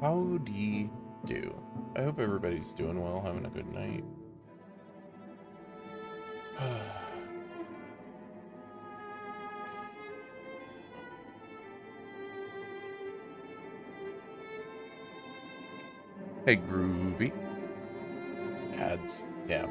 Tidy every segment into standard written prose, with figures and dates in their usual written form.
Howdy do. I hope everybody's doing well, having a good night. Hey, Groovy. Ads. Yeah.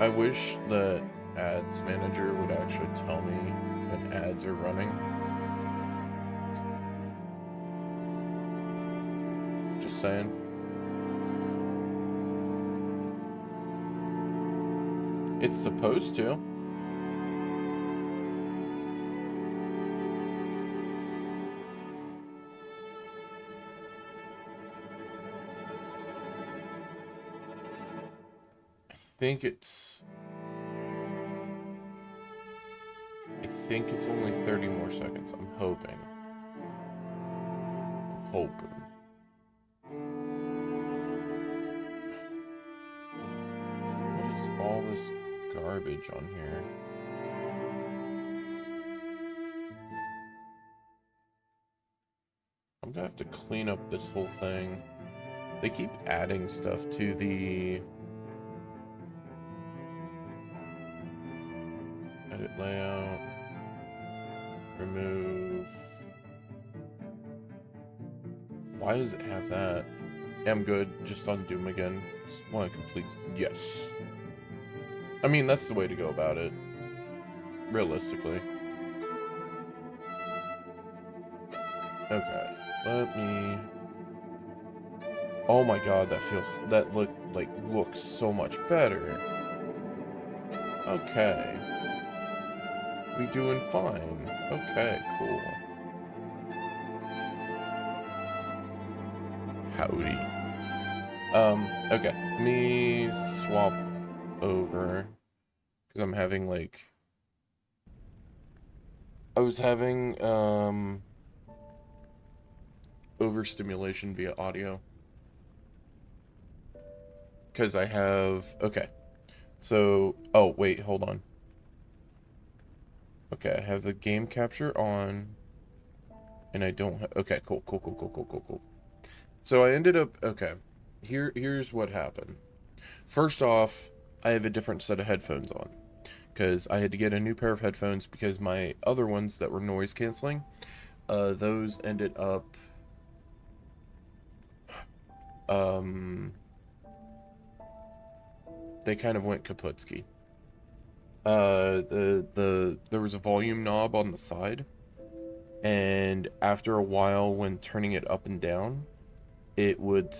I wish that Ads Manager would actually tell me when ads are running. Just saying. It's supposed to. I think it's only 30 more seconds. I'm hoping. What is all this garbage on here? I'm gonna have to clean up this whole thing. They keep adding stuff to the edit layout. Remove. Why does it have that? Yeah, I'm good. Just undo them again. Just want to complete. Yes. I mean, that's the way to go about it. Realistically. Okay. Let me. Oh my god, that looks so much better. Okay. We doing fine. Okay, cool. Howdy. Okay. Let me swap over. Because I'm having, like... I was having, overstimulation via audio. Because I have... Okay. So... Oh, wait, hold on. Okay, I have the game capture on. And I don't have... Okay, cool. So I ended up... Okay. Here's what happened. First off, I have a different set of headphones on. Because I had to get a new pair of headphones because my other ones that were noise canceling, those ended up... They kind of went kaputski. There was a volume knob on the side, and after a while, when turning it up and down, it would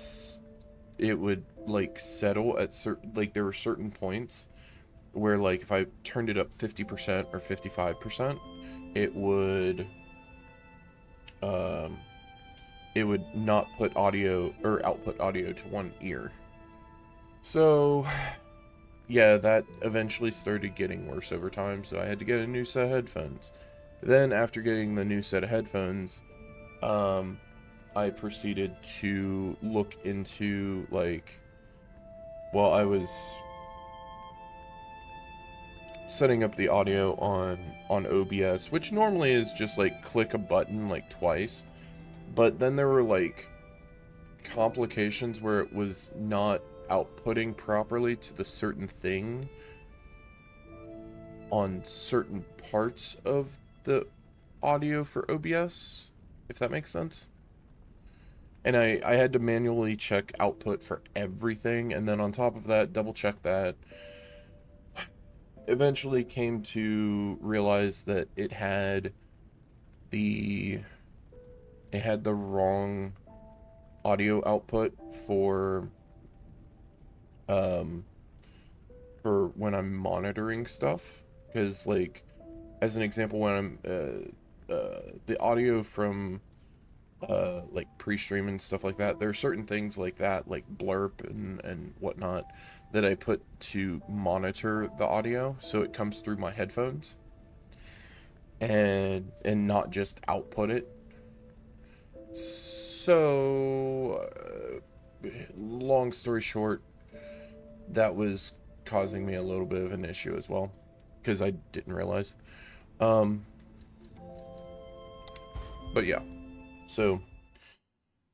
like settle at certain, like there were certain points where, like, if I turned it up 50% or 55%, it would um it would not put audio or output audio to one ear. So yeah, that eventually started getting worse over time, so I had to get a new set of headphones. Then, after getting the new set of headphones, I proceeded to look into, like, well, I was setting up the audio on OBS, which normally is just, like, click a button, like, twice. But then there were, like, complications where it was not outputting properly to the certain thing on certain parts of the audio for OBS, if that makes sense. And I had to manually check output for everything, and then on top of that, double check that. Eventually came to realize that the it had the wrong audio output um for when I'm monitoring stuff. Because, like, as an example, when I'm the audio from like pre-stream and stuff like that, there are certain things like that, like blurp and whatnot, that I put to monitor the audio so it comes through my headphones and not just output it. So long story short, that was causing me a little bit of an issue as well, because I didn't realize. But yeah, so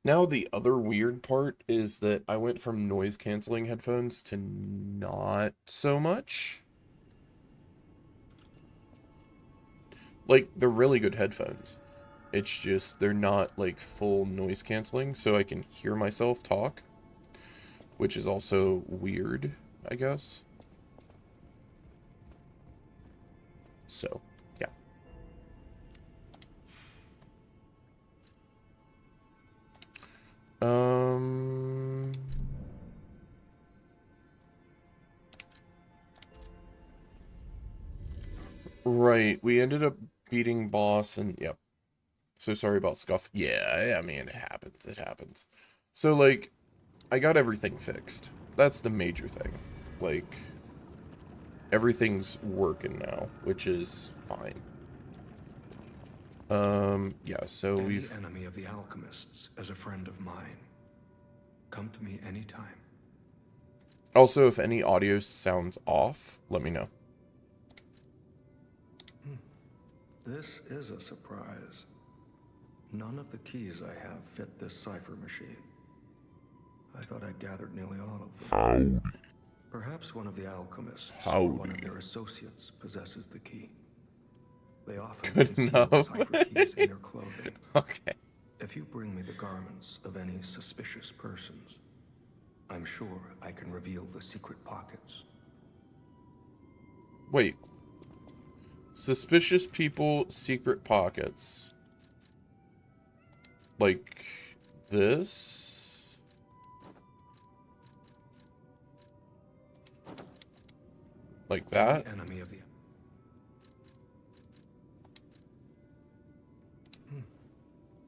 now the other weird part is that I went from noise canceling headphones to not so much. Like, they're really good headphones. It's just they're not like full noise canceling, so I can hear myself talk, which is also weird, I guess. So, yeah. Right, we ended up beating boss, and yep. So sorry about Scuff. Yeah, I mean, it happens. It happens. So, like, I got everything fixed. That's the major thing. Like, everything's working now, which is fine. Yeah, so we've... Any enemy of the alchemists as a friend of mine. Come to me anytime. Also, if any audio sounds off, let me know. This is a surprise. None of the keys I have fit this cipher machine. I thought I'd gathered nearly all of them. Howdy. Perhaps one of the alchemists or one of their associates possesses the key. They often conceal the cipher keys in their clothing. Okay. If you bring me the garments of any suspicious persons, I'm sure I can reveal the secret pockets. Wait. Suspicious people, secret pockets. Like this? Like that? Enemy of the...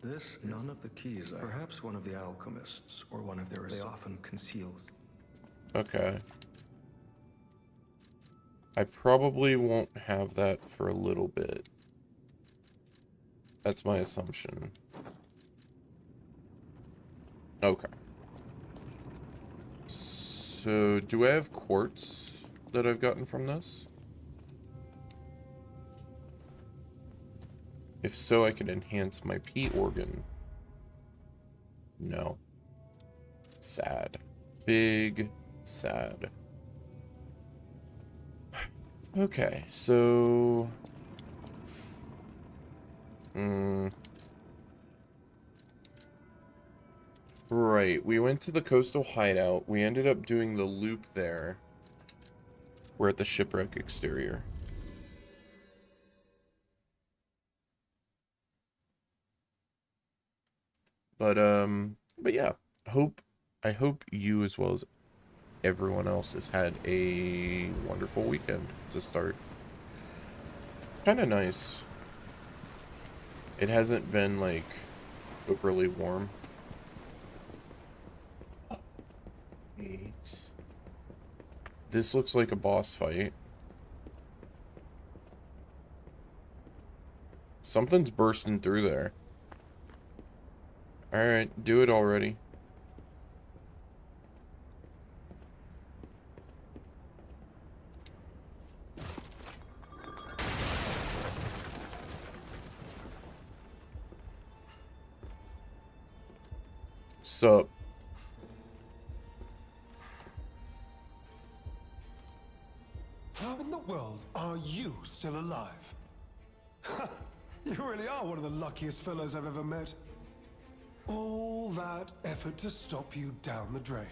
This, none of the keys. Perhaps one of the alchemists or one of their... They often conceals. Okay. I probably won't have that for a little bit. That's my assumption. Okay. So, do I have quartz that I've gotten from this? If so, I can enhance my P organ. No. Sad. Big sad. Okay, so... Right, we went to the coastal hideout. We ended up doing the loop there. We're at the shipwreck exterior. But yeah, I hope you, as well as everyone else, has had a wonderful weekend to start. Kind of nice. It hasn't been, like, overly warm. Wait. This looks like a boss fight. Something's bursting through there. Alright, do it already. Sup? How in the world are you still alive? You really are one of the luckiest fellows I've ever met. All that effort to stop you down the drain.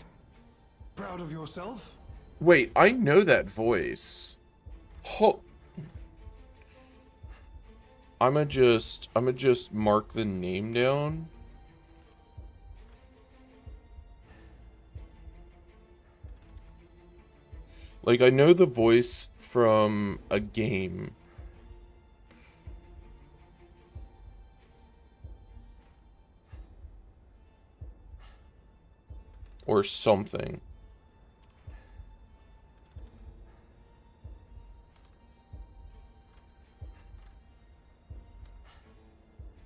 Proud of yourself? Wait, I know that voice. I'ma just mark the name down. Like, I know the voice from a game. Or something.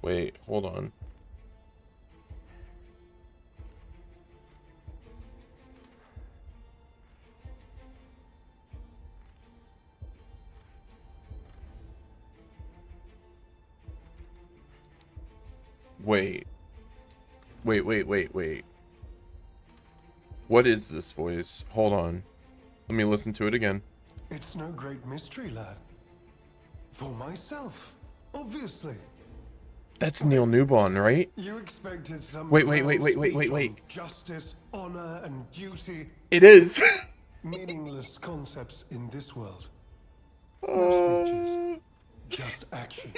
Wait, hold on. Wait. Wait. What is this voice? Hold on. Let me listen to it again. It's no great mystery, lad. For myself, obviously. That's Neil Newbon, right? You expected some Wait. speech on justice, honor, and duty. It is. Meaningless concepts in this world. No speeches, just action.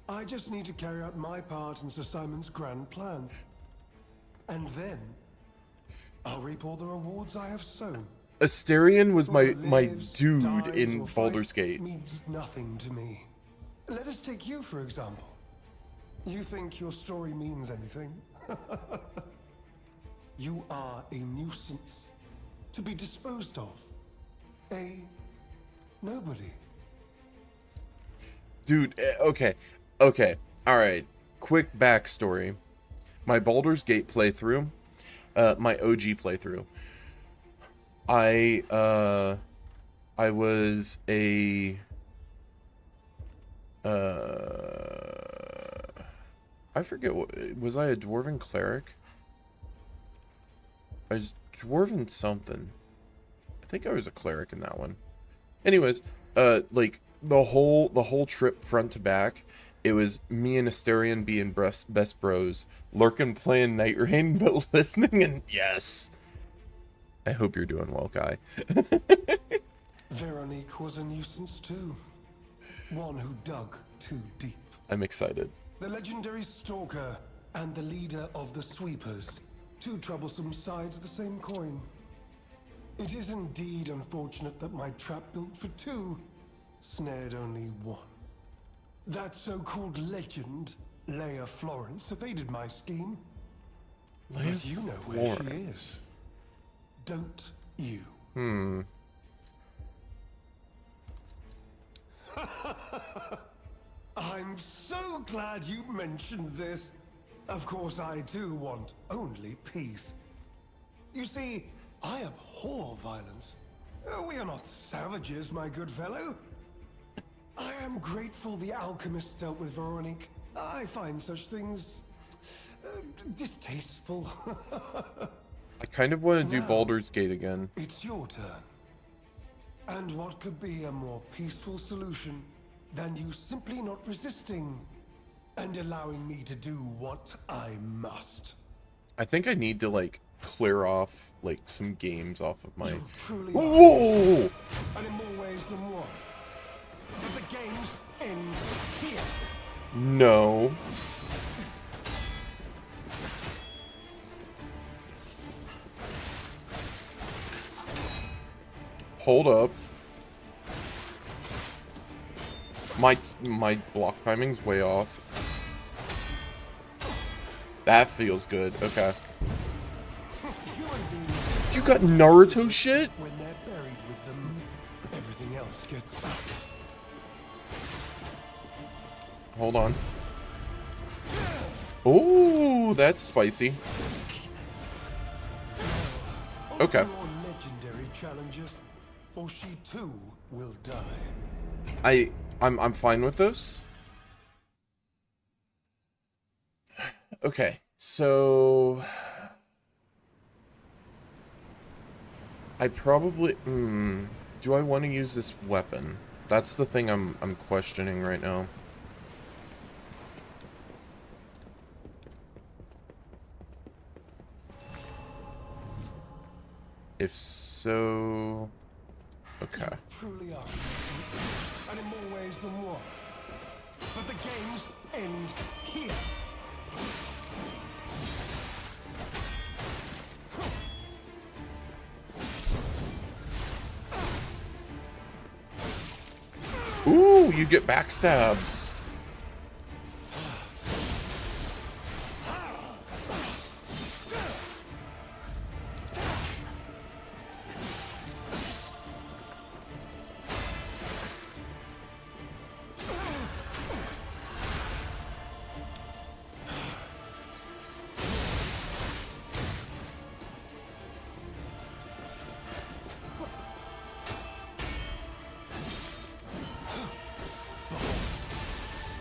I just need to carry out my part in Sir Simon's grand plan. And then, I'll reap all the rewards I have sown. Asterion was my Lives, dude dies, in or Baldur's fights Gate. means nothing to me. Let us take you, for example. You think your story means anything? You are a nuisance to be disposed of. A nobody. Dude, okay. Alright. Quick backstory. My Baldur's Gate playthrough, my OG playthrough. I was a I forget what was I a dwarven cleric? I was dwarven something. I think I was a cleric in that one. Anyways, like the whole trip front to back, it was me and Asterion being best bros, lurking playing Night Rain, but listening and yes. I hope you're doing well, Kai. Veronique was a nuisance too. One who dug too deep. I'm excited. The legendary stalker and the leader of the sweepers. Two troublesome sides of the same coin. It is indeed unfortunate that my trap built for two snared only one. That so-called legend, Leia Florence, evaded my scheme. But you know where she is. Don't you? I'm so glad you mentioned this. Of course, I too want only peace. You see, I abhor violence. We are not savages, my good fellow. I am grateful the alchemist dealt with Veronique. I find such things distasteful. I kind of want to do Now, Baldur's Gate again. It's your turn. And what could be a more peaceful solution than you simply not resisting and allowing me to do what I must? I think I need to like clear off like some games off of my. You truly Whoa! are, and in more ways than one. The games end here. No. Hold up. My block timing's way off. That feels good. Okay. Human beings, You got Naruto shit? when they're buried with them, everything else gets up. Hold on. Oh, that's spicy. Okay. Your legendary challenges, for she too will die. I'm fine with this. Okay, so I probably do I want to use this weapon? That's the thing I'm questioning right now. If so... Okay. Truly are, and in more ways than one. But the games end here. Ooh, you get backstabs.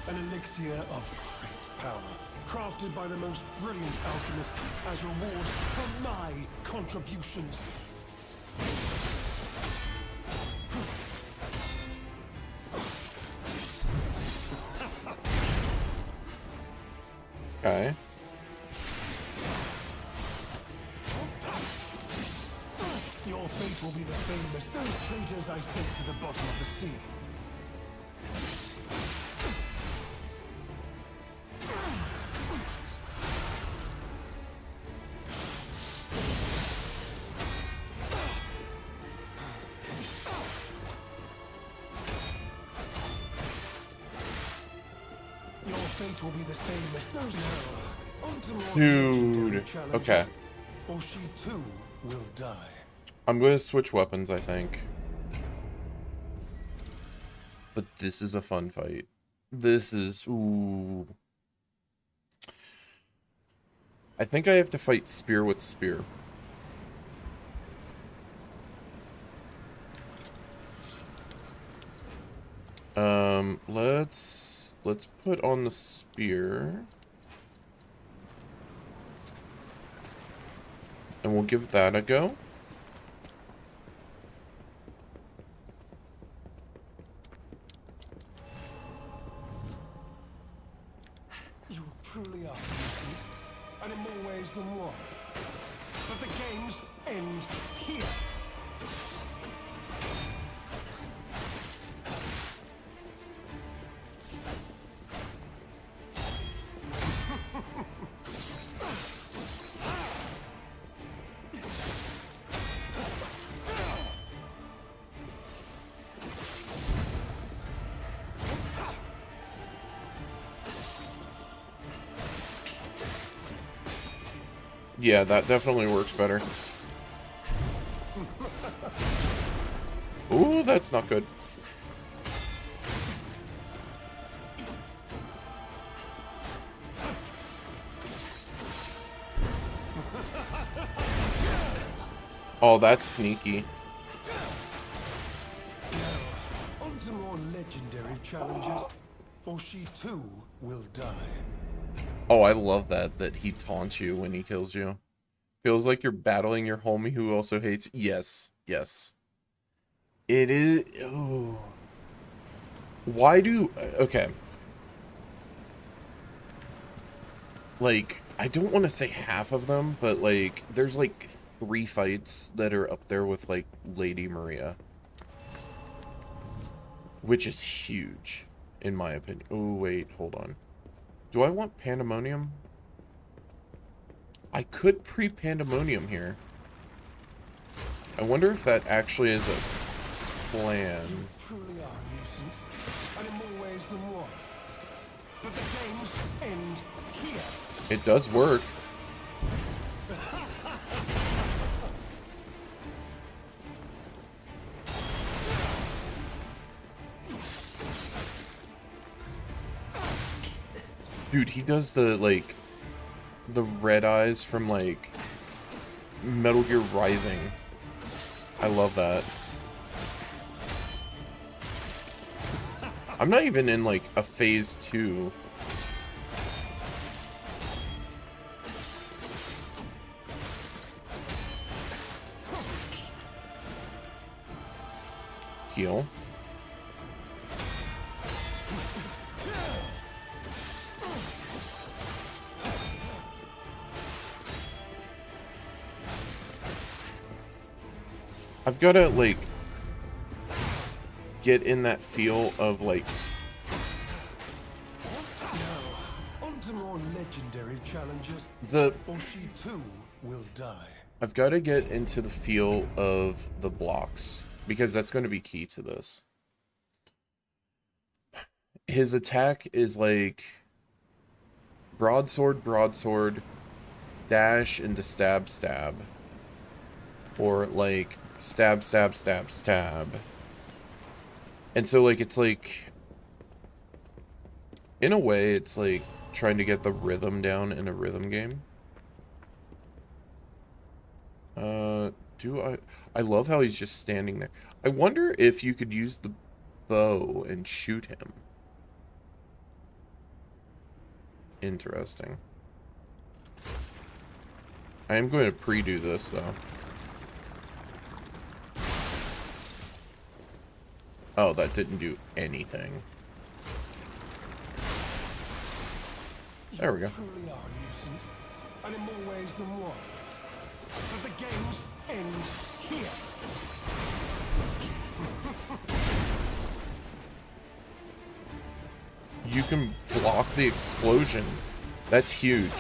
An elixir of great power, crafted by the most brilliant alchemists as reward for my contributions. Okay. Your fate will be the same as those traitors I sent to the bottom of the sea. Your fate will be the same as those now. On to more legendary Dude. challenges, Okay. or she too will die. I'm going to switch weapons, I think. But this is a fun fight. This is... Ooh. I think I have to fight spear with spear. Let's put on the spear. And we'll give that a go. You truly are, and in more ways than one. But the games end here. Yeah, that definitely works better. Ooh, that's not good. Oh, that's sneaky. On to more legendary challenges, for she too will die. Oh, I love that he taunts you when he kills you. Feels like you're battling your homie who also hates... Yes, yes. It is... Oh. Why do... Okay. Like, I don't want to say half of them, but, like, there's, like, 3 fights that are up there with, like, Lady Maria. Which is huge, in my opinion. Oh, wait, hold on. Do I want Pandemonium? I could pre-Pandemonium here. I wonder if that actually is a plan. Truly are a nuisance, and in more ways than one. But the games end here. It does work. Dude, he does the, like, the red eyes from, like, Metal Gear Rising. I love that. I'm not even in, like, a phase 2. Heal. I've got to, like, get in that feel of, like... Now, on to more legendary challenges, or she too will die. I've got to get into the feel of the blocks, because that's going to be key to this. His attack is like broadsword, broadsword, dash into stab, stab. Or like stab, stab, stab, stab. And so like it's like, in a way it's like trying to get the rhythm down in a rhythm game. I love how he's just standing there. I wonder if you could use the bow and shoot him. Interesting. I am going to pre-do this, though. Oh, that didn't do anything. There we go. You truly are a nuisance, and in more ways than one. But the games end here. You can block the explosion. That's huge.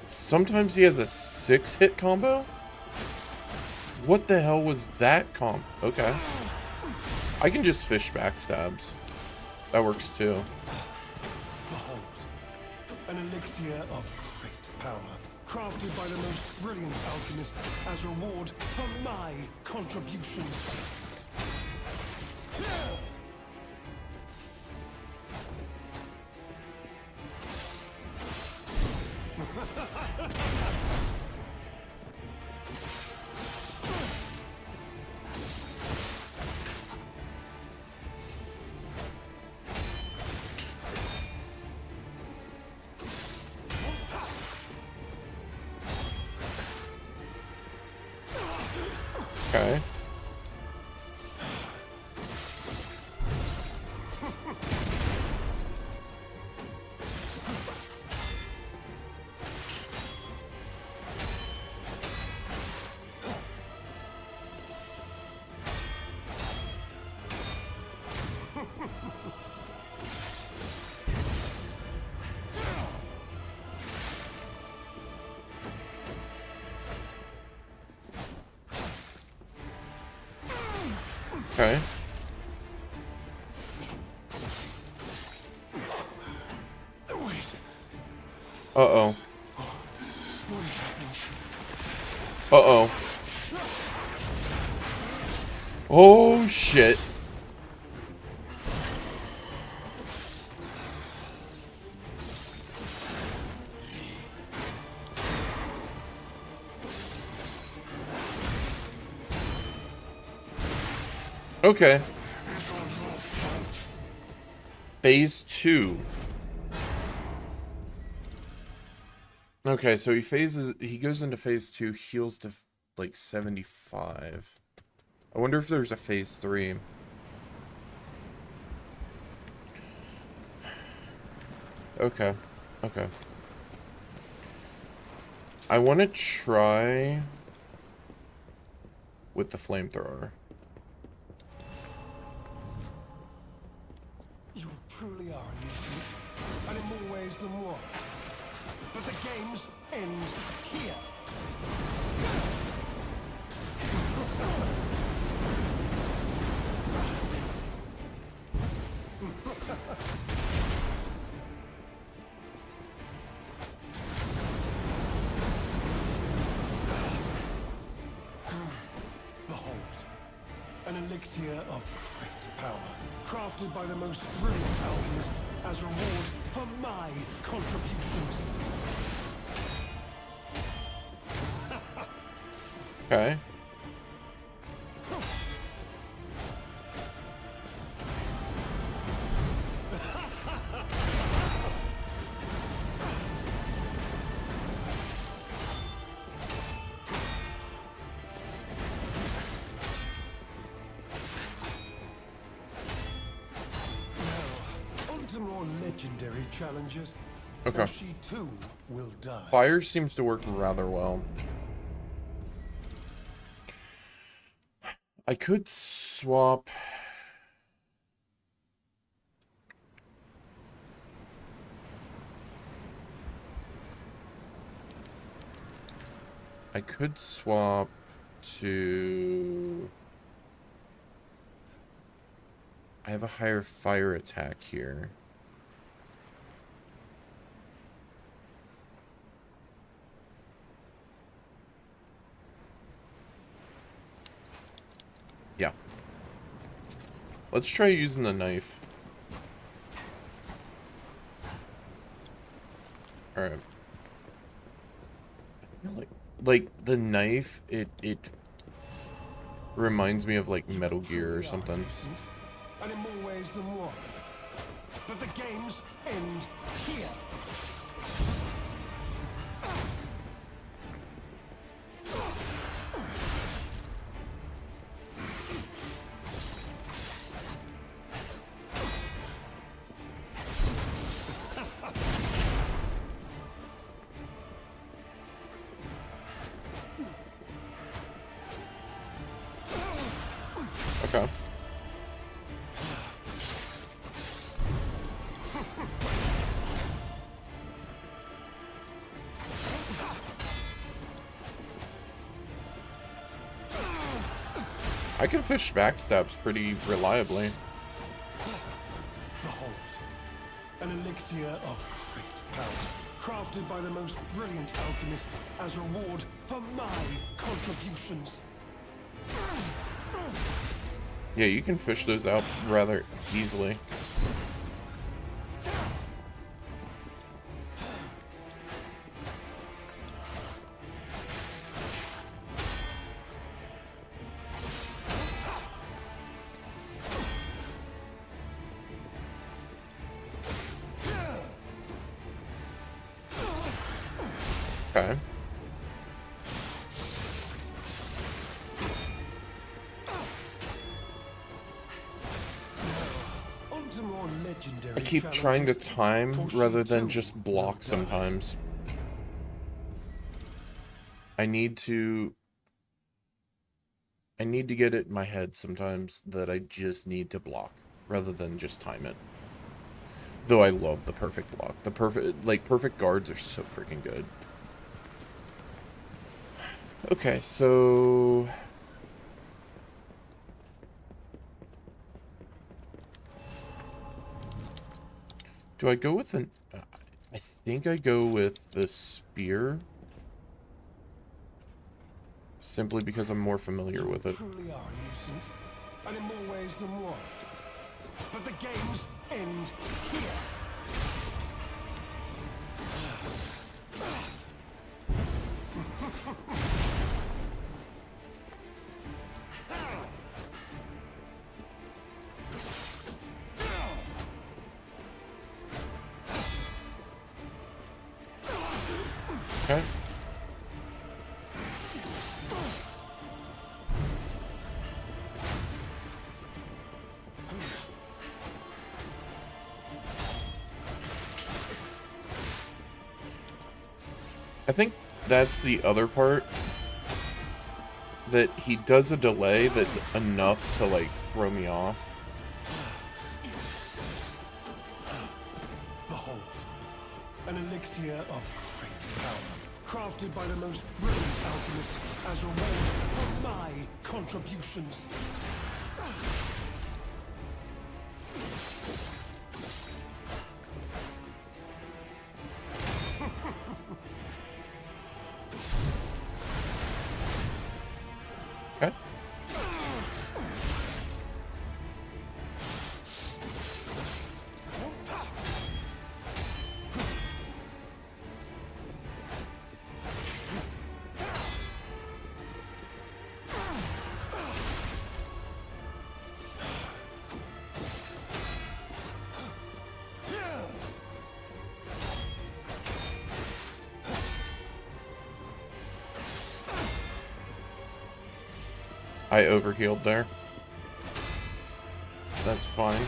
Sometimes he has a 6-hit combo? What the hell was that comp? Okay. I can just fish backstabs. That works too. Behold, an elixir of great power, crafted by the most brilliant alchemist as reward for my contributions. Okay. Okay. Uh-oh. Uh-oh. Oh, shit. Okay. Phase 2. Okay, so he goes into phase 2, heals to like 75. I wonder if there's a phase 3. Okay. Okay. I want to try with the flamethrower. You truly are a nuisance, and in more ways than one. But the games end here. Behold, an elixir of great power, crafted by the most brilliant alchemist as reward for my contributions. Okay. legendary challenges. Okay. Or she too will die. Fire seems to work rather well. I could swap... I could swap to... I have a higher fire attack here. Yeah. Let's try using the knife. Alright. I feel like the knife, it reminds me of like Metal Gear or something. And in more ways than one. But the games end here. Okay. I can fish backstabs pretty reliably. Behold, an elixir of great power, crafted by the most brilliant alchemists as reward for my contributions. Yeah, you can fish those out rather easily. Okay. I keep trying to time rather than just block sometimes. I need to get it in my head sometimes that I just need to block rather than just time it. Though I love the perfect block. The perfect guards are so freaking good. Okay, so do I go with an... I think I go with the spear. Simply because I'm more familiar with it. Truly are a nuisance, and in more ways than one. But the games end here. Okay. I think that's the other part, that he does a delay that's enough to like throw me off. Behold, an elixir of great power, crafted by the most brilliant alchemists as reward for my contributions. Okay. I overhealed there. That's fine.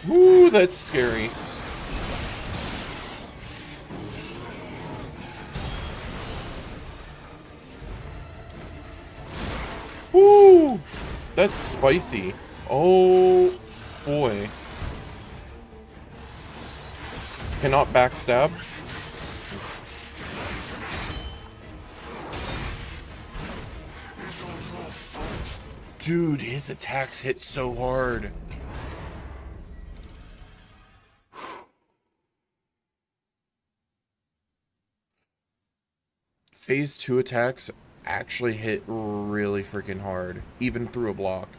Ooh, that's scary. Woo! That's spicy. Oh, boy. Cannot backstab. Dude, his attacks hit so hard. Phase 2 attacks actually hit really freaking hard, even through a block.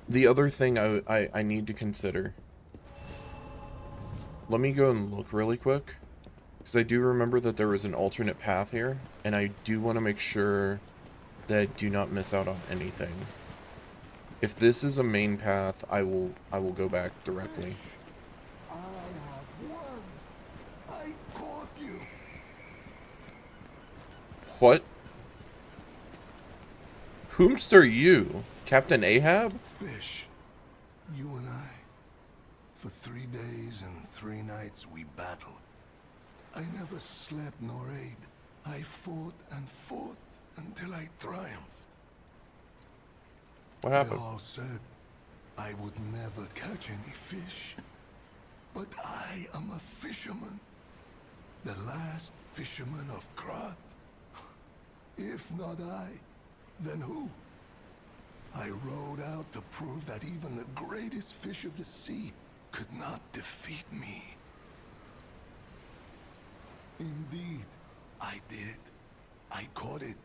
The other thing I need to consider. Let me go and look really quick. Because I do remember that there was an alternate path here. And I do want to make sure that I do not miss out on anything. If this is a main path, I will go back directly. I have won. I caught you. What? Whomst are you? Captain Ahab? Fish, you and I. For 3 days and 3 nights we battled. I never slept nor ate. I fought and fought until I triumphed. What They happened? all said I would never catch any fish. But I am a fisherman. The last fisherman of Krat. If not I, then who? I rowed out to prove that even the greatest fish of the sea could not defeat me. Indeed, I did. I caught it.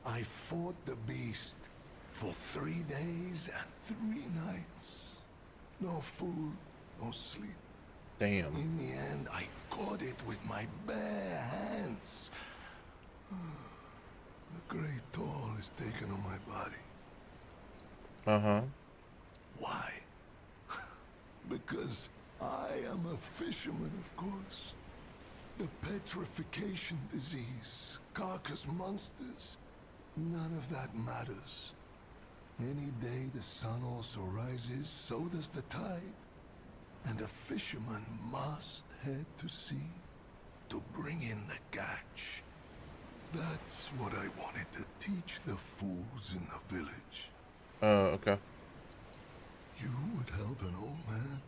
I fought the beast for 3 days and 3 nights. No food, no sleep. Damn. In the end, I caught it with my bare hands. The great toll is taken on my body. Uh-huh. Why? Because I am a fisherman, of course. The petrification disease, carcass monsters, none of that matters. Any day the sun also rises, so does the tide. And a fisherman must head to sea to bring in the catch. That's what I wanted to teach the fools in the village. Okay. You would help an old man?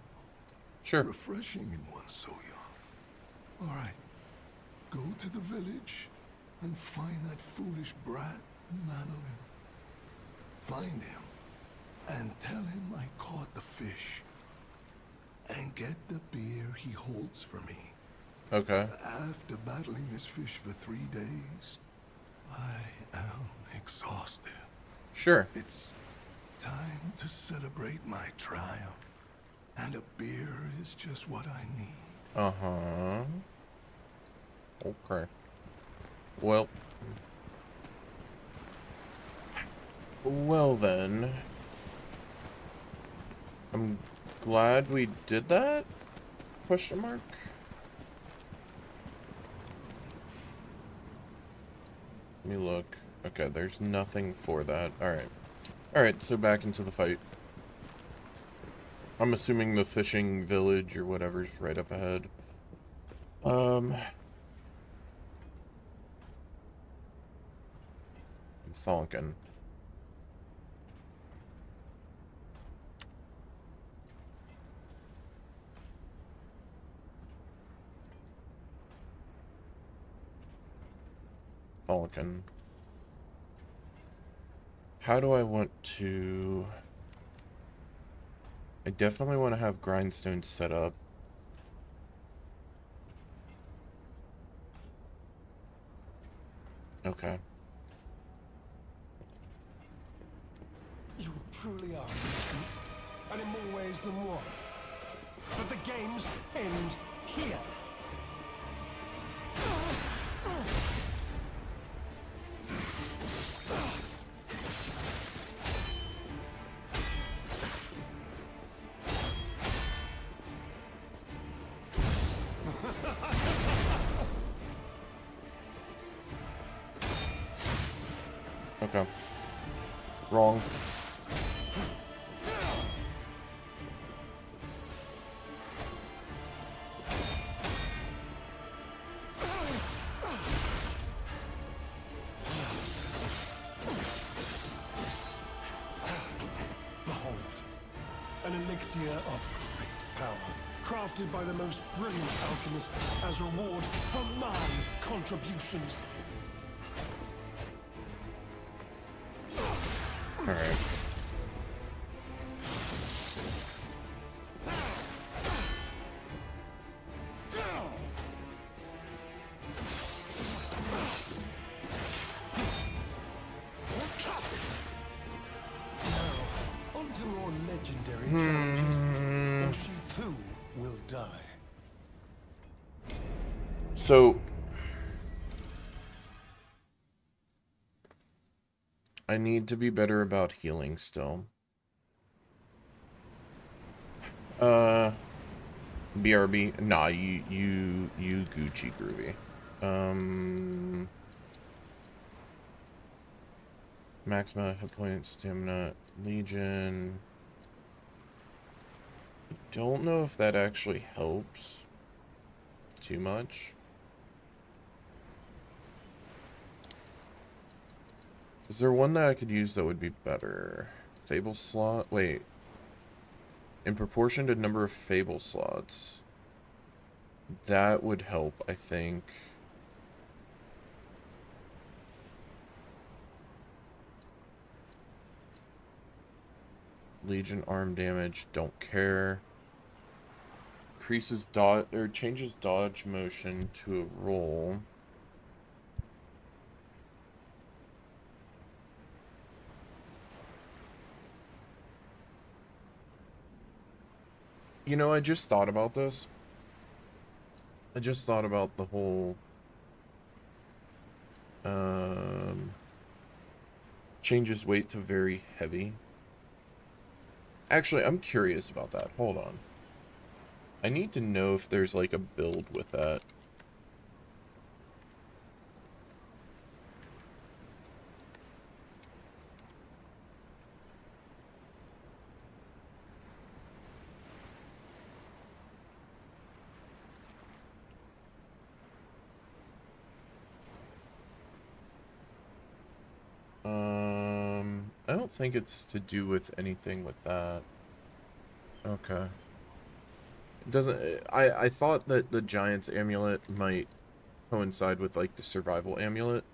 Sure. Refreshing in one so young. All right. Go to the village and find that foolish brat, Manolin. Find him and tell him I caught the fish. And get the beer he holds for me. Okay. After battling this fish for 3 days, I am exhausted. Sure. It's time to celebrate my triumph. And a beer is just what I need. Uh-huh. Okay. Well. Well then. I'm glad we did that? Question mark? Let me look. Okay, there's nothing for that. Alright. Alright, so back into the fight. I'm assuming the fishing village or whatever's right up ahead. Thonkin. Thonkin. How do I want to... I definitely want to have grindstones set up. Okay. You truly are, and in more ways than one. But the games end here. Okay. Wrong. Behold, an elixir of great power, crafted by the most brilliant alchemist as reward for my contributions. Alright. On to more legendary challenges, or she too will die. So, I need to be better about healing still. BRB. Nah, you Gucci Groovy. Maxima, hit points, stamina, Legion. I don't know if that actually helps too much. Is there one that I could use that would be better? Fable slot? Wait. In proportion to number of Fable slots. That would help, I think. Legion arm damage, don't care. Increases dodge or changes dodge motion to a roll. You know, I just thought about this. I just thought about the whole changes weight to very heavy. Actually, I'm curious about that. Hold on. I need to know if there's like a build with that. I don't think it's to do with anything with that. Okay. It doesn't... I thought that the Giant's Amulet might coincide with, like, the Survival Amulet.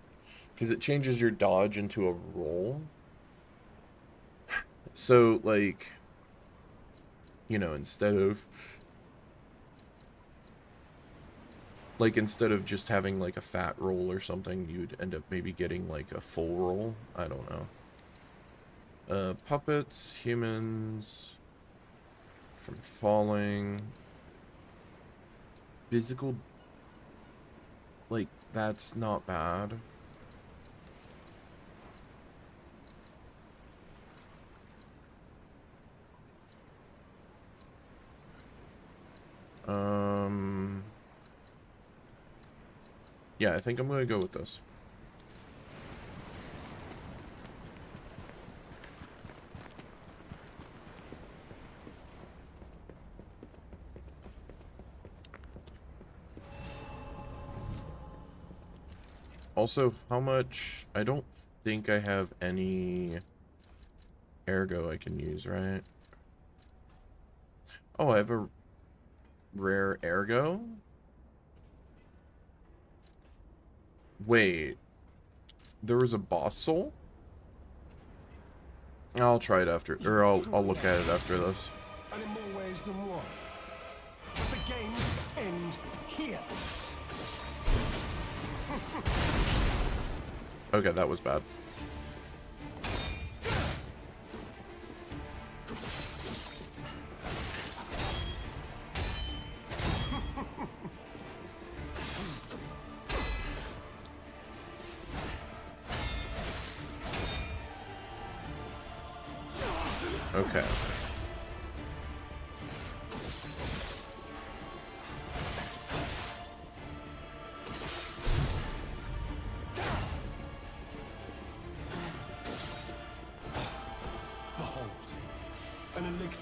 Because it changes your dodge into a roll. So, like... You know, instead of just having, like, a fat roll or something, you'd end up maybe getting, like, a full roll. I don't know. Puppets, humans, from falling, physical, like, that's not bad. Yeah, I think I'm gonna go with this. Also, how much... I don't think I have any ergo I can use, right? Oh, I have a rare ergo? Wait. There was a boss soul? I'll try it after... Or I'll look at it after this. And in more ways than one. The games end here. Okay, that was bad. Okay.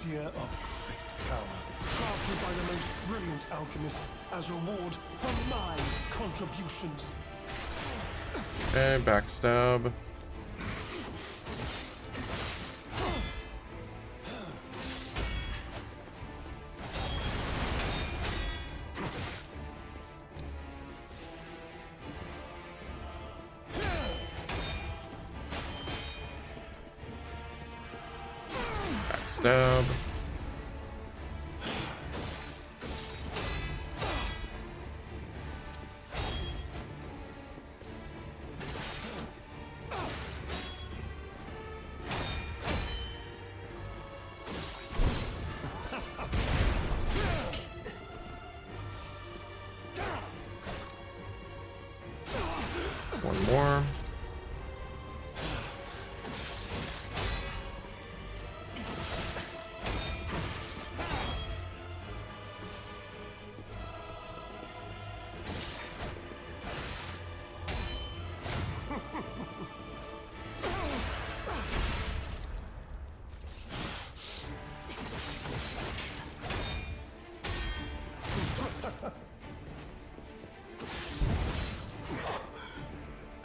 Glacier of Great Tower, crafted by the most brilliant alchemists as reward for my contributions. Okay, backstab. Backstab. One more.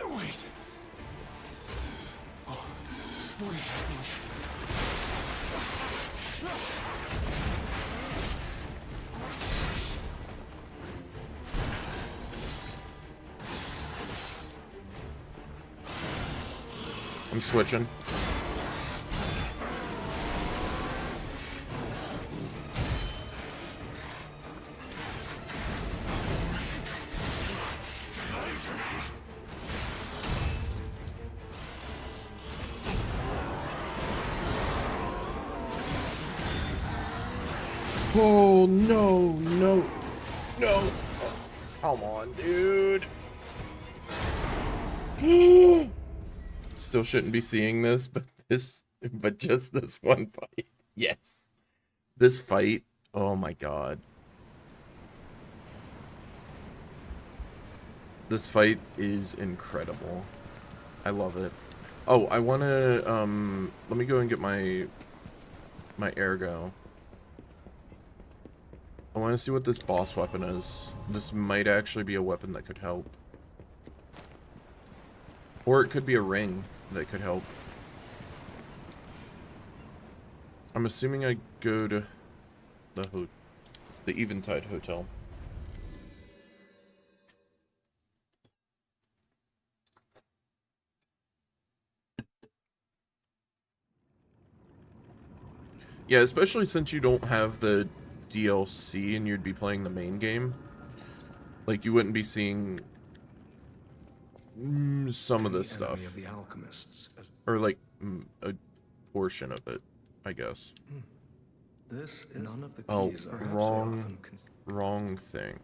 Wait. Oh, what is happening? I'm switching. Oh, no, no, no. Come on, dude. Still shouldn't be seeing this, but just this one fight. Yes. This fight, oh my god. This fight is incredible. I love it. Oh, I wanna, let me go and get my ergo. I want to see what this boss weapon is. This might actually be a weapon that could help. Or it could be a ring that could help. I'm assuming I go to the Eventide Hotel. Yeah, especially since you don't have the DLC and you'd be playing the main game. Like, you wouldn't be seeing some of this stuff. Of the alchemists. Or, like, a portion of it, I guess. This is none of the Oh, keys are wrong thing.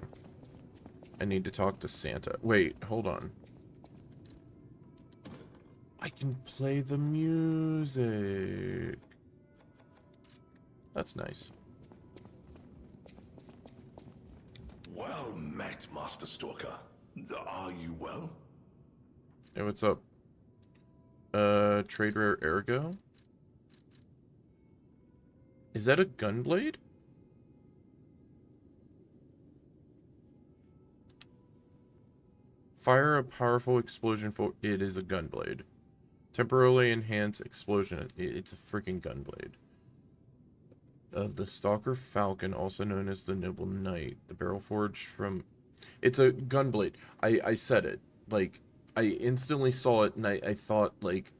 I need to talk to Santa. Wait, hold on. I can play the music. That's nice. Well met, Master Stalker. Are you well? Hey, what's up? Trade rare ergo? Is that a gunblade? Fire a powerful explosion for it is a gunblade. Temporarily enhance explosion. It's a freaking gunblade. Of the Stalker Falcon, also known as the Noble Knight. The barrel forged from... It's a gunblade. I said it. Like, I instantly saw it and I thought, like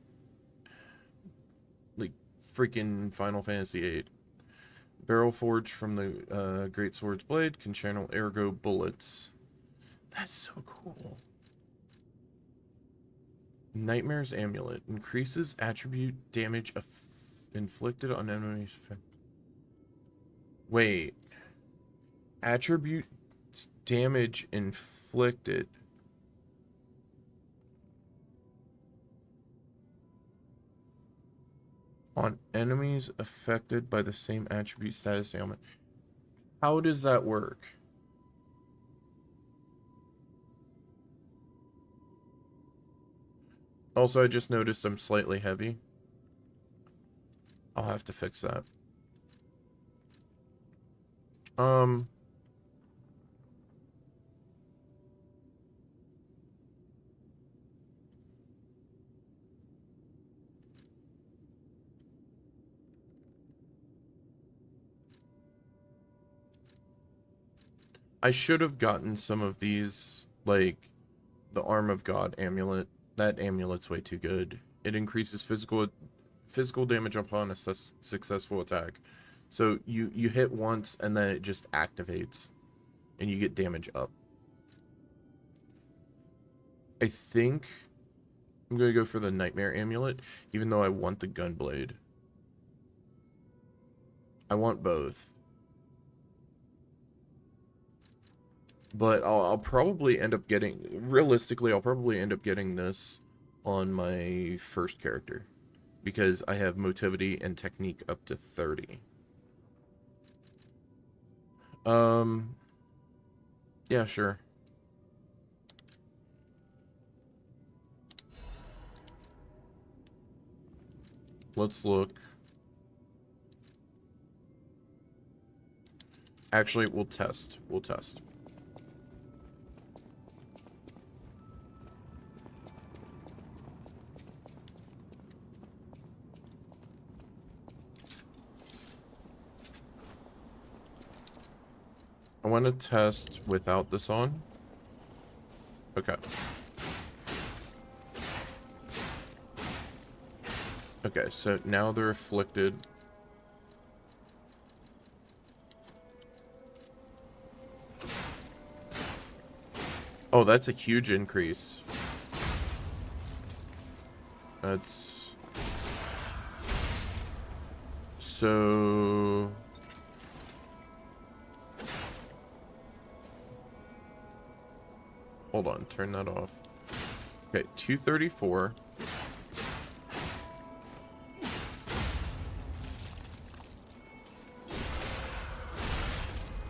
freaking Final Fantasy VIII. Barrel forged from the Great Sword's blade can channel ergo bullets. That's so cool. Nightmare's Amulet. Increases attribute damage inflicted on enemies. Wait. Attribute damage inflicted. On enemies affected by the same attribute status ailment. How does that work? Also, I just noticed I'm slightly heavy. I'll have to fix that. Um, I should have gotten some of these, like the Arm of God amulet. That amulet's way too good. It increases physical damage upon a successful attack. So you hit once and then it just activates and you get damage up. I think I'm going to go for the Nightmare Amulet, even though I want the Gunblade. I want both. But I'll probably end up getting, realistically, I'll probably end up getting this on my first character. Because I have Motivity and Technique up to 30. Yeah, sure. Let's look. Actually, we'll test. We'll test. I want to test without this on. Okay. Okay, so now they're afflicted. Oh, that's a huge increase. That's... So... Hold on, turn that off. Okay, 234.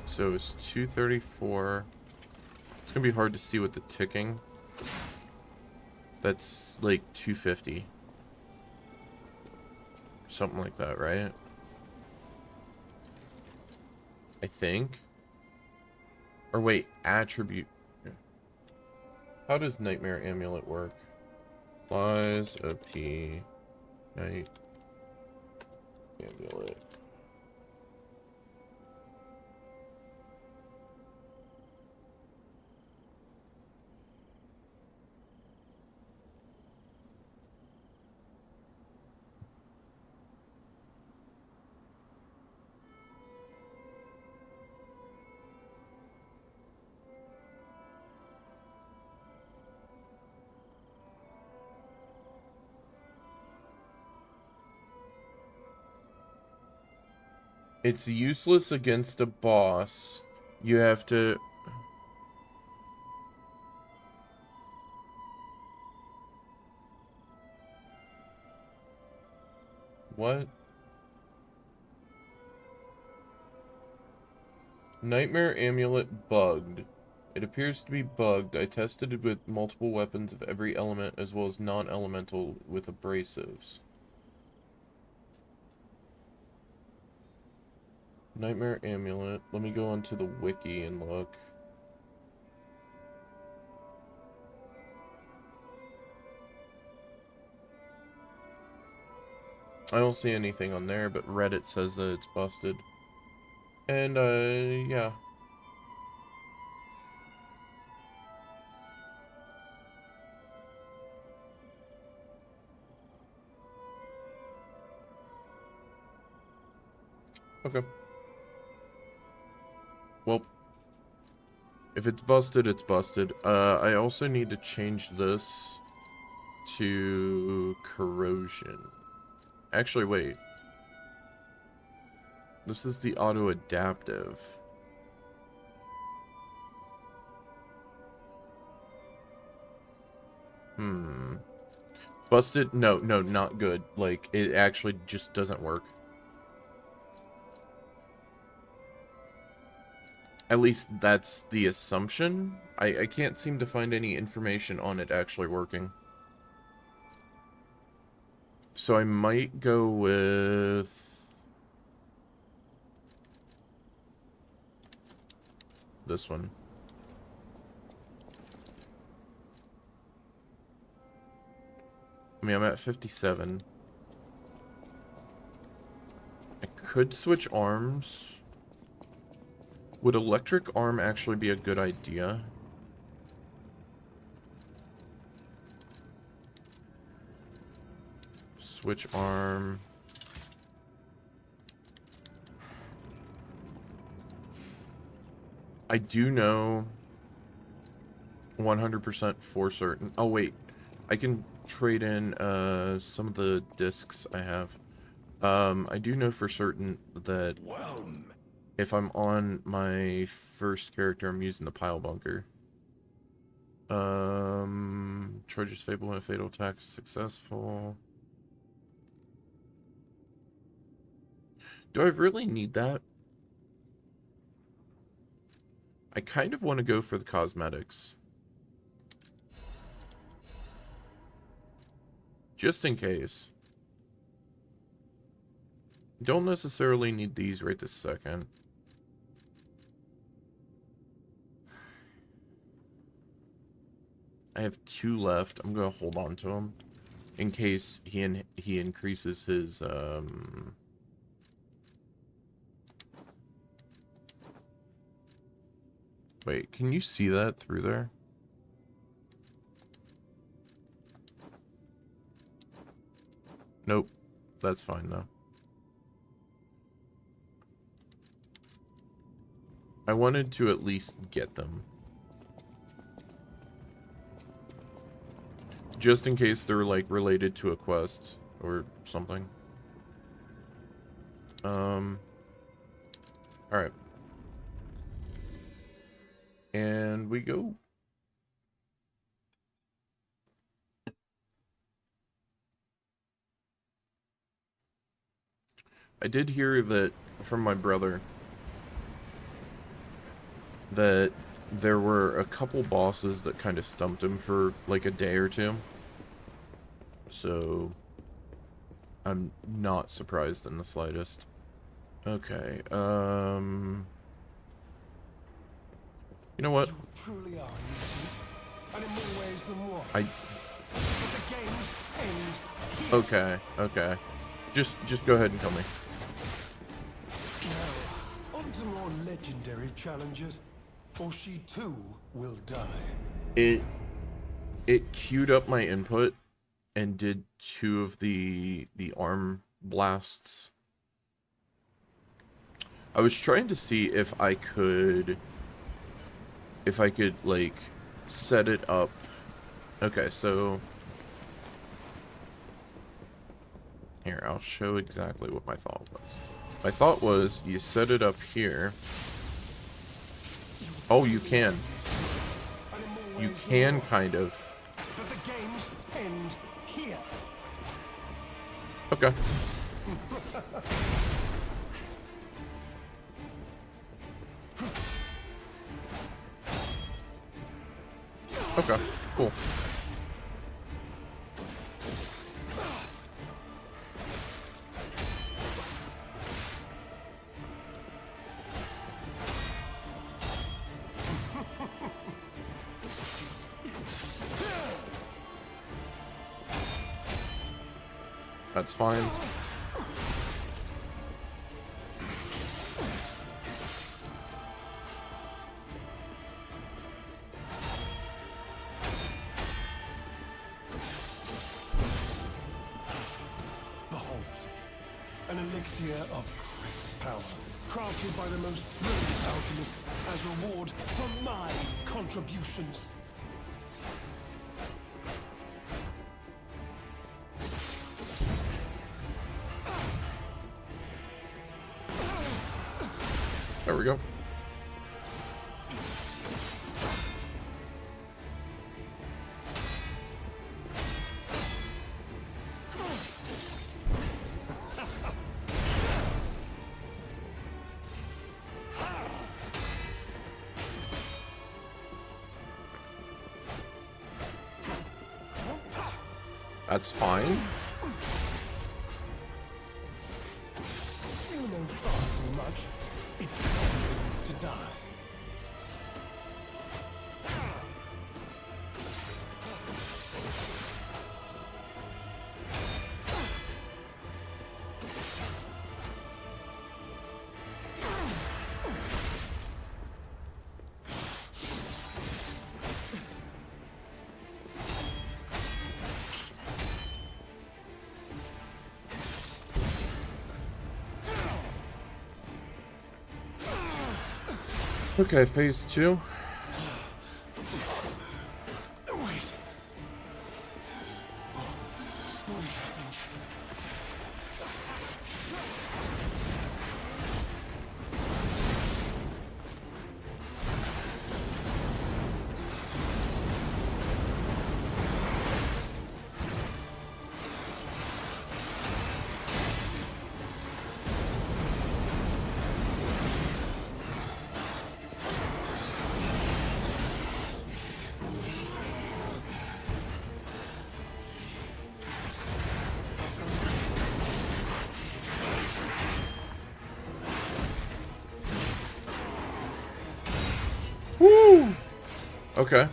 So it's 234. It's gonna be hard to see with the ticking. That's like 250. Something like that, right? I think. Or wait, attribute. How does Nightmare Amulet work? Flies, OP, Night Amulet. It's useless against a boss. You have to... What? Nightmare Amulet bugged. It appears to be bugged. I tested it with multiple weapons of every element as well as non-elemental with abrasives. Nightmare Amulet. Let me go onto the wiki and look. I don't see anything on there, but Reddit says that it's busted. And, yeah. Okay. Well, if it's busted, it's busted. I also need to change this to corrosion. Actually, wait. This is the auto-adaptive. Busted? No, not good. Like, it actually just doesn't work. At least that's the assumption. I can't seem to find any information on it actually working. So I might go with... this one. I mean, I'm at 57. I could switch arms. Would electric arm actually be a good idea? Switch arm. I do know 100% for certain. Oh, wait. I can trade in some of the discs I have. I do know for certain that if I'm on my first character, I'm using the pile bunker. Charges Fable and a fatal attack is successful. Do I really need that? I kind of want to go for the cosmetics. Just in case. Don't necessarily need these right this second. I have 2 left. I'm going to hold on to them in case he increases his Wait, can you see that through there? Nope. That's fine though. I wanted to at least get them. Just in case they're like related to a quest or something. Alright. And we go. I did hear that from my brother that there were a couple bosses that kind of stumped him for like a day or two. So I'm not surprised in the slightest. Okay, you know what? You truly are, you see. And in more ways than one. I... But the game's end here. Okay, okay. Just go ahead and kill me. Now, on to more legendary challenges, or she too will die. It queued up my input and did 2 of the arm blasts. I was trying to see if I could like set it up. Okay, so here, I'll show exactly what my thought was. My thought was you set it up here. Oh, you can. You can kind of. But the game's end here. Okay. Okay, cool. That's fine. Behold, an elixir of power, crafted by the most brilliant alchemist as reward for my contributions. There we go. That's fine. You know far too much. It's time to die. Okay, phase 2. Wait. Woo! Okay.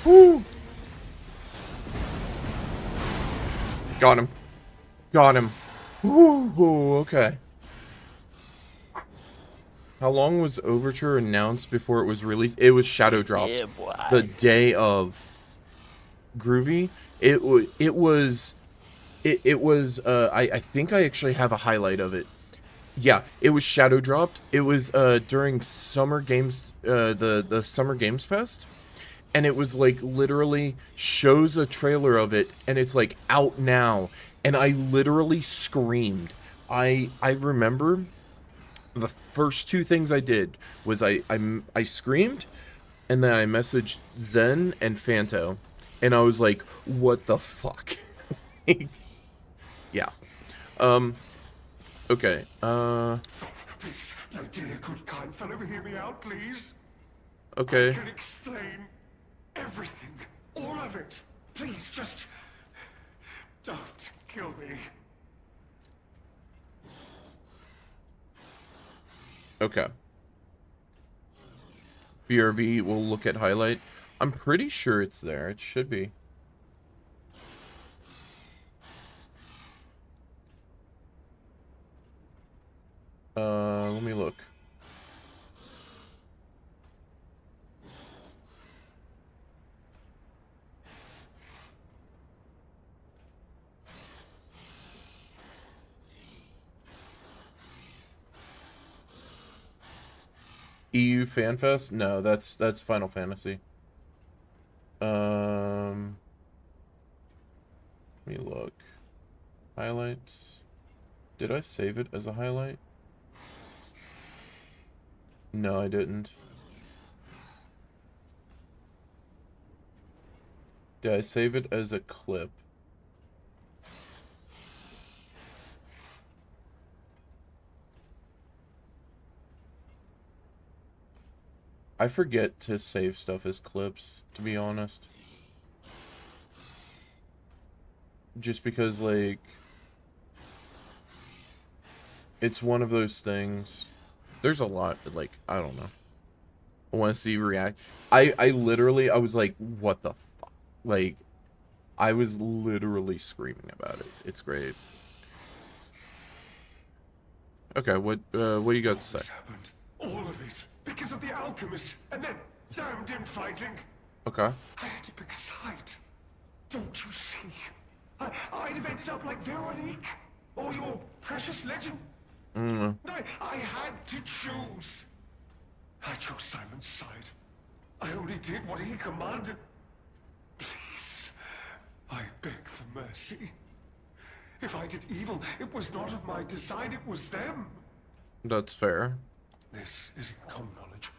Woo! Got him. Got him. Woo! Okay. How long was Overture announced before it was released? It was shadow dropped. Yeah, boy. The day of Groovy. It was. I think I actually have a highlight of it. Yeah, it was shadow dropped. It was during Summer Games, the Summer Games Fest, and it was like literally shows a trailer of it, and it's like out now, and I literally screamed. I remember the first two things I did was I screamed, and then I messaged Zen and Fanto, and I was like, "What the fuck?" Yeah. Okay. My dear, good, kind fellow, hear me out, please. I Okay. can explain everything. All of it. Please, just... don't kill me. Okay. BRB will look at highlight. I'm pretty sure it's there. It should be. Let me look. EU FanFest? No, that's Final Fantasy. Let me look. Highlights. Did I save it as a highlight? No, I didn't. Did I save it as a clip? I forget to save stuff as clips, to be honest. Just because, like, it's one of those things. There's a lot, like, I don't know. I want to see react. I literally, I was like, what the fuck? Like, I was literally screaming about it. It's great. Okay, what do you got to say? This happened. All of it. Because of the alchemist and that damned infighting. Okay. I had to pick a side. Don't you see? I'd have ended up like Veronique. Or your precious legend. I had to choose. I chose Simon's side. I only did what he commanded. Please, I beg for mercy. If I did evil, it was not of my design, it was them. That's fair. This isn't common knowledge.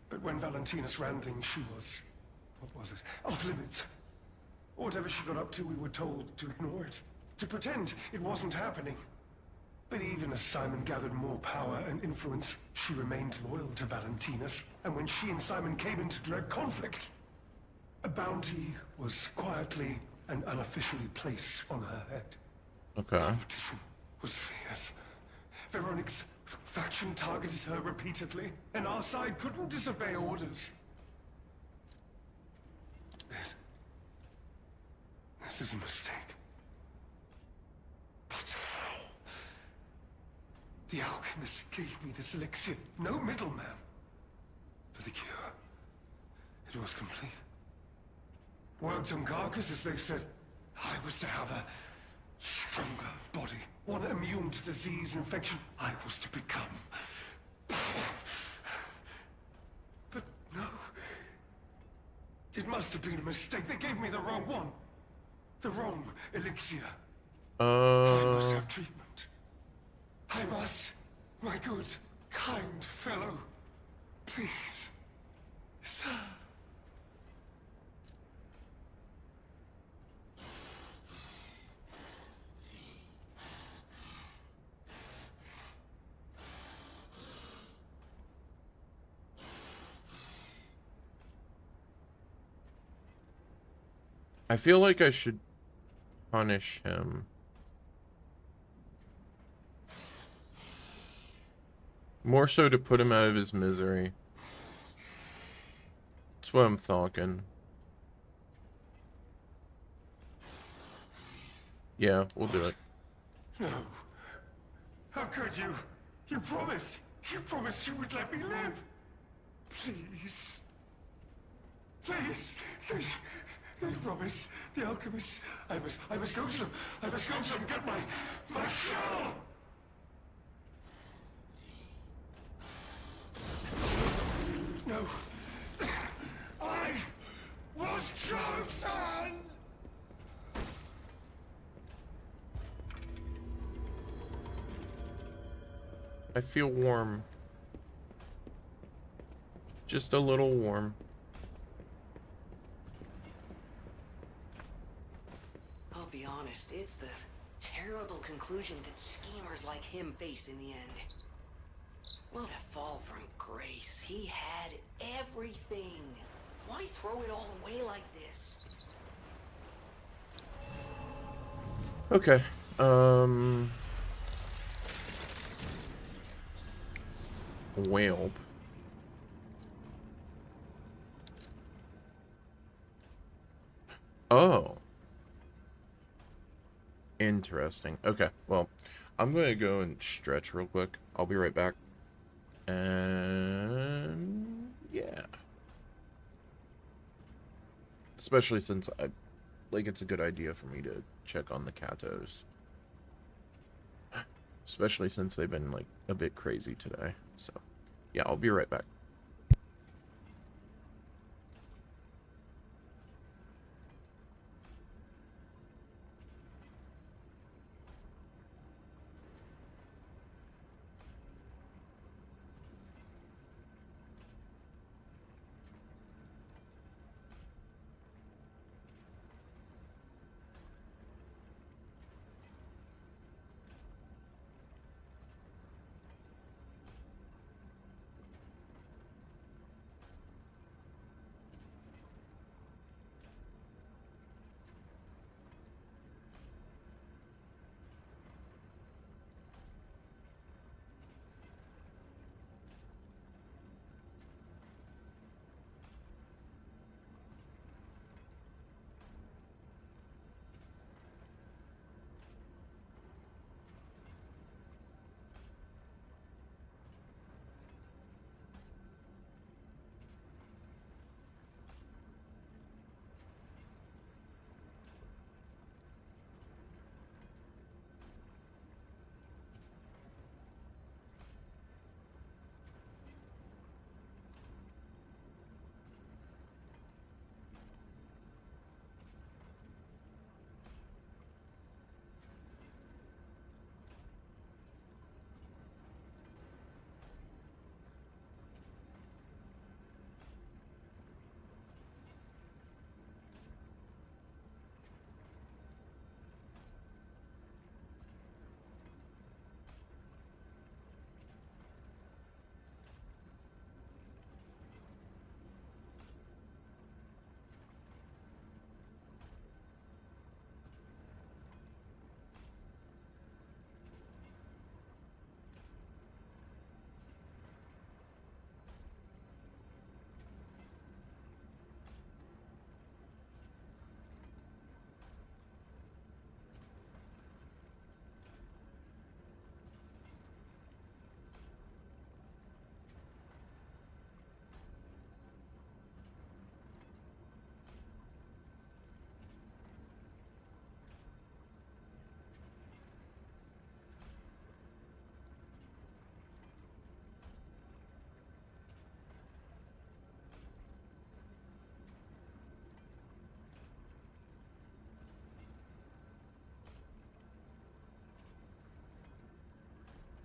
But when Valentinus ran things, she was... what was it? Off limits. Whatever she got up to, we were told to ignore it. To pretend it wasn't happening. But even as Simon gathered more power and influence, she remained loyal to Valentinus. And when she and Simon came into direct conflict, a bounty was quietly and unofficially placed on her head. Okay. Competition was fierce. Veronique's Faction targeted her repeatedly, and our side couldn't disobey orders. This is a mistake. But how? The alchemist gave me this elixir, no middleman. For the cure, it was complete. Worked on carcass, as they said. I was to have a stronger body, one immune to disease and infection. I was to become power. But no. It must have been a mistake. They gave me the wrong one. The wrong elixir. I must have treatment. I must. My good, kind fellow. Please. Sir. I feel like I should punish him. More so to put him out of his misery. That's what I'm thinking. Yeah, we'll do it. No. How could you? You promised. You promised you would let me live. Please. Please. They promised. The alchemist. I must go to them. I must go to them and get my cure. No. I was chosen! I feel warm. Just a little warm. I'll be honest, it's the terrible conclusion that schemers like him face in the end. What a fall from grace. He had everything. Why throw it all away like this? Okay. Whelp. Oh. Interesting. Okay, well, I'm going to go and stretch real quick. I'll be right back. And yeah. Especially since it's a good idea for me to check on the Katos. Especially since they've been, a bit crazy today. So, yeah, I'll be right back.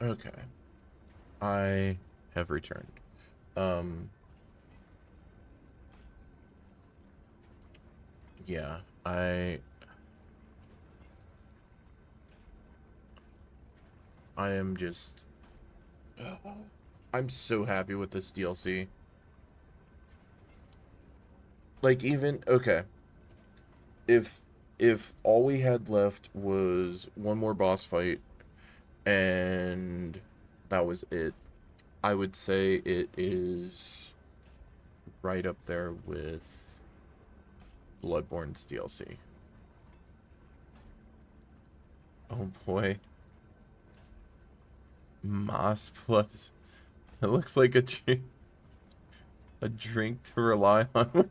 Okay. I have returned. Yeah, I am just I'm so happy with this DLC. Like even okay, if all we had left was one more boss fight and that was it, I would say it is right up there with Bloodborne's DLC. Oh boy. Moss plus. It looks like a drink to rely on.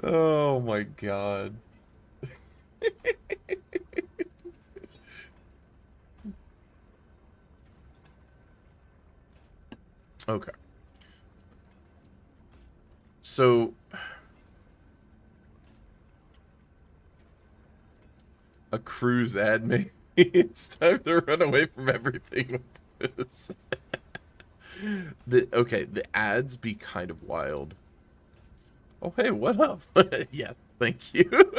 Oh my god. Okay. So a cruise ad me. It's time to run away from everything with this. The ads be kind of wild. Oh hey, what up? Yeah, thank you.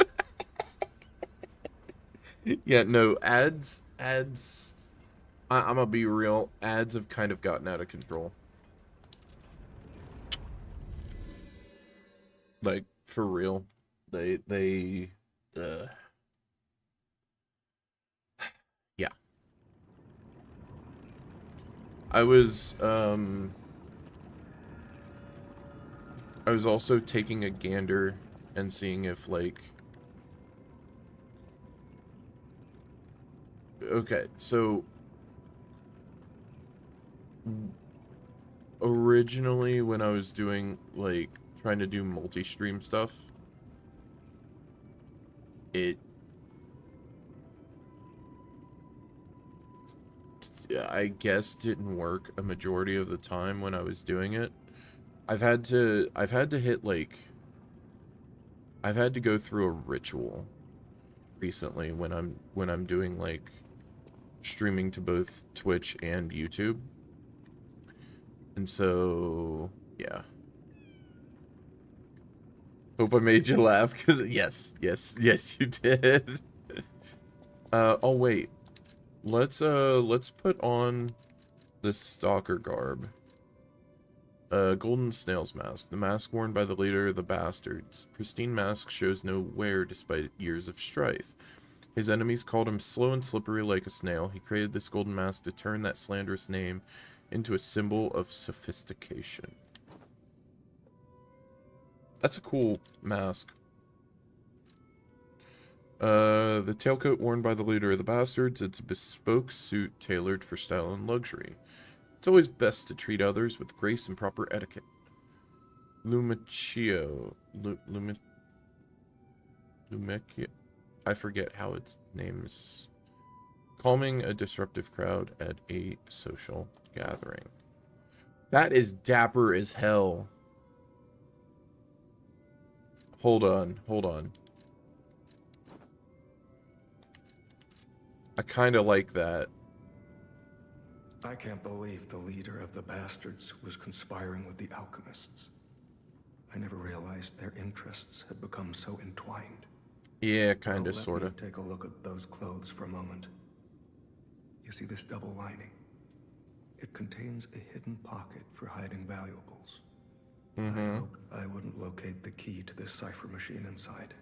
Yeah, no, ads I'm gonna be real, ads have kind of gotten out of control. Like for real. They yeah. I was also taking a gander and seeing if like okay, so originally when I was doing like trying to do multi-stream stuff, it I guess didn't work a majority of the time when I was doing it. I've had to hit like I've had to go through a ritual recently when I'm doing like streaming to both Twitch and YouTube. And so, yeah. Hope I made you laugh cuz yes, you did. Oh wait. Let's put on this stalker garb. Golden Snail's Mask. The mask worn by the leader of the Bastards. Pristine mask shows no wear despite years of strife. His enemies called him slow and slippery like a snail. He created this golden mask to turn that slanderous name into a symbol of sophistication. That's a cool mask. The tailcoat worn by the leader of the Bastards. It's a bespoke suit tailored for style and luxury. It's always best to treat others with grace and proper etiquette. Lumachio. Lumechio. I forget how its name is. Calming a disruptive crowd at a social gathering. That is dapper as hell. Hold on. I kind of like that. I can't believe the leader of the Bastards was conspiring with the alchemists. I never realized their interests had become so entwined. Yeah, kind Now, of, sort of. Let me take a look at those clothes for a moment. You see this double lining? It contains a hidden pocket for hiding valuables. I hoped I wouldn't locate the key to this cipher machine inside.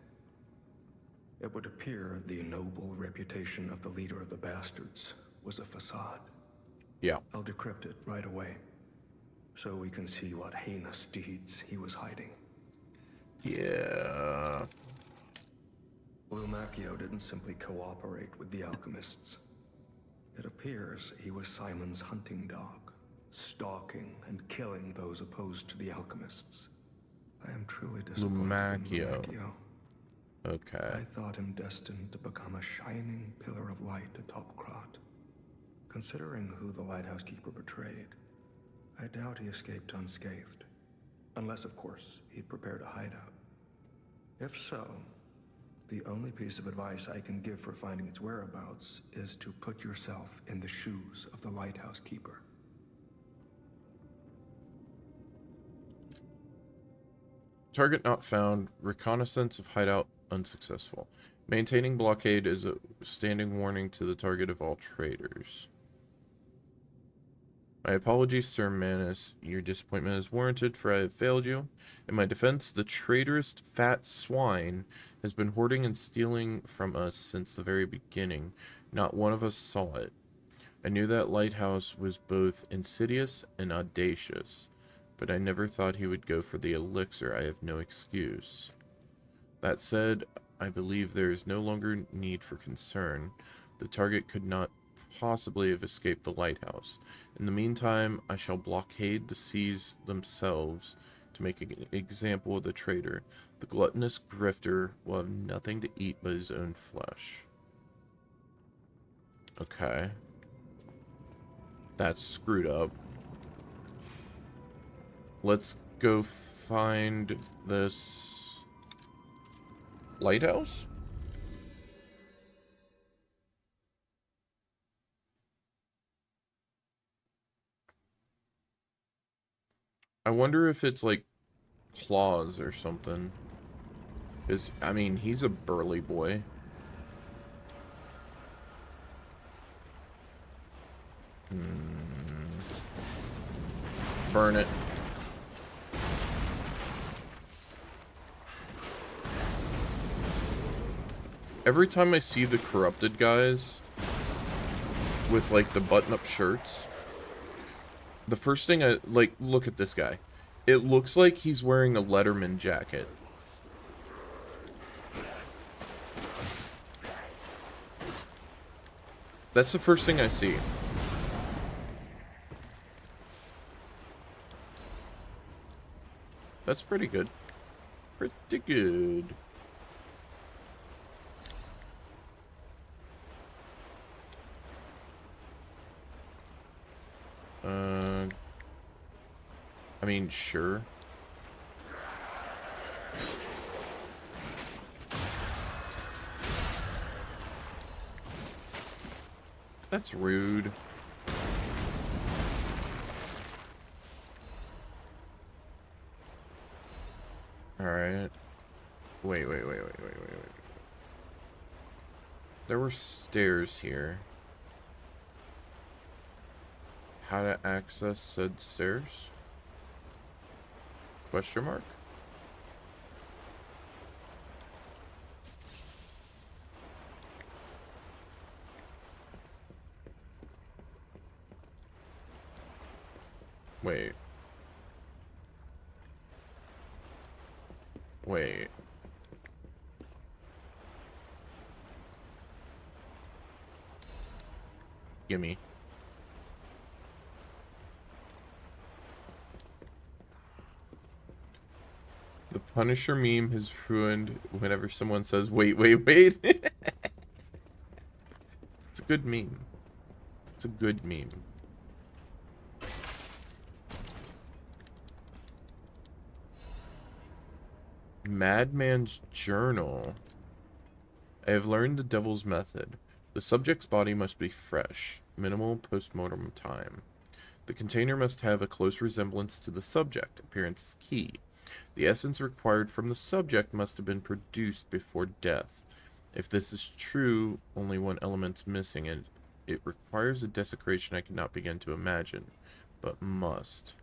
It would appear the noble reputation of the leader of the Bastards was a facade. Yeah. I'll decrypt it right away, so we can see what heinous deeds he was hiding. Yeah. Lumachio didn't simply cooperate with the alchemists. It appears he was Simon's hunting dog, stalking and killing those opposed to the alchemists. I am truly disappointed in Lumachio. Okay. I thought him destined to become a shining pillar of light atop Krat. Considering who the lighthouse keeper betrayed, I doubt he escaped unscathed. Unless, of course, he'd prepared a hideout. If so, The only piece of advice I can give for finding its whereabouts is to put yourself in the shoes of the lighthouse keeper. Target not found. Reconnaissance of hideout unsuccessful. Maintaining blockade is a standing warning to the target of all traitors. My apologies, Sir Manus. Your disappointment is warranted, for I have failed you. In my defense, the traitorous fat swine has been hoarding and stealing from us since the very beginning. Not one of us saw it. I knew that lighthouse was both insidious and audacious, but I never thought he would go for the elixir. I have no excuse. That said, I believe there is no longer need for concern. The target could not possibly have escaped the lighthouse. In the meantime, I shall blockade the seas themselves to make an example of the traitor. The gluttonous grifter will have nothing to eat but his own flesh. Okay. That's screwed up. Let's go find this lighthouse? I wonder if it's like claws or something. I mean, he's a burly boy. Burn it. Every time I see the corrupted guys with like the button-up shirts, the first thing I like, look at this guy. It looks like he's wearing a Letterman jacket. That's the first thing I see. That's pretty good. Pretty good. I mean, sure. That's rude. Alright. Wait. There were stairs here. How to access said stairs? Question mark? Wait. Gimme. The Punisher meme has ruined whenever someone says, wait. It's a good meme. It's a good meme. Madman's Journal. I have learned the devil's method. The subject's body must be fresh. Minimal post-mortem time. The container must have a close resemblance to the subject. Appearance is key. The essence required from the subject must have been produced before death. If this is true, only one element's missing, and it requires a desecration I cannot begin to imagine, but must.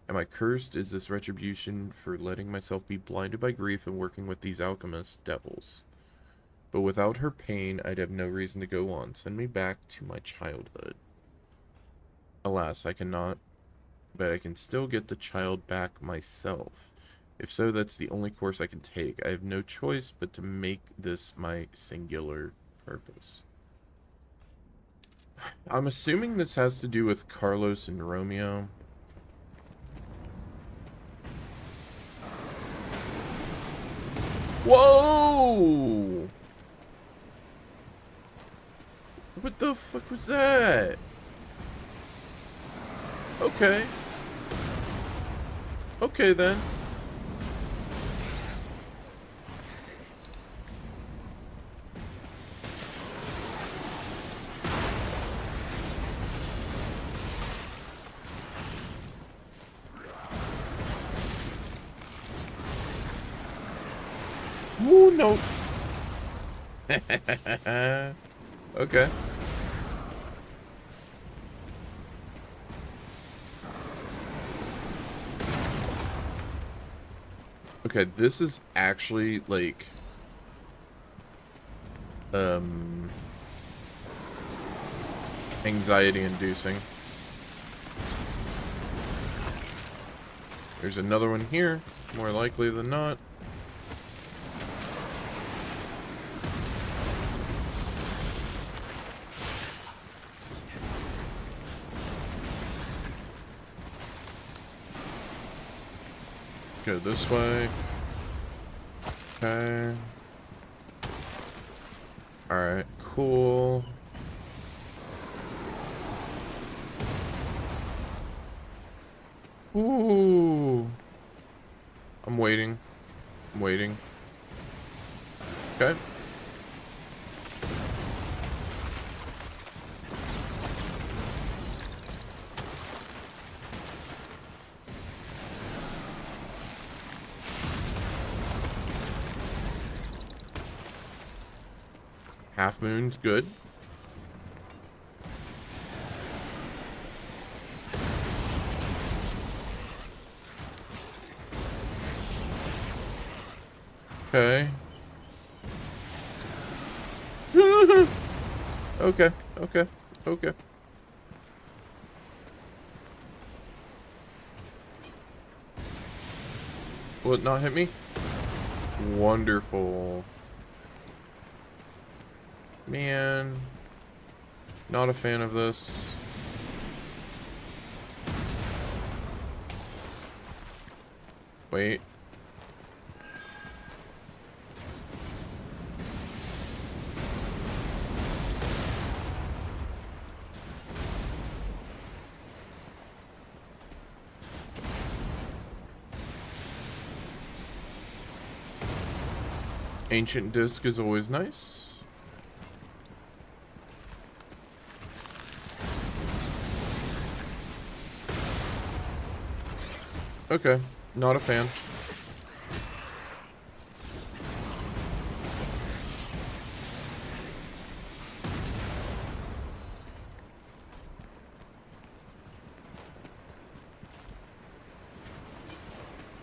Am I cursed? Is this retribution for letting myself be blinded by grief and working with these alchemist devils? But without her pain, I'd have no reason to go on. Send me back to my childhood. Alas, I cannot, but I can still get the child back myself. If so, that's the only course I can take. I have no choice but to make this my singular purpose. I'm assuming this has to do with Carlos and Romeo. Whoa! What the fuck was that? Okay. Okay then. Ooh, no. Okay. Okay, this is actually, like, anxiety-inducing. There's another one here, more likely than not. Go this way. Okay. Alright, cool. Ooh. I'm waiting. I'm waiting. Okay. Half moon's good. Okay. Okay, okay, okay. Will it not hit me? Wonderful. Man. Not a fan of this. Wait. Ancient Disc is always nice. Okay, not a fan.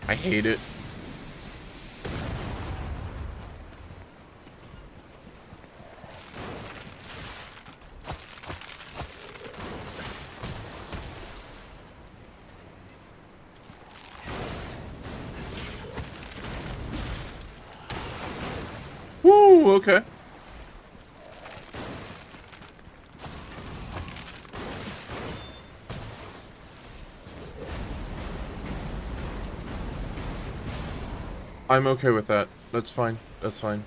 I hate it. Woo, okay. I'm okay with that. That's fine. That's fine.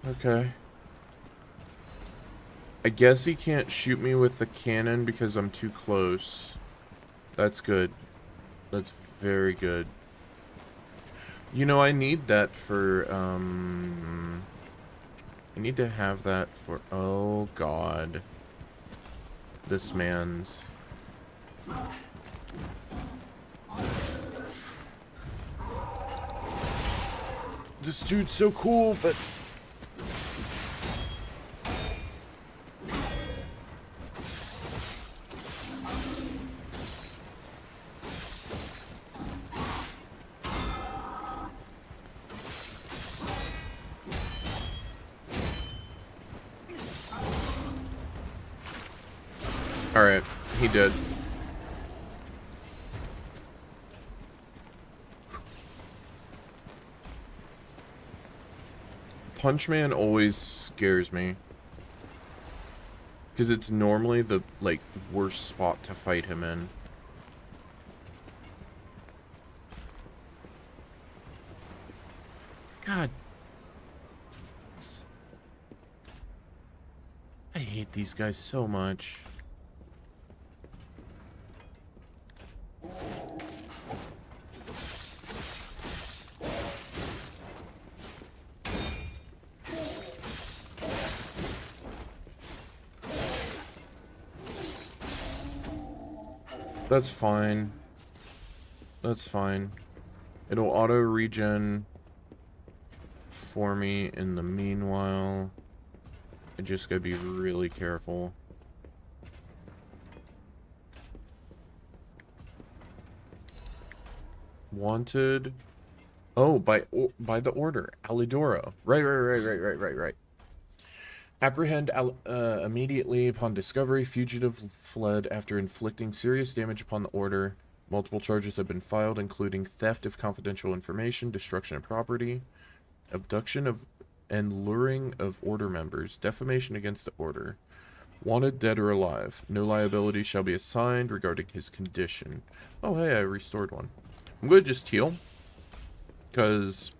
Okay. I guess he can't shoot me with the cannon because I'm too close. That's good. That's very good. You know, I need that for, I need to have that for, oh god. This man's. This dude's so cool, but... Alright, he did. Punchman always scares me. Because it's normally the, like, worst spot to fight him in. God. I hate these guys so much. That's fine. That's fine. It'll auto regen for me. In the meanwhile, I just gotta be really careful. Wanted. Oh, by the order. Alidoro. Right. Apprehend immediately upon discovery. Fugitive fled after inflicting serious damage upon the order. Multiple charges have been filed, including theft of confidential information, destruction of property, abduction of and luring of order members, defamation against the order. Wanted dead or alive. No liability shall be assigned regarding his condition. Oh, hey, I restored one. I'm going to just heal, because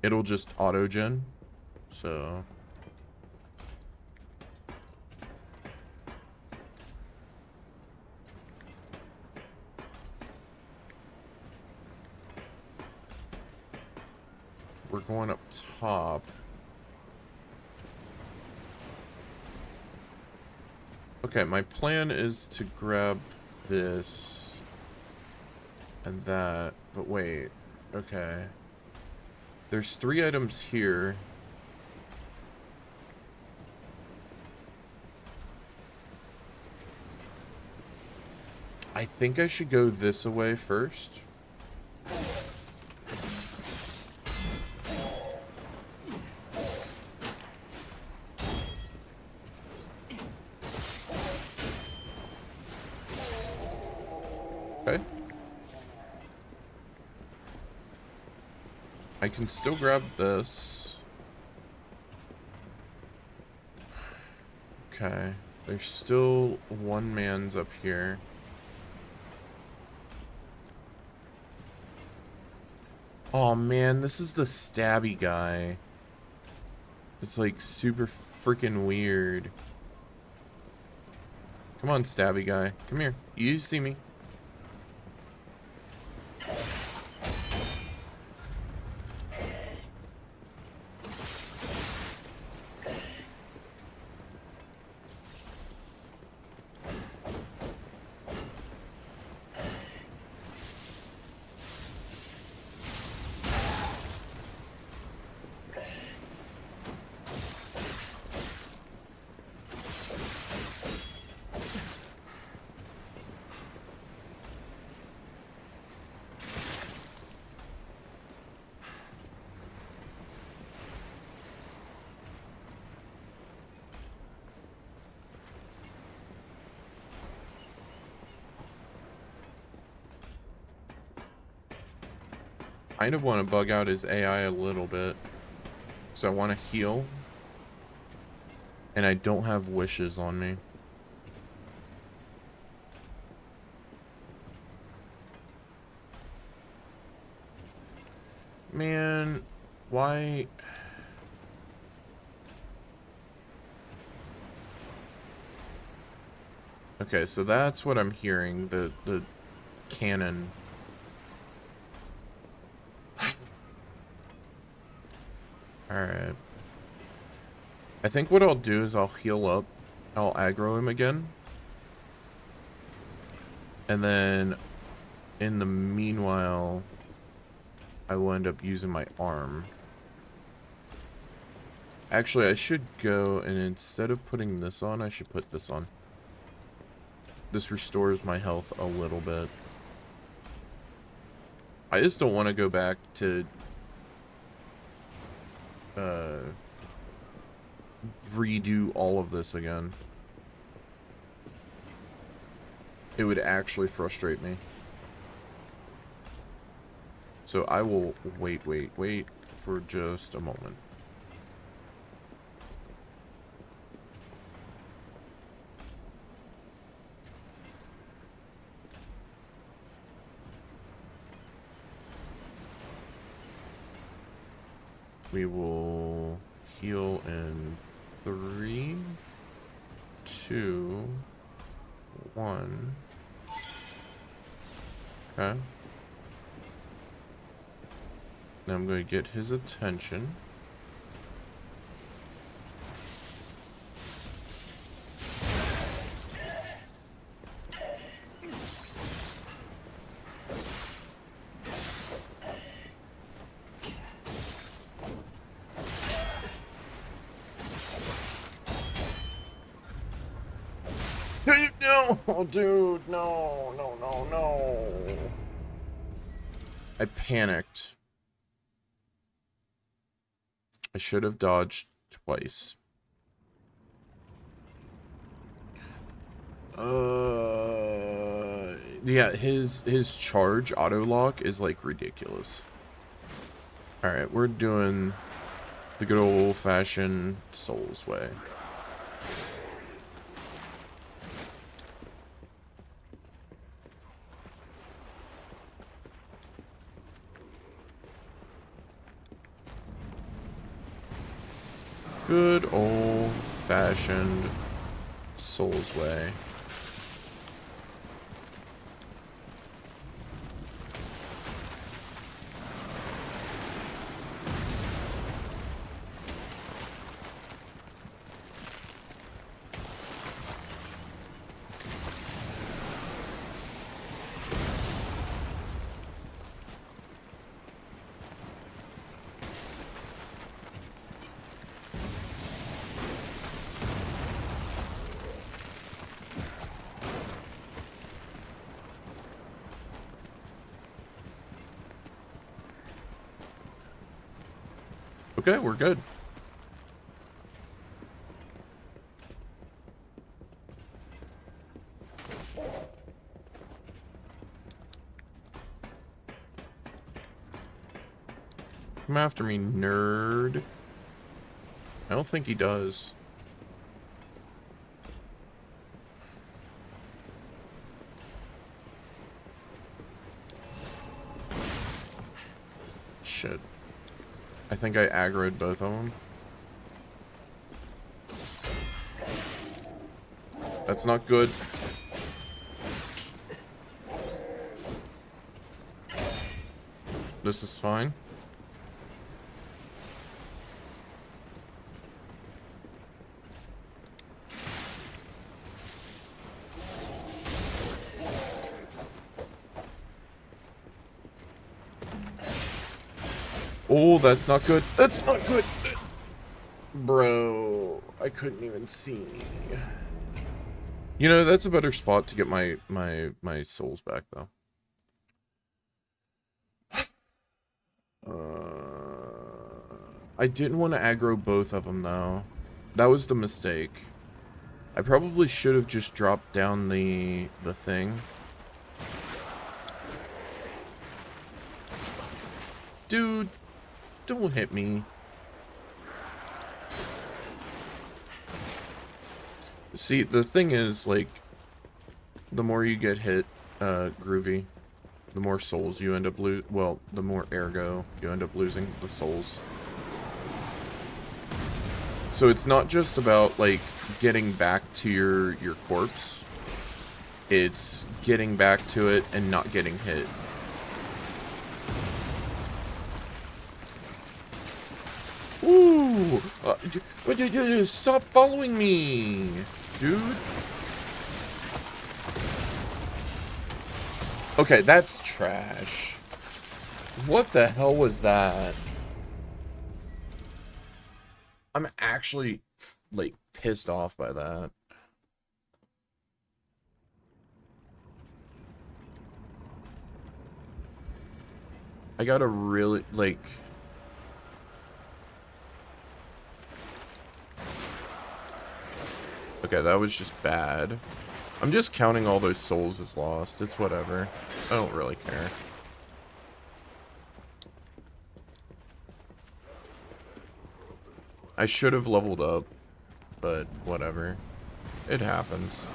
it'll just auto-gen, so... We're going up top. Okay, my plan is to grab this and that, but wait, okay. There's 3 items here. I think I should go this way first. Okay. I can still grab this. Okay. There's still one man's up here. Oh man, this is the stabby guy. It's like super freaking weird. Come on, stabby guy. Come here. You see me. Kind of want to bug out his AI a little bit. So I want to heal. And I don't have wishes on me. Man, why? Okay, so that's what I'm hearing, the cannon. Alright. I think what I'll do is I'll heal up. I'll aggro him again. And then, in the meanwhile, I will end up using my arm. Actually, I should go, and instead of putting this on, I should put this on. This restores my health a little bit. I just don't want to go back to redo all of this again. It would actually frustrate me. So I will wait for just a moment. We will heal in 3, 2, 1. Okay. Now I'm going to get his attention. No, dude, no, no, no, no. I panicked. I should have dodged twice. Yeah, his charge auto lock is like ridiculous. All right, we're doing the good old-fashioned Souls way. Good old-fashioned Souls way. Okay, we're good. Come after me, nerd. I don't think he does. Shit. I think I aggroed both of them. That's not good. This is fine. Oh, that's not good. That's not good. Bro, I couldn't even see. You know, that's a better spot to get my souls back, though. I didn't want to aggro both of them, though. That was the mistake. I probably should have just dropped down the thing. Dude, don't hit me. See, the thing is, like, the more you get hit, Groovy, the more souls you end up well, the more ergo you end up losing the souls. So it's not just about, like, getting back to your corpse. It's getting back to it and not getting hit. Ooh! Stop following me, dude. Okay, that's trash. What the hell was that? I'm actually, like, pissed off by that. I gotta really, like... Okay, that was just bad. I'm just counting all those souls as lost. It's whatever. I don't really care. I should have leveled up, but whatever. It happens.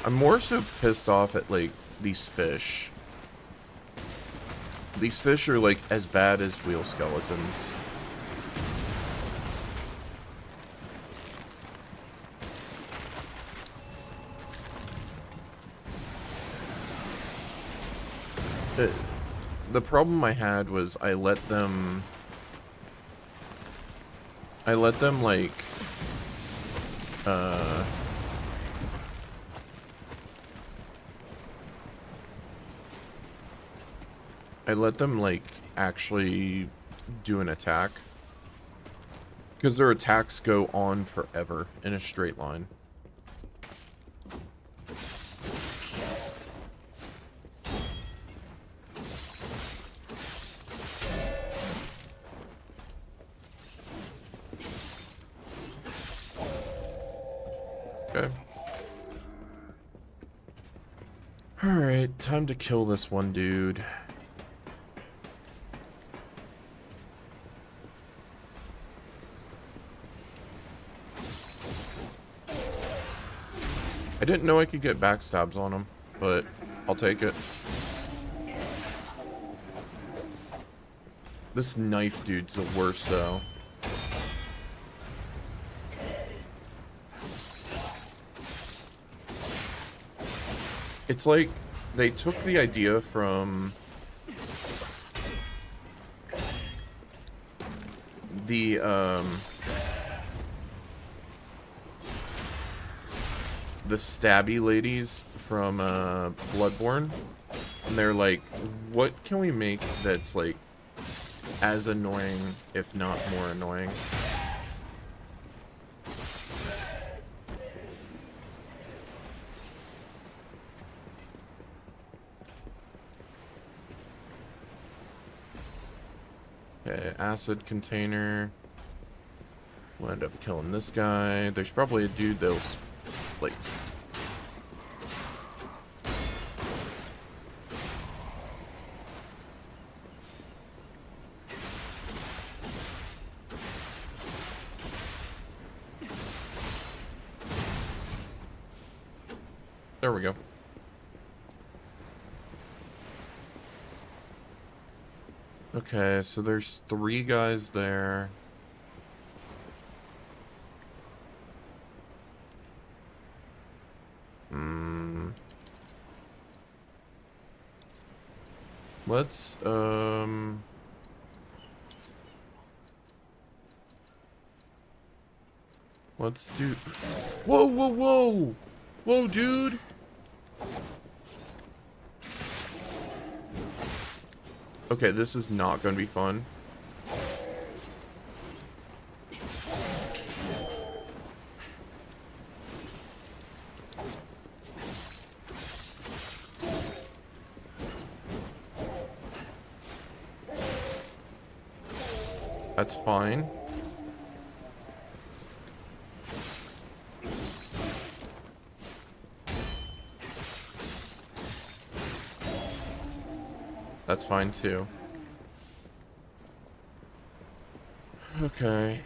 I'm more so pissed off at, like, these fish. These fish are, like, as bad as wheel skeletons. The problem I had was I let them like actually do an attack. Because their attacks go on forever in a straight line. Okay. Alright, time to kill this one dude. I didn't know I could get backstabs on him, but I'll take it. This knife dude's the worst, though. It's like they took the idea from the stabby ladies from Bloodborne, and they're like, what can we make that's like as annoying, if not more annoying? Okay, acid container. We'll end up killing this guy. There's probably a dude that'll, like... There we go. Okay, so there's 3 guys there. Let's, let's do... Whoa, whoa, whoa! Whoa, dude! Okay, this is not going to be fun. That's fine. That's fine too. Okay.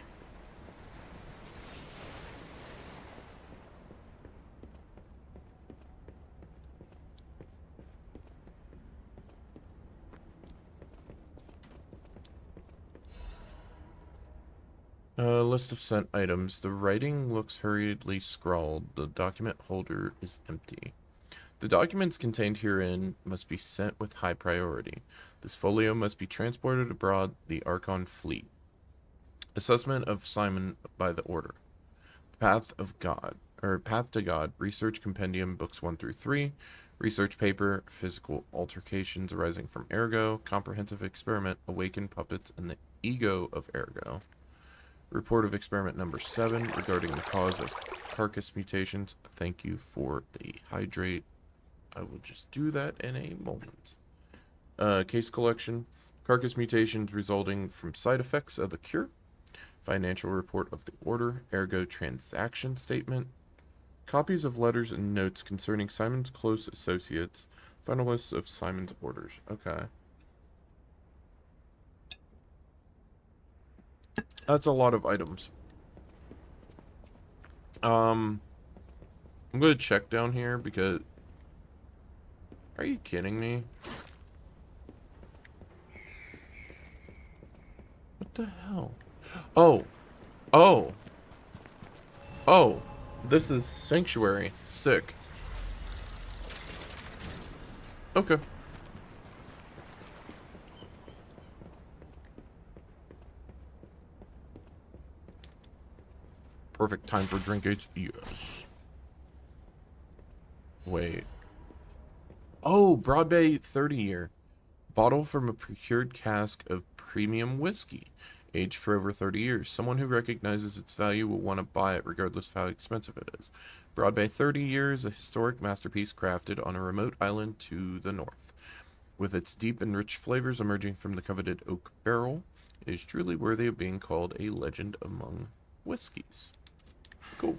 List of sent items. The writing looks hurriedly scrawled. The document holder is empty. The documents contained herein must be sent with high priority. This folio must be transported abroad the Archon fleet. Assessment of Simon by the Order. Path of God, or Path to God, Research Compendium, Books 1 through 3, Research Paper, Physical Altercations Arising from Ergo, Comprehensive Experiment, Awakened Puppets, and the Ego of Ergo. Report of Experiment number 7, regarding the cause of carcass mutations. Thank you for the hydrate. I will just do that in a moment. Case collection. Carcass mutations resulting from side effects of the cure. Financial report of the order. Ergo transaction statement. Copies of letters and notes concerning Simon's close associates. Final list of Simon's orders. Okay. That's a lot of items. I'm going to check down here because... Are you kidding me? What the hell? Oh. Oh. Oh. This is Sanctuary. Sick. Okay. Perfect time for drink aids? Yes. Wait. Oh, Broad Bay 30 year. Bottle from a procured cask of premium whiskey. aged for over 30 years. Someone who recognizes its value will want to buy it regardless of how expensive it is. Broad Bay 30 years, a historic masterpiece crafted on a remote island to the north. With its deep and rich flavors emerging from the coveted oak barrel, it is truly worthy of being called a legend among whiskeys. Cool.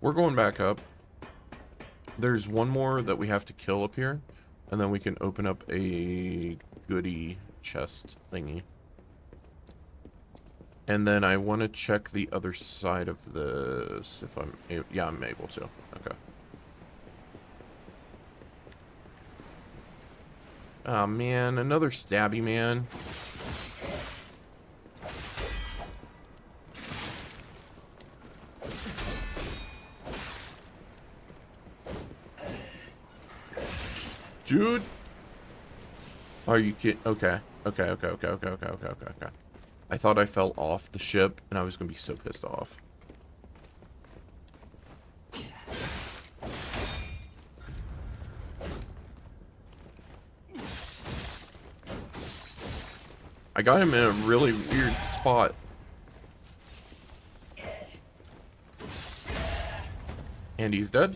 We're going back up. There's one more that we have to kill up here, and then we can open up a goodie chest thingy. And then I want to check the other side of this if I'm... Yeah, I'm able to. Okay. Oh, man. Another stabby man. Dude. Are you kidding? Okay. Okay. I thought I fell off the ship, and I was going to be so pissed off. I got him in a really weird spot. And he's dead.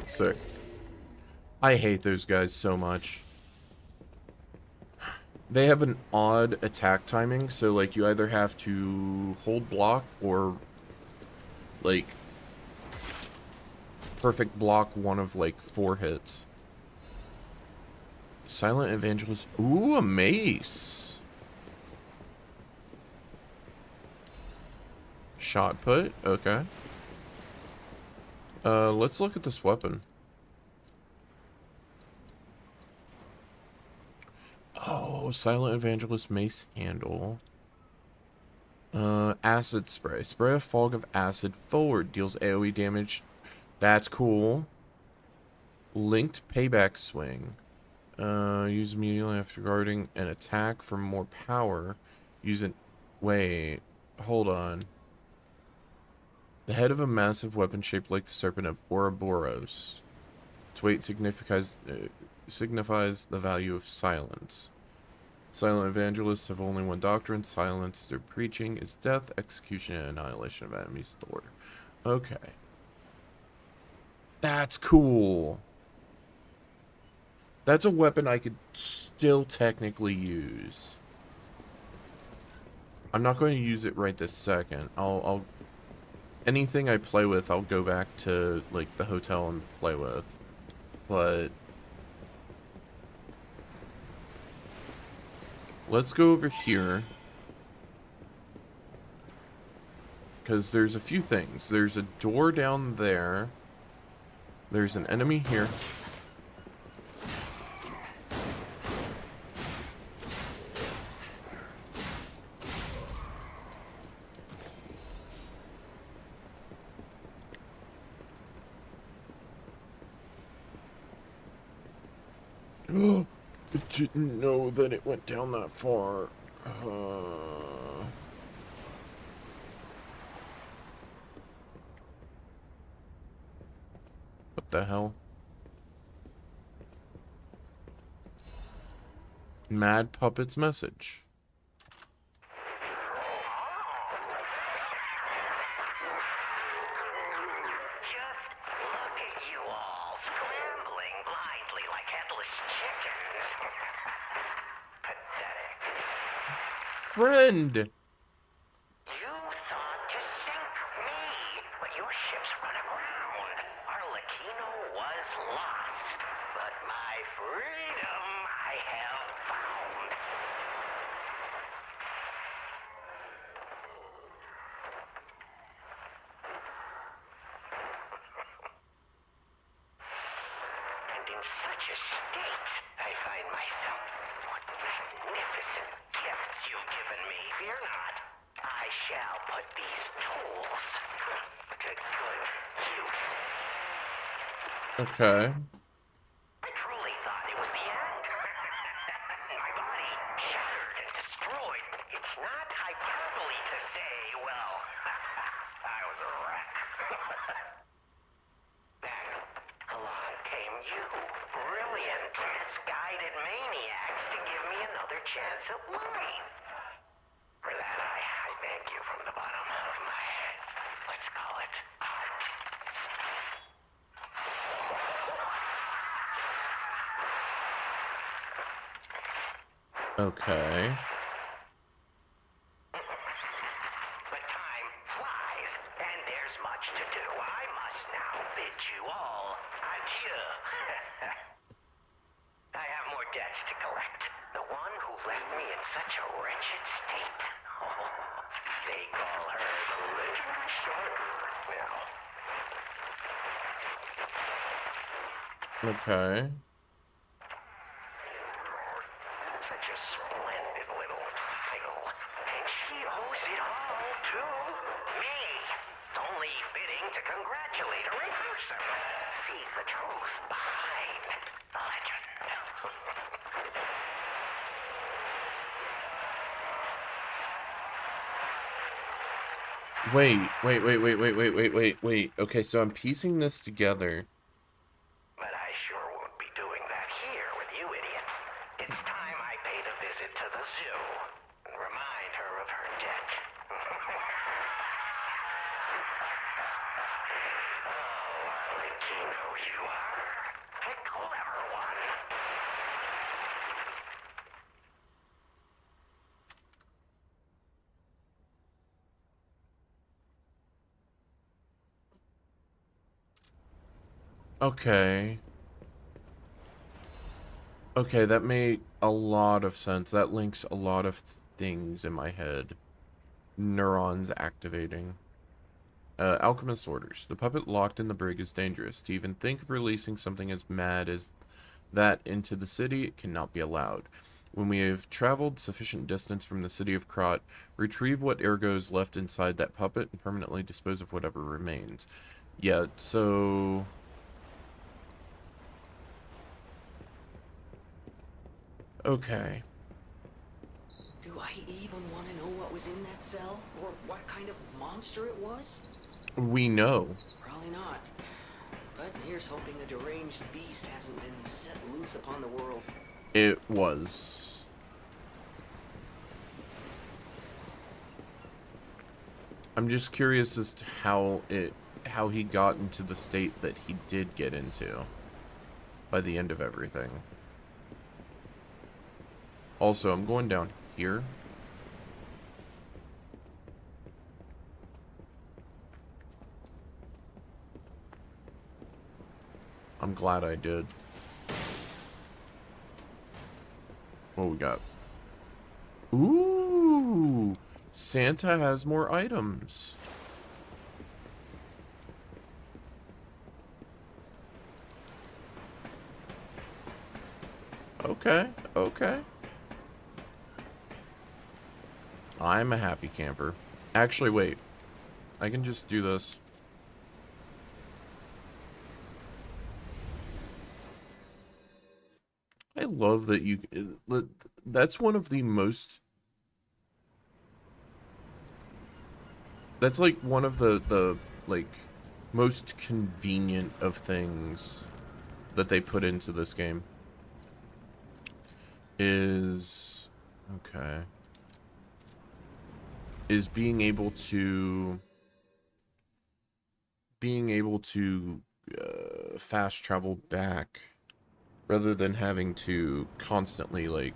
Sick. I hate those guys so much. They have an odd attack timing, so like you either have to hold block or like perfect block one of like 4 hits. Silent Evangelist. Ooh, a mace. Shot put. Okay. Let's look at this weapon. Oh, Silent Evangelist mace handle. Acid spray. Spray a fog of acid forward. Deals AoE damage. That's cool. Linked payback swing. Use immediately after guarding an attack for more power. Use it. Wait. Hold on. The head of a massive weapon shaped like the serpent of Ouroboros. Its weight signifies the value of silence. Silent evangelists have only one doctrine: silence. Their preaching is death, execution, and annihilation of enemies of the order. Okay. That's cool. That's a weapon I could still technically use. I'm not going to use it right this second. I'll anything I play with, I'll go back to like the hotel and play with. But let's go over here, because there's a few things. There's a door down there. There's an enemy here. I didn't know that it went down that far. What the hell? Mad Puppet's message. Friend. You thought to sink me, but your ship's run aground. Arlecchino was lost, but my freedom I have found. And in such a state, I find myself. What magnificent gifts you've given me. Fear not. I shall put these tools to good use. Okay. I truly thought it was the end. My body shattered and destroyed. It's not hyperbole to say, well, I was a wreck. Then, invited maniacs to give me another chance at life. For that, I thank you from the bottom of my, let's call it, heart. Okay. But time flies, and there's much to do. I must now bid you all adieu. I have more debts to collect. The one who left me in such a wretched state. They call her the Legend Stalker now. Okay. Such a splendid little title. And she owes it all to me. It's only fitting to congratulate her in person. See the truth behind the legend. Wait. Okay, so I'm piecing this together. But I sure won't be doing that here with you idiots. It's time I paid a visit to the zoo and remind her of her debt. Oh, I think you know who you are. A clever one. Okay. Okay, that made a lot of sense. That links a lot of things in my head. Neurons activating. Alchemist orders. The puppet locked in the brig is dangerous. To even think of releasing something as mad as that into the city, it cannot be allowed. When we have traveled sufficient distance from the city of Krat, retrieve what ergo is left inside that puppet and permanently dispose of whatever remains. Yeah, so... Okay. Do I even want to know what was in that cell? Or what kind of monster it was? We know. Probably not. But here's hoping a deranged beast hasn't been set loose upon the world. It was. I'm just curious as to how he got into the state that he did get into by the end of everything. Also, I'm going down here. I'm glad I did. What we got? Ooh! Santa has more items. Okay, okay. I'm a happy camper. Actually, wait. I can just do this. I love that you... That's one of the most... That's like one of the like, most convenient of things that they put into this game. Is... Okay. Is being able to fast travel back rather than having to constantly like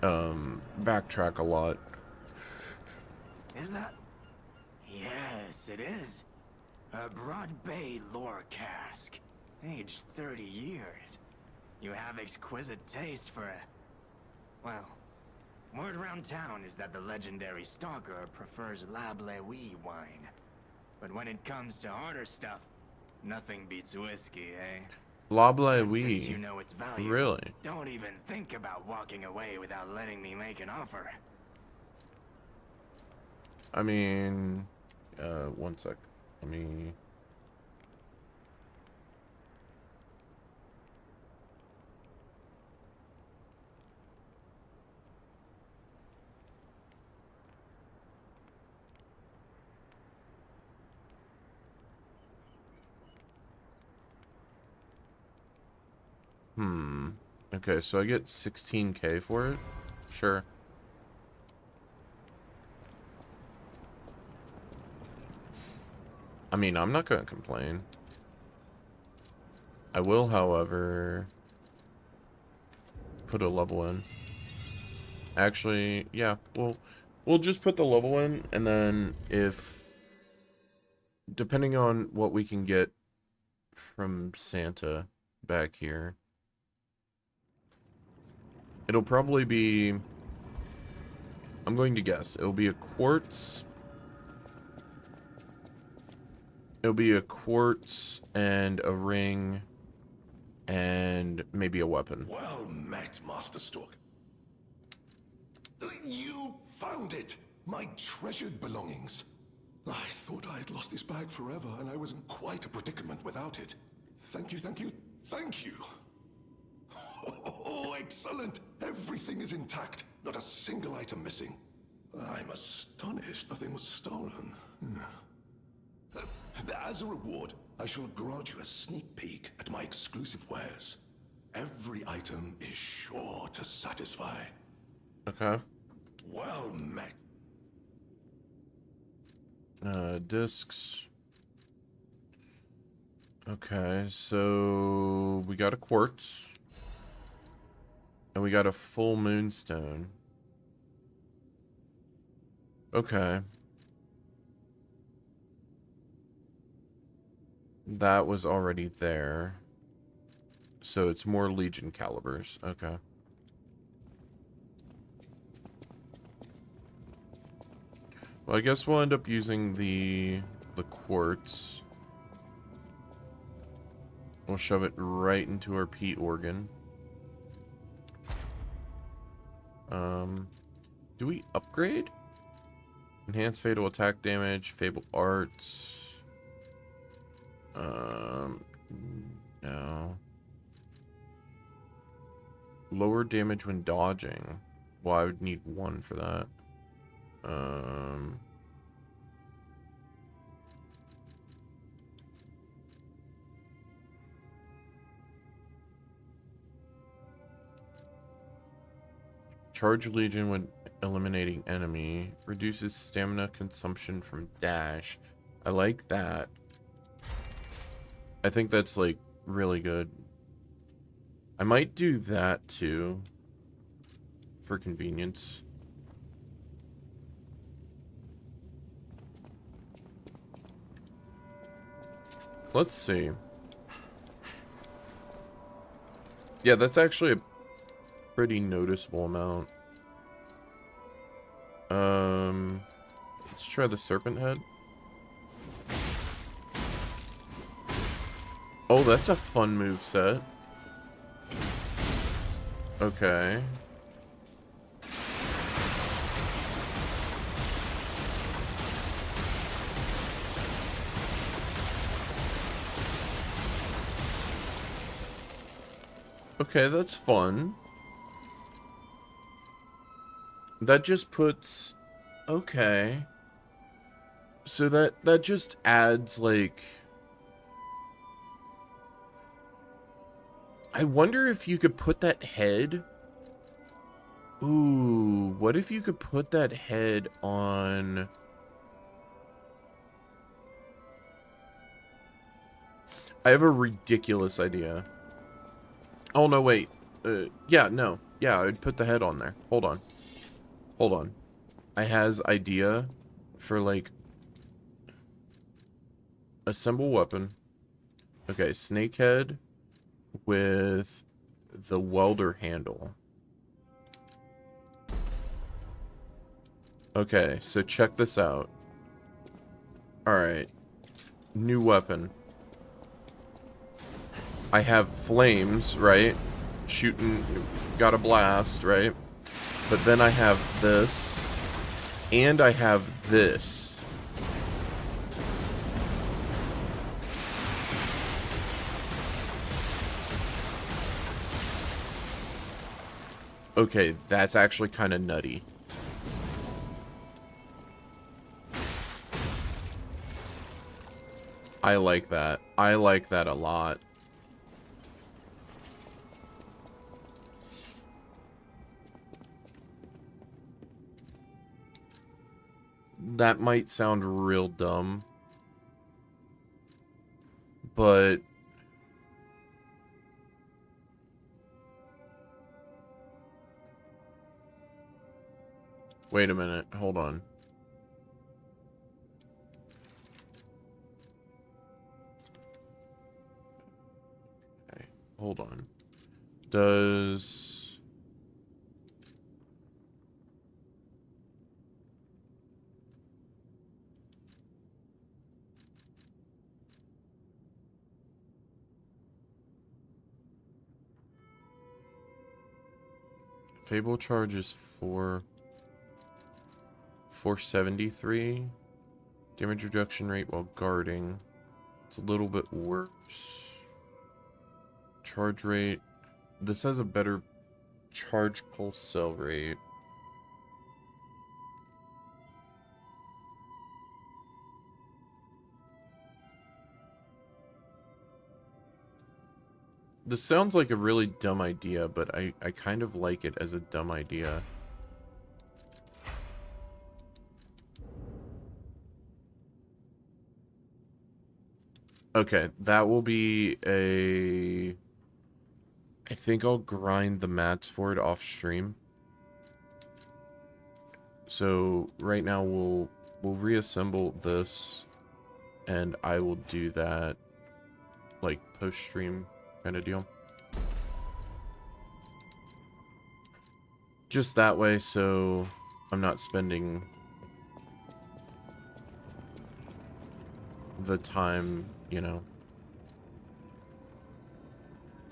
backtrack a lot. Is that? Yes, it is. A Broad Bay lore cask. Aged 30 years. You have exquisite taste for a... Well, word around town is that the legendary stalker prefers La Bleuie wine. But when it comes to harder stuff, nothing beats whiskey, eh? La And since Bleuie. you know its value, Really? don't even think about walking away without letting me make an offer. I mean, one sec. Let me... Okay, so I get 16k for it? Sure. I mean, I'm not going to complain. I will, however, put a level in. Actually, yeah, we'll just put the level in, and then depending on what we can get from Santa back here, it'll probably be, I'm going to guess, it'll be a quartz. It'll be a quartz and a ring and maybe a weapon. Well met, Master Stork. You found it! My treasured belongings. I thought I had lost this bag forever, and I was in quite a predicament without it. Thank you, thank you, thank you! Oh, excellent! Everything is intact, not a single item missing. I'm astonished nothing was stolen. As a reward, I shall grant you a sneak peek at my exclusive wares. Every item is sure to satisfy. Okay. Well met. Discs. Okay, so we got a quartz. And we got a full moonstone. Okay. That was already there. So it's more Legion calibers. Okay. Well, I guess we'll end up using the quartz. We'll shove it right into our Pete organ. Do we upgrade? Enhance fatal attack damage, Fable Arts. No. Lower damage when dodging. Well, I would need one for that. Charge Legion when eliminating enemy. Reduces stamina consumption from dash. I like that. I think that's, like, really good. I might do that, too. For convenience. Let's see. Yeah, that's actually a pretty noticeable amount. Let's try the serpent head. Oh, that's a fun move set. Okay. Okay, that's fun. That just puts... Okay. So that just adds, like... I wonder if you could put that head... Ooh, what if you could put that head on... I have a ridiculous idea. Oh, no, wait. Yeah, no. Yeah, I would put the head on there. Hold on. Hold on. I has idea for, like... Assemble weapon. Okay, snake head with the welder handle. Okay, so check this out. Alright. New weapon. I have flames, right? Shooting, got a blast, right? But then I have this, and I have this. Okay, that's actually kind of nutty. I like that. I like that a lot. that might sound real dumb, but wait a minute, hold on. Okay, hold on. Does... Fable charges 473 damage reduction rate while guarding. It's a little bit worse. Charge rate. This has a better charge pulse cell rate. This sounds like a really dumb idea, but I kind of like it as a dumb idea. Okay, that will be a... I think I'll grind the mats for it off stream. So right now we'll reassemble this, and I will do that like post stream kind of deal. Just that way, so I'm not spending the time, you know.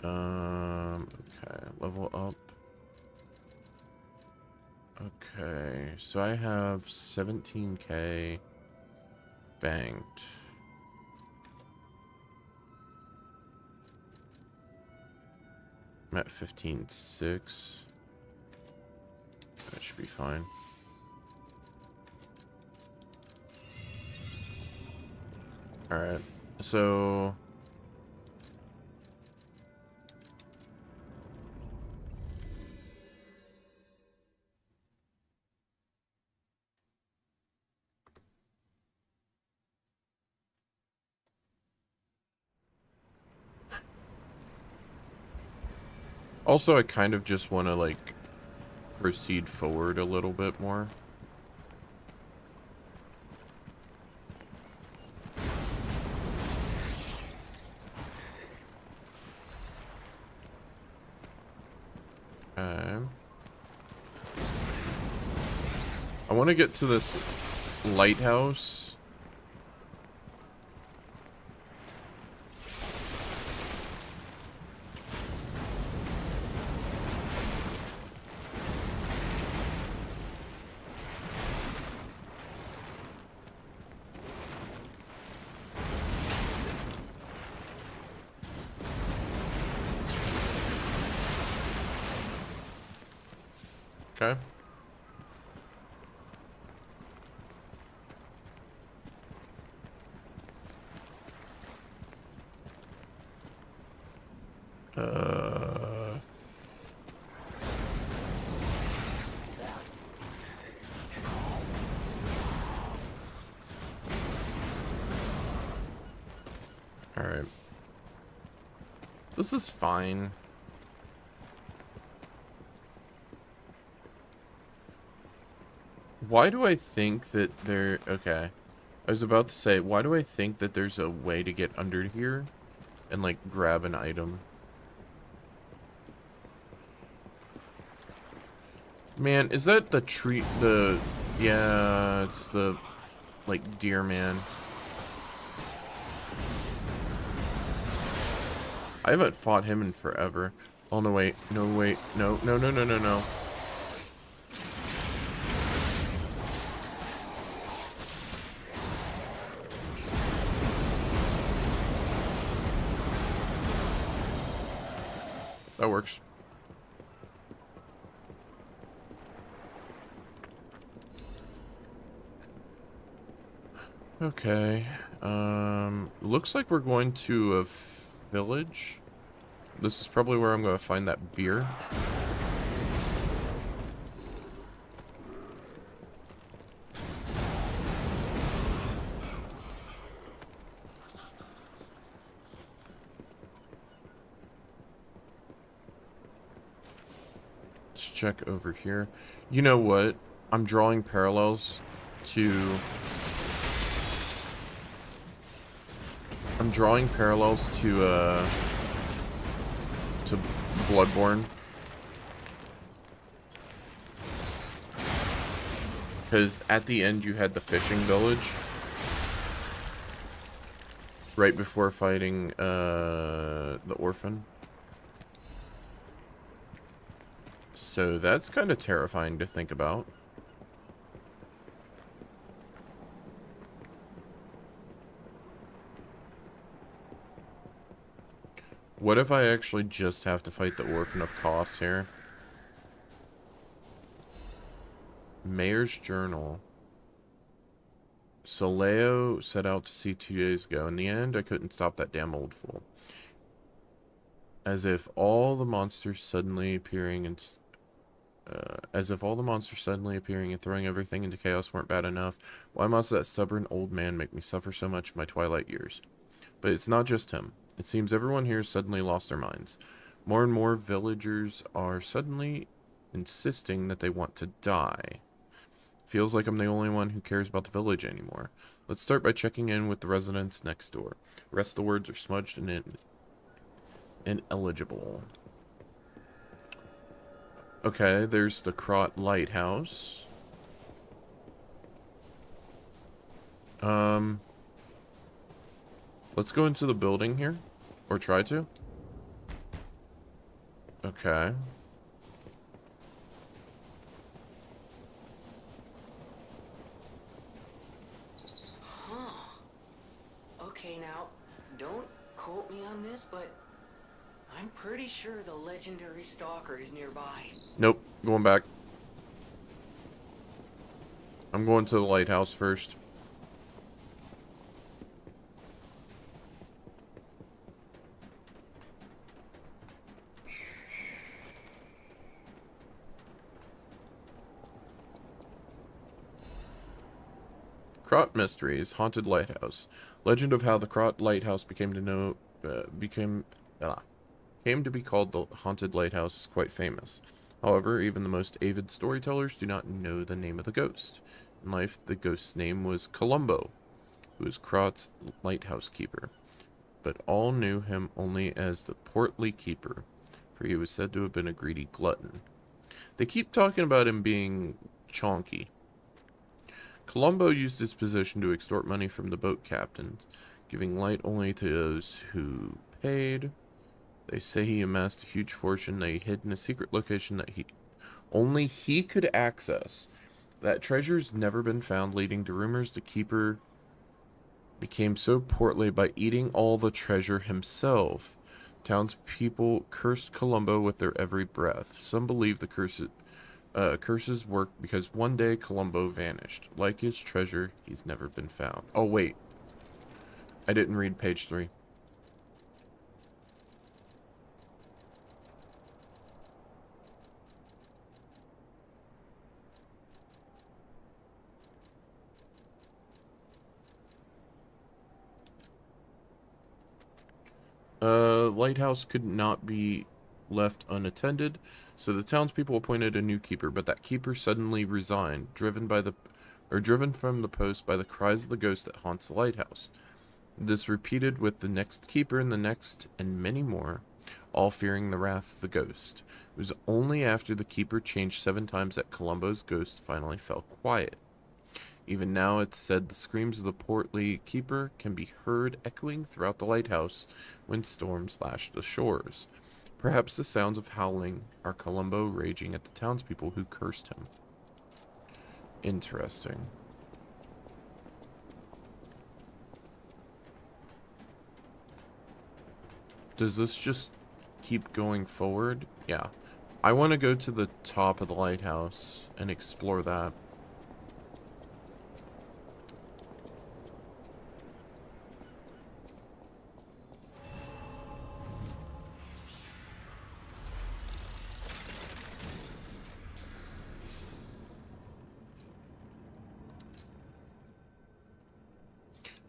Okay, level up. Okay, so I have 17k banked. I'm at 15.6. That should be fine. Alright, so... Also, I kind of just want to, like, proceed forward a little bit more. Okay. I want to get to this lighthouse. Okay. All right. This is fine. Why do I think that there... Okay. I was about to say, why do I think that there's a way to get under here and, like, grab an item? Man, is that the tree... Yeah, it's the, like, deer man. I haven't fought him in forever. Oh, no, wait. No, wait. No, no, no, no, no, no. That works. Okay. Looks like we're going to a village. This is probably where I'm going to find that beer. Let's check over here. You know what? I'm drawing parallels to... to Bloodborne. Because at the end you had the fishing village. Right before fighting the orphan. So that's kind of terrifying to think about. What if I actually just have to fight the Orphan of Kos here? Mayor's Journal. Soleo set out to sea 2 days ago. In the end, I couldn't stop that damn old fool. As if all the monsters suddenly appearing and throwing everything into chaos weren't bad enough, why must that stubborn old man make me suffer so much in my twilight years? But it's not just him. It seems everyone here has suddenly lost their minds. More and more villagers are suddenly insisting that they want to die. Feels like I'm the only one who cares about the village anymore. Let's start by checking in with the residents next door. The rest of the words are smudged and ineligible. Okay, there's the Krot Lighthouse. Let's go into the building here. Or try to. Okay. Okay, now, don't quote me on this, but I'm pretty sure the legendary stalker is nearby. Nope, going back. I'm going to the lighthouse first. Krot Mysteries, Haunted Lighthouse. Legend of how the Krot Lighthouse came to be called the Haunted Lighthouse is quite famous. However, even the most avid storytellers do not know the name of the ghost. In life, the ghost's name was Columbo, who was Krot's lighthouse keeper. But all knew him only as the portly keeper, for he was said to have been a greedy glutton. They keep talking about him being chonky. Columbo used his position to extort money from the boat captains, giving light only to those who paid. They say he amassed a huge fortune that he hid in a secret location that only he could access. That treasure's never been found, leading to rumors the keeper became so portly by eating all the treasure himself. Townspeople cursed Columbo with their every breath. Some believe the curses worked because one day Columbo vanished. Like his treasure, he's never been found. Oh, wait. I didn't read page 3. Lighthouse could not be left unattended, so the townspeople appointed a new keeper, but that keeper suddenly resigned, driven from the post by the cries of the ghost that haunts the lighthouse. This repeated with the next keeper and the next, and many more, all fearing the wrath of the ghost. It was only after the keeper changed 7 times that Columbo's ghost finally fell quiet. Even now, it's said the screams of the portly keeper can be heard echoing throughout the lighthouse when storms lash the shores. Perhaps the sounds of howling are Columbo raging at the townspeople who cursed him. Interesting. Does this just keep going forward? Yeah. I want to go to the top of the lighthouse and explore that.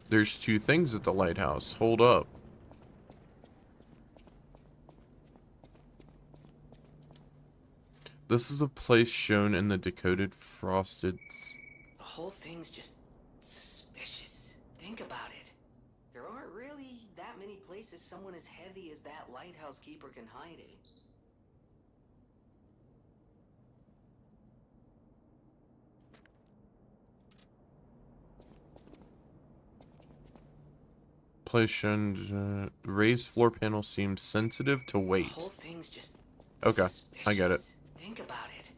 There's 2 things at the lighthouse. Hold up. This is a place shown in the decoded frosted... The whole thing's just suspicious. Think about it. There aren't really that many places someone as heavy as that lighthouse keeper can hide in. Place shown... raised floor panel seems sensitive to weight. The whole thing's just Okay, I get it. suspicious. Think about it.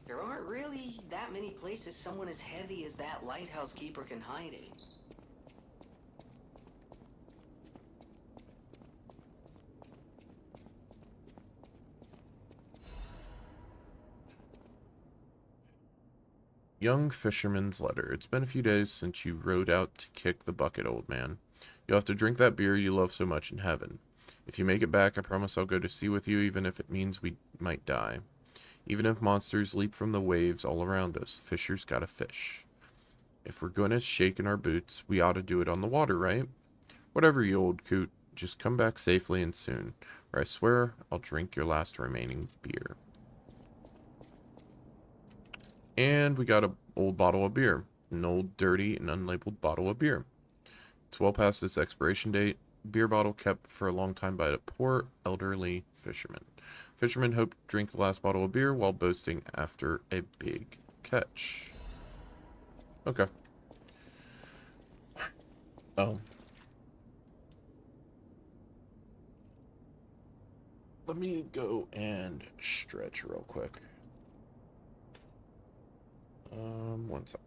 There aren't really that many places someone as heavy as that lighthouse keeper can hide in. Young Fisherman's Letter. It's been a few days since you rode out to kick the bucket, old man. You'll have to drink that beer you love so much in heaven. If you make it back, I promise I'll go to sea with you, even if it means we might die. Even if monsters leap from the waves all around us, Fisher's gotta fish. If we're gonna shake in our boots, we ought to do it on the water, right? Whatever, you old coot. Just come back safely and soon, or I swear I'll drink your last remaining beer. And we got an old bottle of beer. An old, dirty, and unlabeled bottle of beer. It's well past its expiration date. Beer bottle kept for a long time by a poor, elderly fisherman. Fisherman hoped to drink the last bottle of beer while boasting after a big catch. Okay. Oh. Let me go and stretch real quick. One sec.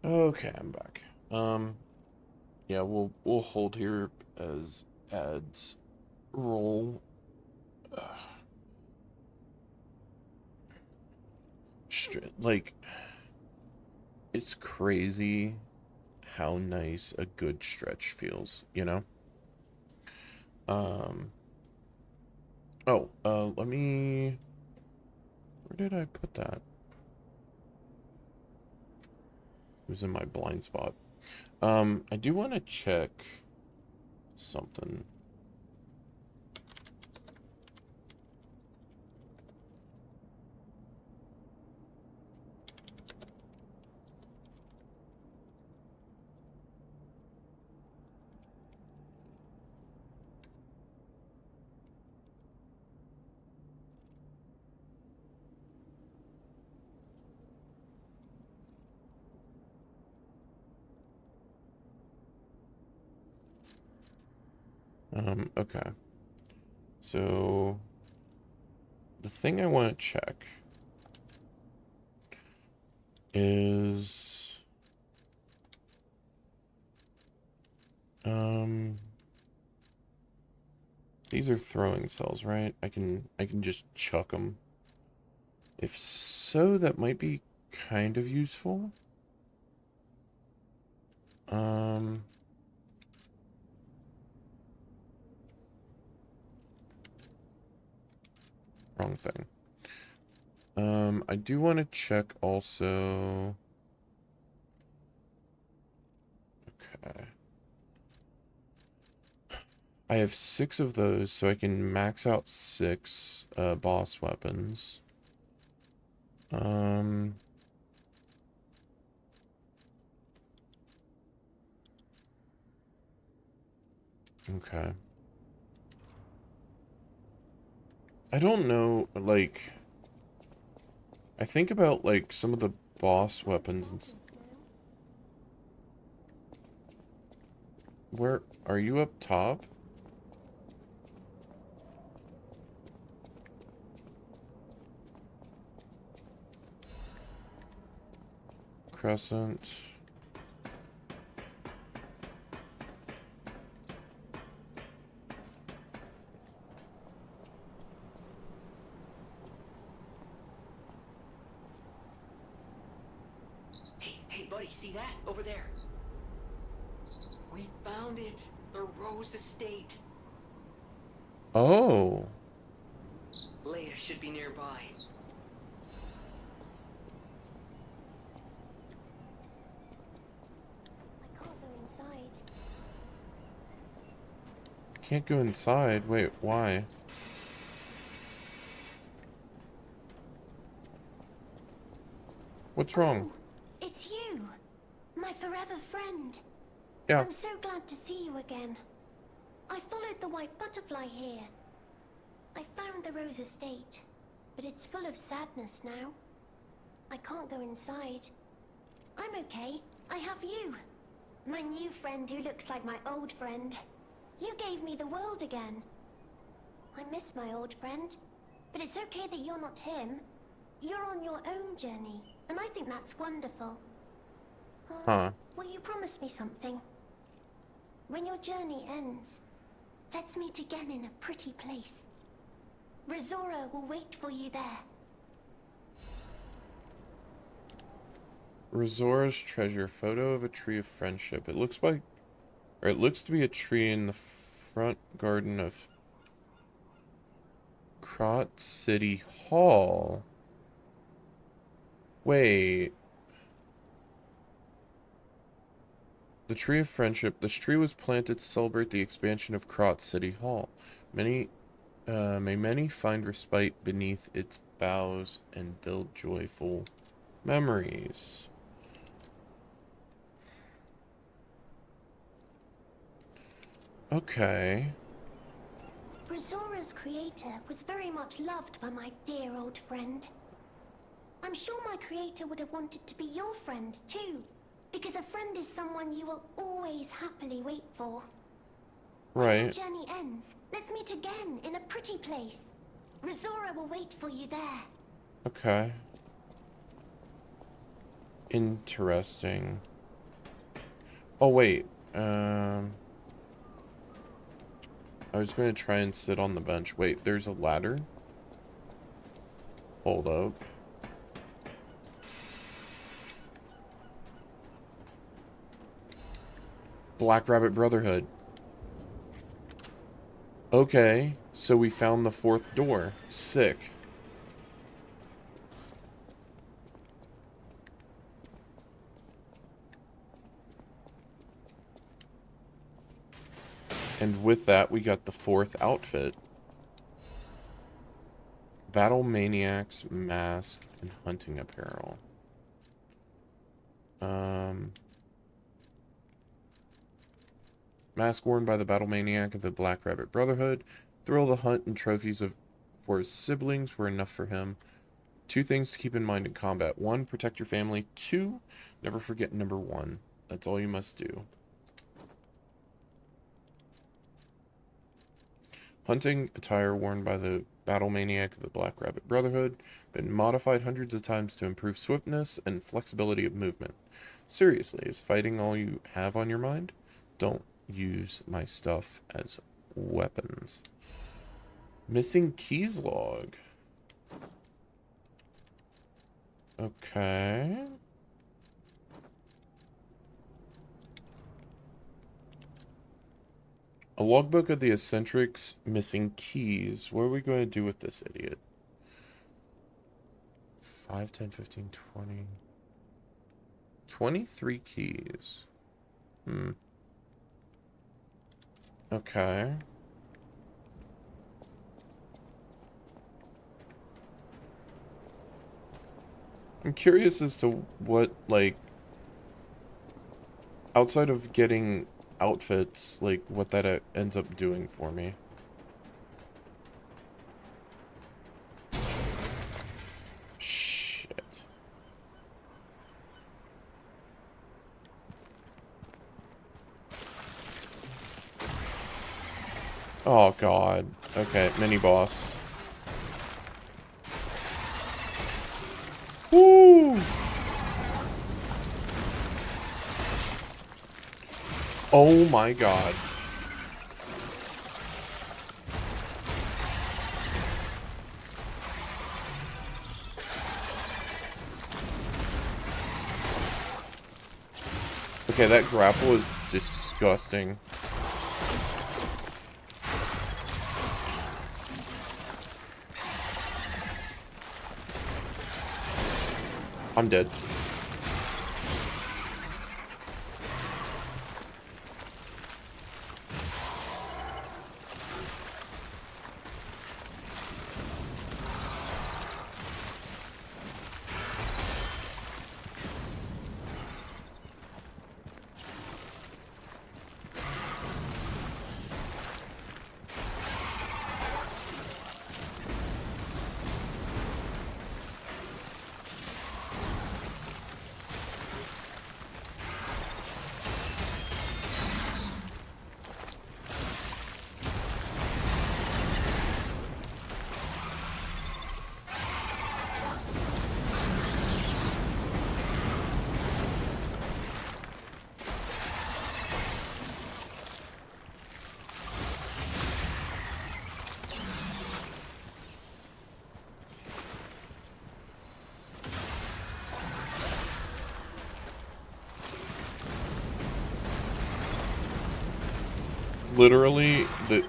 Okay, I'm back. Yeah, we'll hold here as ads roll. Like, it's crazy how nice a good stretch feels, you know? Let me... Where did I put that? It was in my blind spot. I do want to check something. Okay. So, the thing I want to check is, these are throwing cells, right? I can just chuck them. If so, that might be kind of useful. Wrong thing. I do want to check also... Okay. I have 6 of those, so I can max out 6 boss weapons. Okay. I don't know, like... I think about, like, some of the boss weapons and... Where... Are you up top? Crescent... Hey, buddy, see that? Over there. We found it. The Rose Estate. Oh! Leia should be nearby. I can't go inside. Can't go inside. Wait, why? What's wrong? Oh, it's you, my forever friend. Yeah. I'm so glad to see you again. I followed the white butterfly here. I found the Rose Estate, but it's full of sadness now. I can't go inside. I'm okay. I have you. My new friend who looks like my old friend. You gave me the world again. I miss my old friend, but it's okay that you're not him. You're on your own journey, and I think that's wonderful. Huh. Will you promise me something? When your journey ends, let's meet again in a pretty place. Rizora will wait for you there. Rizora's treasure. Photo of a tree of friendship. It looks like... Or it looks to be a tree in the front garden of... Krot City Hall. Wait... The Tree of Friendship. This tree was planted to celebrate the expansion of Krot City Hall. May many find respite beneath its boughs and build joyful memories. Okay. Rizora's creator was very much loved by my dear old friend. I'm sure my creator would have wanted to be your friend too. Because a friend is someone you will always happily wait for. When Right. the journey ends, let's meet again in a pretty place. Rizora will wait for you there. Okay. Interesting. Oh, wait. I was going to try and sit on the bench. Wait, there's a ladder? Hold up. Black Rabbit Brotherhood. Okay, so we found the 4th door. Sick. And with that, we got the 4th outfit. Battle Maniac's mask and hunting apparel. Mask worn by the Battle Maniac of the Black Rabbit Brotherhood. Thrill of the hunt and trophies for his siblings were enough for him. 2 things to keep in mind in combat. 1, protect your family. 2, never forget number 1. That's all you must do. Hunting attire worn by the Battle Maniac of the Black Rabbit Brotherhood. Been modified hundreds of times to improve swiftness and flexibility of movement. Seriously, is fighting all you have on your mind? Don't use my stuff as weapons. Missing keys log. Okay. A logbook of the Eccentrics missing keys. What are we going to do with this idiot? 5, 10, 15, 20. 23 keys. Okay. I'm curious as to what, like, outside of getting outfits, like, what that ends up doing for me. Shit. Oh, God. Okay, mini-boss. Woo! Oh my God. Okay, that grapple is disgusting. I'm dead. Literally, the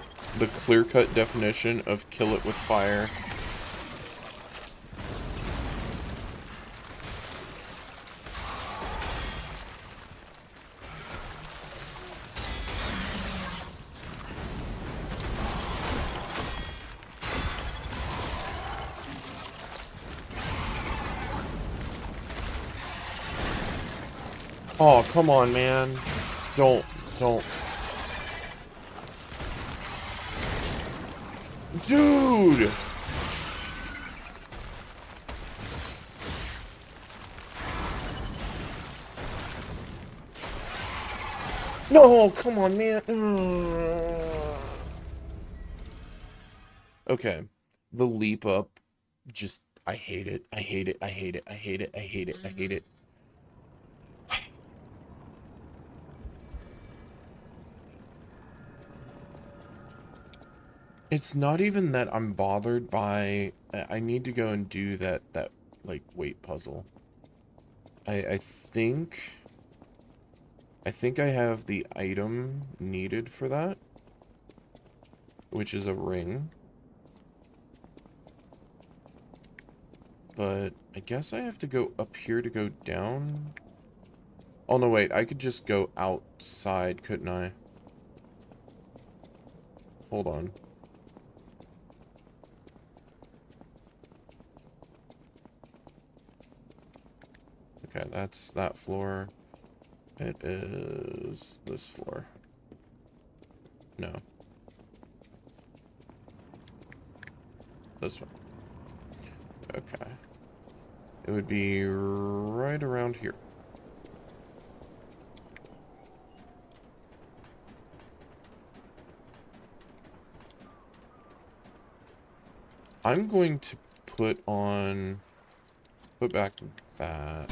clear-cut definition of kill it with fire. Oh, come on, man. Don't. Dude! No, come on, man. Okay. The leap up, just, I hate it. I hate it. I hate it. I hate it. I hate it. I hate it. It's not even that I'm bothered by... I need to go and do that like, weight puzzle. I think I have the item needed for that. Which is a ring. But I guess I have to go up here to go down. Oh, no, wait. I could just go outside, couldn't I? Hold on. Okay, that's that floor. It is this floor. No. This one. Okay. It would be right around here. I'm going to put back that.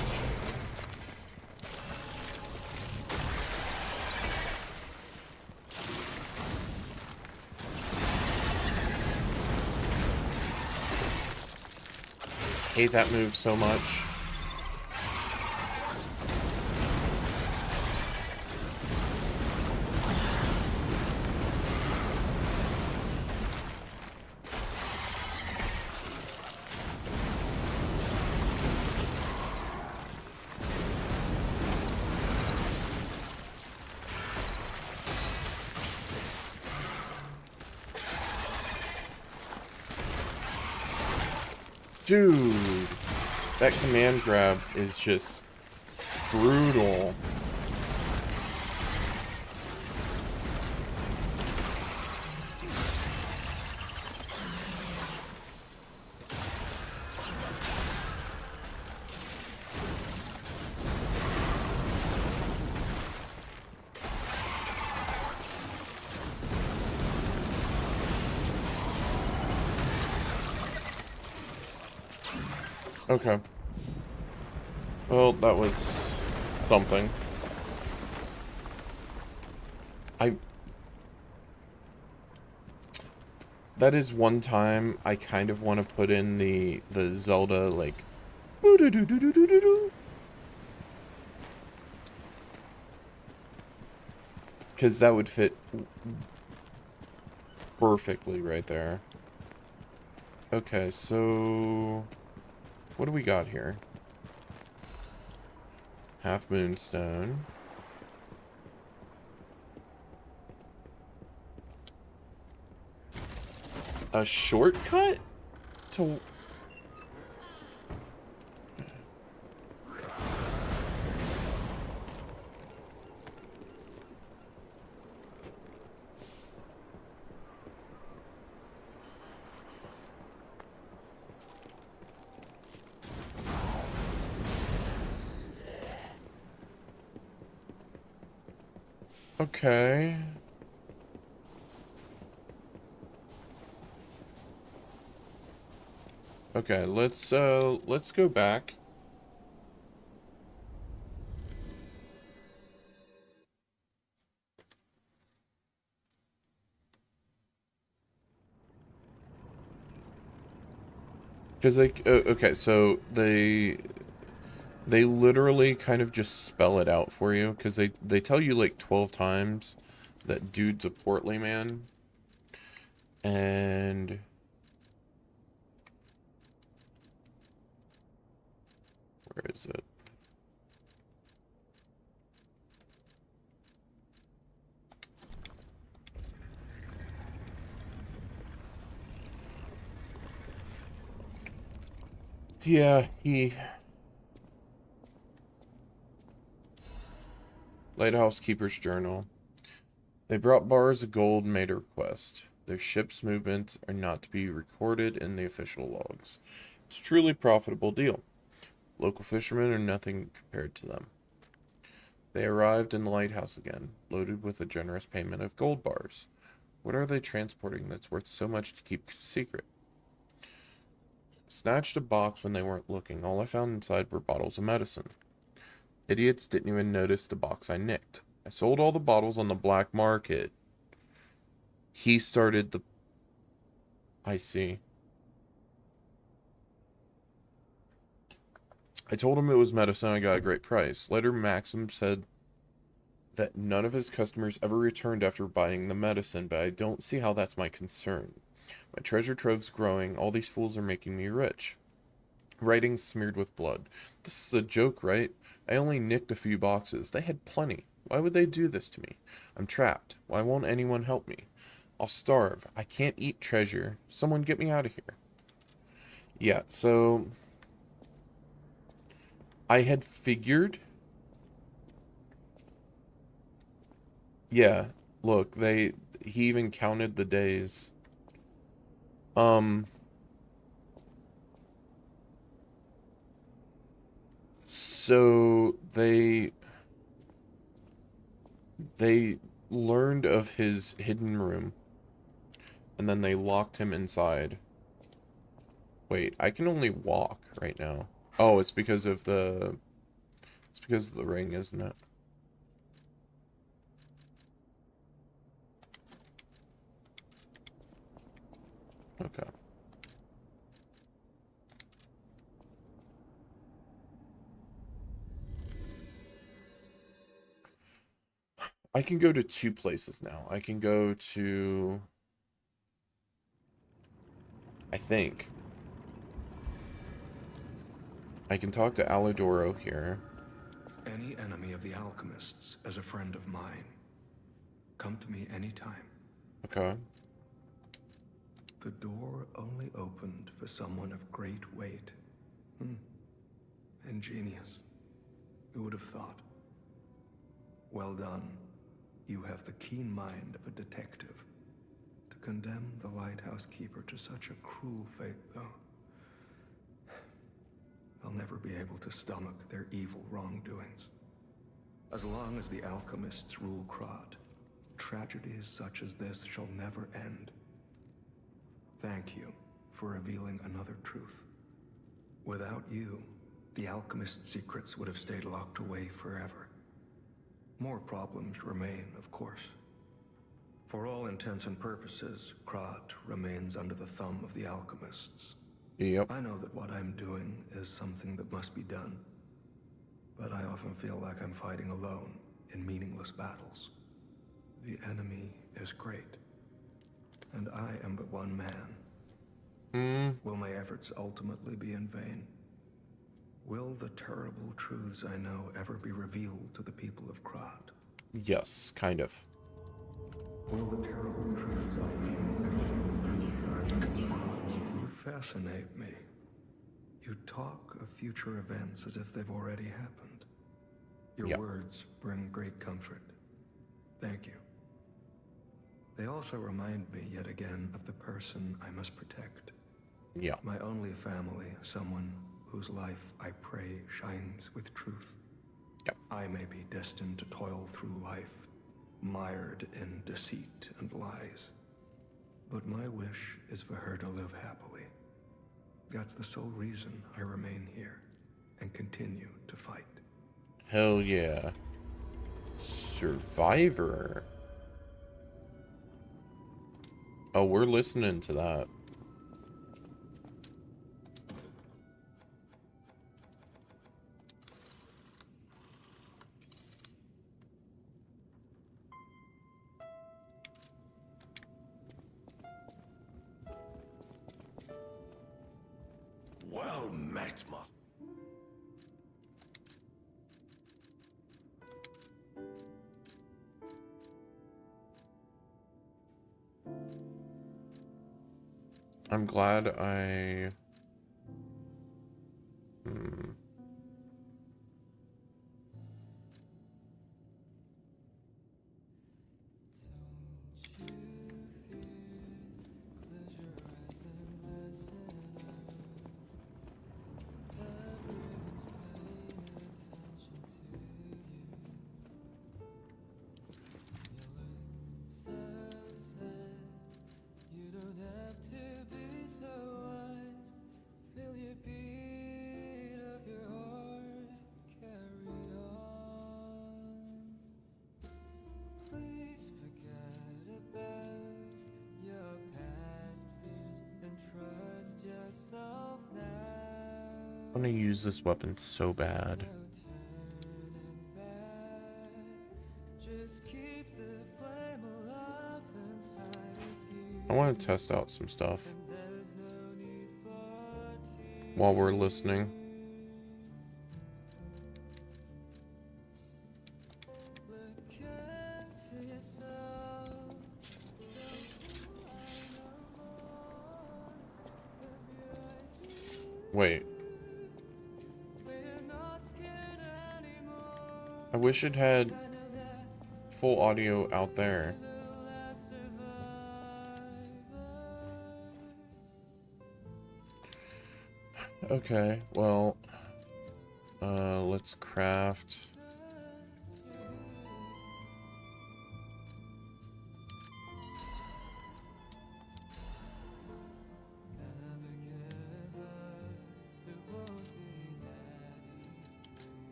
Hate that move so much. Dude, that command grab is just brutal. Okay. Well, that was something. That is one time I kind of want to put in the Zelda, like, because that would fit perfectly right there. Okay, so what do we got here? Half Moonstone. A shortcut to... Okay. Okay, let's go back. Because, like, okay, so they literally kind of just spell it out for you, because they tell you, like, 12 times that dude's a portly man. And... where is it? Yeah, Lighthouse Keeper's Journal. They brought bars of gold and made a request. Their ship's movements are not to be recorded in the official logs. It's a truly profitable deal. Local fishermen are nothing compared to them. They arrived in the lighthouse again, loaded with a generous payment of gold bars. What are they transporting that's worth so much to keep secret? Snatched a box when they weren't looking. All I found inside were bottles of medicine. Idiots didn't even notice the box I nicked. I sold all the bottles on the black market. He started the... I see. I told him it was medicine. I got a great price. Later, Maxim said that none of his customers ever returned after buying the medicine, but I don't see how that's my concern. My treasure trove's growing. All these fools are making me rich. Writing smeared with blood. This is a joke, right? I only nicked a few boxes. They had plenty. Why would they do this to me? I'm trapped. Why won't anyone help me? I'll starve. I can't eat treasure. Someone get me out of here. Yeah, so... I had figured... Yeah, look, he even counted the days. So they learned of his hidden room, and then they locked him inside. Wait, I can only walk right now. Oh, it's because of the ring, isn't it? Okay. I can go to two places now. I can go to... I think. I can talk to Alidoro here. Any enemy of the alchemists is a friend of mine. Come to me anytime. Okay. the door only opened for someone of great weight. Ingenious. Who would have thought? Well done. You have the keen mind of a detective. To condemn the lighthouse keeper to such a cruel fate, though, I'll never be able to stomach their evil wrongdoings. As long as the alchemists rule Krat, tragedies such as this shall never end. Thank you for revealing another truth. Without you, the alchemist's secrets would have stayed locked away forever. More problems remain, of course. For all intents and purposes, Krat remains under the thumb of the alchemists. Yep. I know that what I'm doing is something that must be done, but I often feel like I'm fighting alone in meaningless battles. The enemy is great, and I am but one man. Will my efforts ultimately be in vain? Will the terrible truths I know ever be revealed to the people of Krat? Yes, kind of. Will the terrible truths I know? You fascinate me. You talk of future events as if they've already happened. Your Yep. words bring great comfort. Thank you. They also remind me yet again of the person I must protect. Yeah. My only family, someone whose life I pray shines with truth. Yep. I may be destined to toil through life, mired in deceit and lies. But my wish is for her to live happily. That's the sole reason I remain here and continue to fight. Hell yeah. Survivor. Oh, we're listening to that. Well met, ma. I'm glad I... I want to use this weapon so bad. I want to test out some stuff while we're listening. Wait. I wish it had full audio out there. Okay, well, let's craft.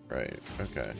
Right, okay.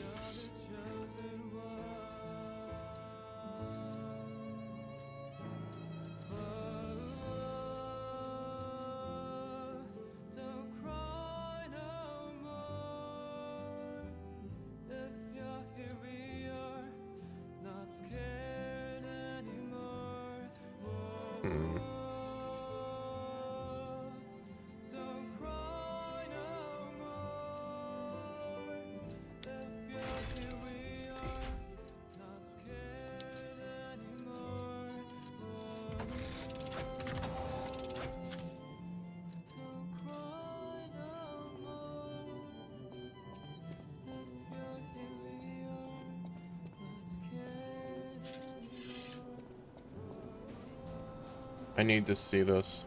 need to see this.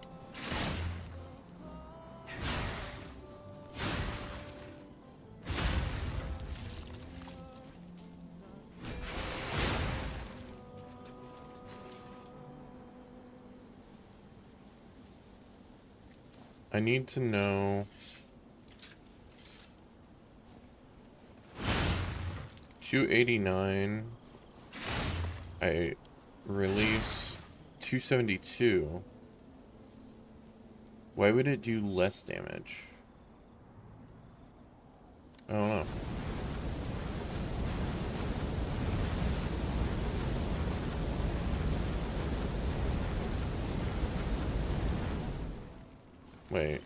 I need to know 289. I release 272. Why would it do less damage? I don't know. Wait.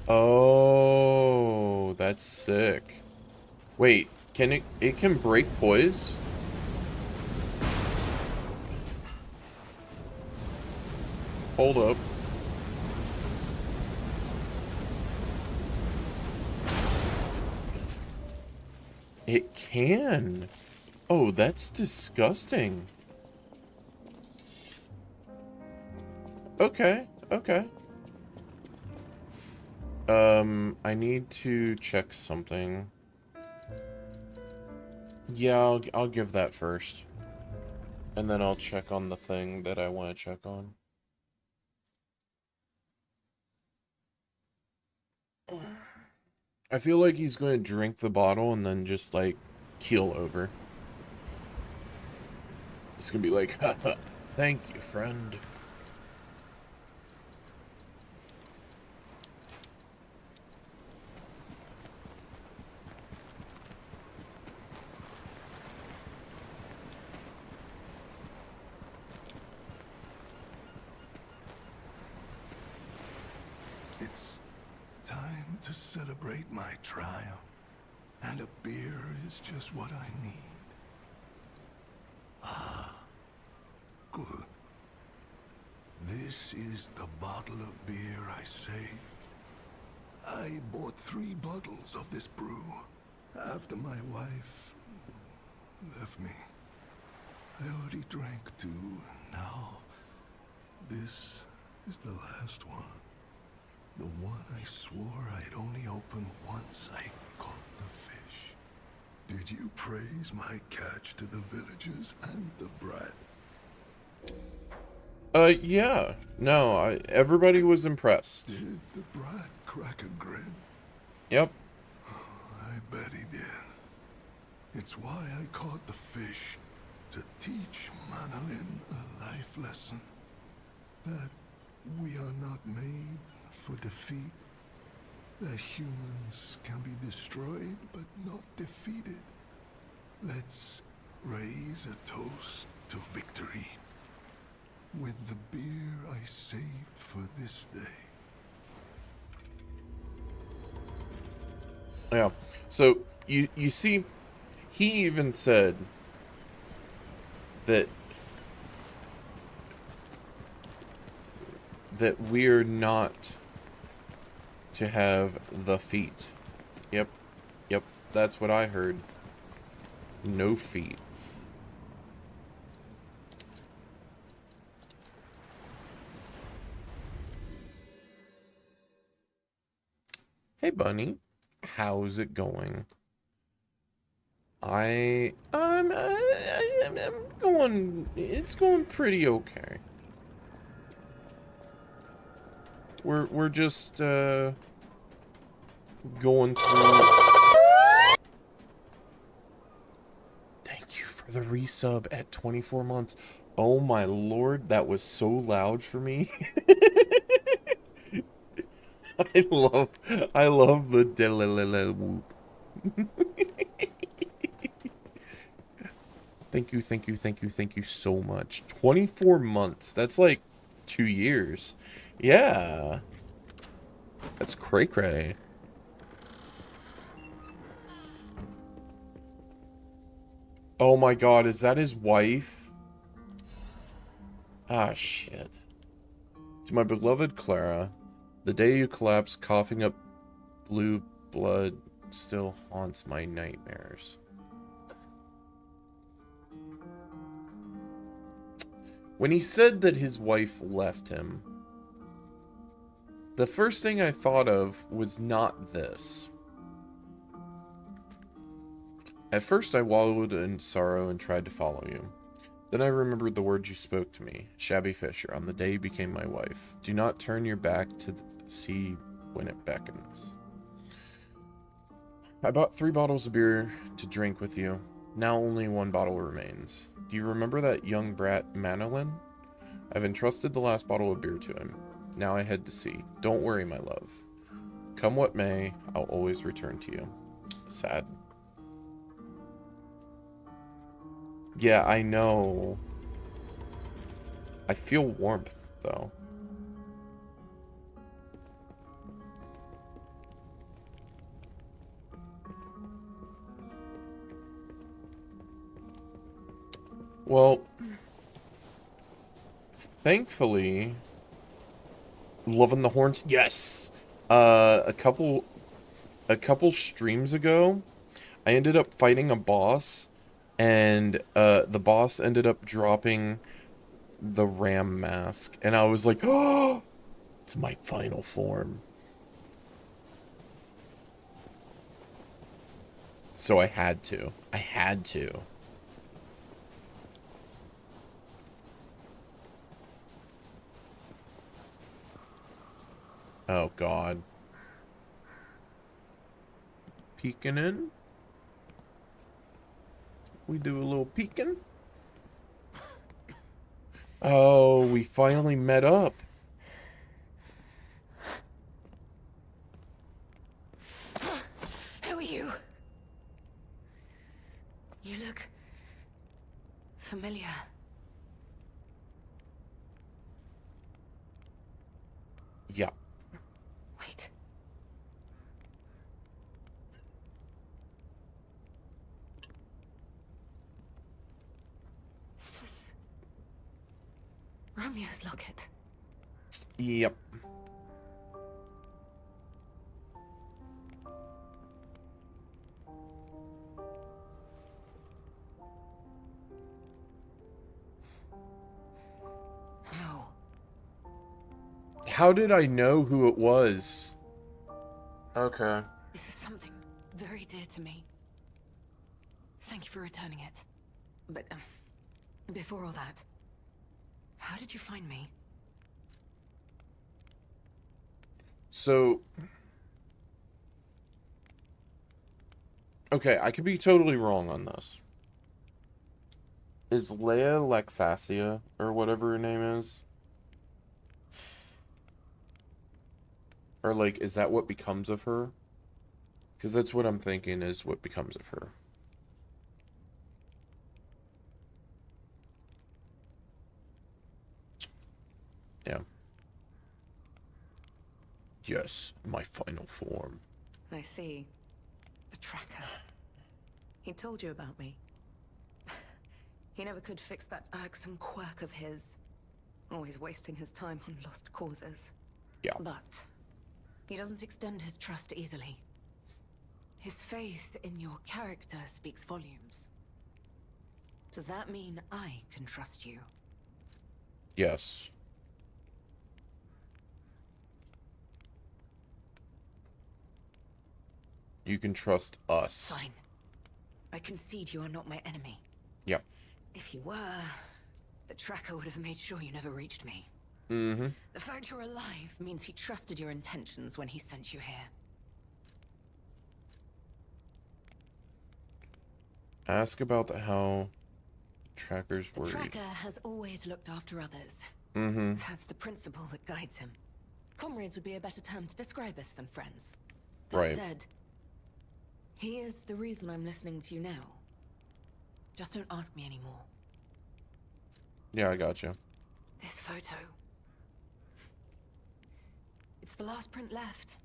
Oh, that's sick. Wait, can it can break poise? Hold up. It can. Oh, that's disgusting. Okay, okay. I need to check something. Yeah, I'll give that first. And then I'll check on the thing that I want to check on. I feel like he's going to drink the bottle and then just, like, keel over. It's going to be like, haha, thank you, friend. It's time to celebrate my triumph, and a beer is just what I need. Ah, good. This is the bottle of beer I saved. I bought 3 bottles of this brew after my wife left me. I already drank 2, and now this is the last one. The one I swore I'd only open once I caught the fish. Did you praise my catch to the villagers and the brat? Yeah. No, everybody was impressed. Did the brat crack a grin? Yep. I bet he did. It's why I caught the fish, to teach Manolin a life lesson. That we are not made for defeat. That humans can be destroyed but not defeated. Let's raise a toast to victory with the beer I saved for this day. Yeah. So you see, he even said that we're not to have the feet. Yep. Yep. That's what I heard. No feet. Hey, Bunny. How's it going? I'm going, it's going pretty okay. We're just going through. Thank you for the resub at 24 months. Oh my lord, that was so loud for me. I love the delelele whoop. Thank you so much. 24 months. That's like 2 years. Yeah. That's cray-cray. Oh my god, is that his wife? Ah, shit. To my beloved Clara, the day you collapsed coughing up blue blood still haunts my nightmares. When he said that his wife left him, the first thing I thought of was not this. At first I wallowed in sorrow and tried to follow you. Then I remembered the words you spoke to me, Shabby Fisher, on the day you became my wife. Do not turn your back to the sea when it beckons. I bought 3 bottles of beer to drink with you. Now only 1 bottle remains. Do you remember that young brat, Manolin? I've entrusted the last bottle of beer to him. Now I head to sea. Don't worry, my love. Come what may, I'll always return to you. Sad. Yeah, I know. I feel warmth, though. Well, thankfully, loving the horns. Yes. A couple streams ago, I ended up fighting a boss, and the boss ended up dropping the ram mask, and I was like, "Oh, it's my final form." So I had to. Oh, God. Peeking in? We do a little peeking? Oh, we finally met up. Who are you? You look familiar. Yeah. Wait. This is Romeo's locket. Yep. How? How did I know who it was? Okay. This is something very dear to me. Thank you for returning it. But, before all that, how did you find me? So... Okay, I could be totally wrong on this. Is Leia Lexasia, or whatever her name is? Or, like, is that what becomes of her? Because that's what I'm thinking is what becomes of her. Yeah. Yes, my final form. I see. The tracker. He told you about me. He never could fix that irksome quirk of his. Always wasting his time on lost causes. Yeah. But he doesn't extend his trust easily. His faith in your character speaks volumes. Does that mean I can trust you? Yes. You can trust us. Fine. I concede you are not my enemy. Yep. If you were, the tracker would have made sure you never reached me. Mm-hmm. The fact you're alive means he trusted your intentions when he sent you here. Ask about how trackers The work. tracker has always looked after others. Mm-hmm. That's the principle that guides him. Comrades would be a better term to describe us than friends. That Right. said, he is the reason I'm listening to you now. Just don't ask me anymore. Yeah, I gotcha. This photo. It's the last print left.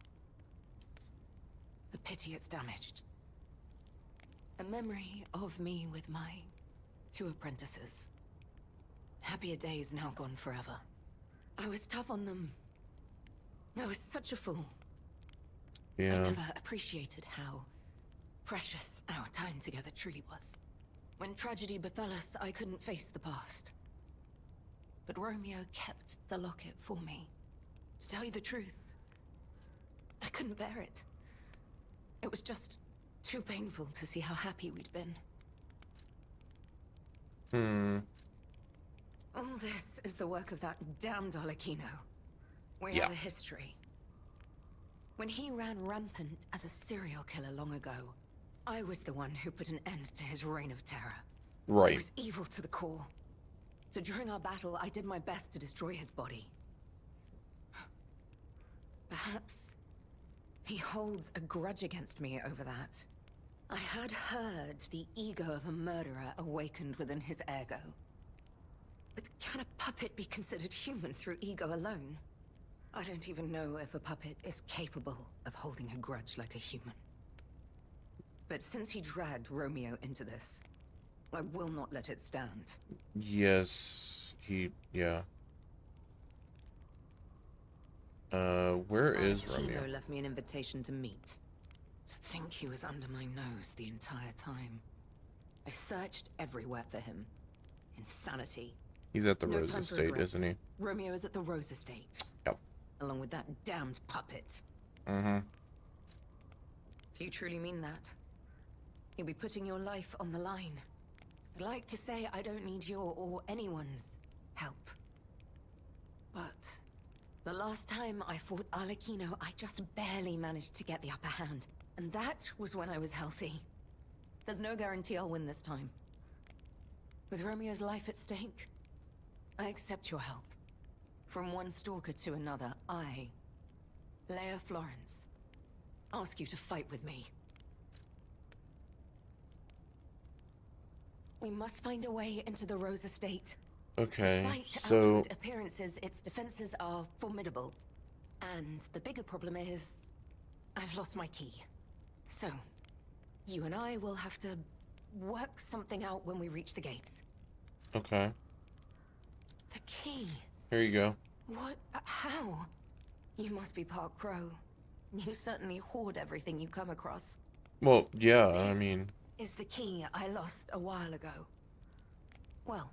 A pity it's damaged. A memory of me with my 2 apprentices. Happier days now gone forever. I was tough on them. I was such a fool. I Yeah. never appreciated how precious our time together truly was. When tragedy befell us, I couldn't face the past. but Romeo kept the locket for me. To tell you the truth, I couldn't bear it. It was just too painful to see how happy we'd been. All this is the work of that damned Arlecchino. We have a history. When he ran rampant as a serial killer long ago, I was the one who put an end to his reign of terror. He Right. was evil to the core. So during our battle, I did my best to destroy his body. Perhaps he holds a grudge against me over that. I had heard the ego of a murderer awakened within his ego. But can a puppet be considered human through ego alone? I don't even know if a puppet is capable of holding a grudge like a human. But since he dragged Romeo into this, I will not let it stand. Yes, yeah. Where is Romeo? Arlecchino left me an invitation to meet. To think he was under my nose the entire time. I searched everywhere for him. Insanity. He's at the No Rose time for Estate, regrets. isn't he? Romeo is at the Rose Estate. Yep. Along with that damned puppet. Mm-hmm. Do you truly mean that? You'll be putting your life on the line. I'd like to say I don't need your or anyone's help. But the last time I fought Arlecchino, I just barely managed to get the upper hand. And that was when I was healthy. There's no guarantee I'll win this time. With Romeo's life at stake, I accept your help. From one stalker to another, I, Leia Florence, ask you to fight with me. We must find a way into the Rose Estate. Okay, Despite so outward appearances, its defenses are formidable. And the bigger problem is, I've lost my key. So, you and I will have to work something out when we reach the gates. okay, The key? here you go. What? How? You must be Park Crow. You certainly hoard everything you come across. Well, yeah, I This mean, is the key I lost a while ago. Well,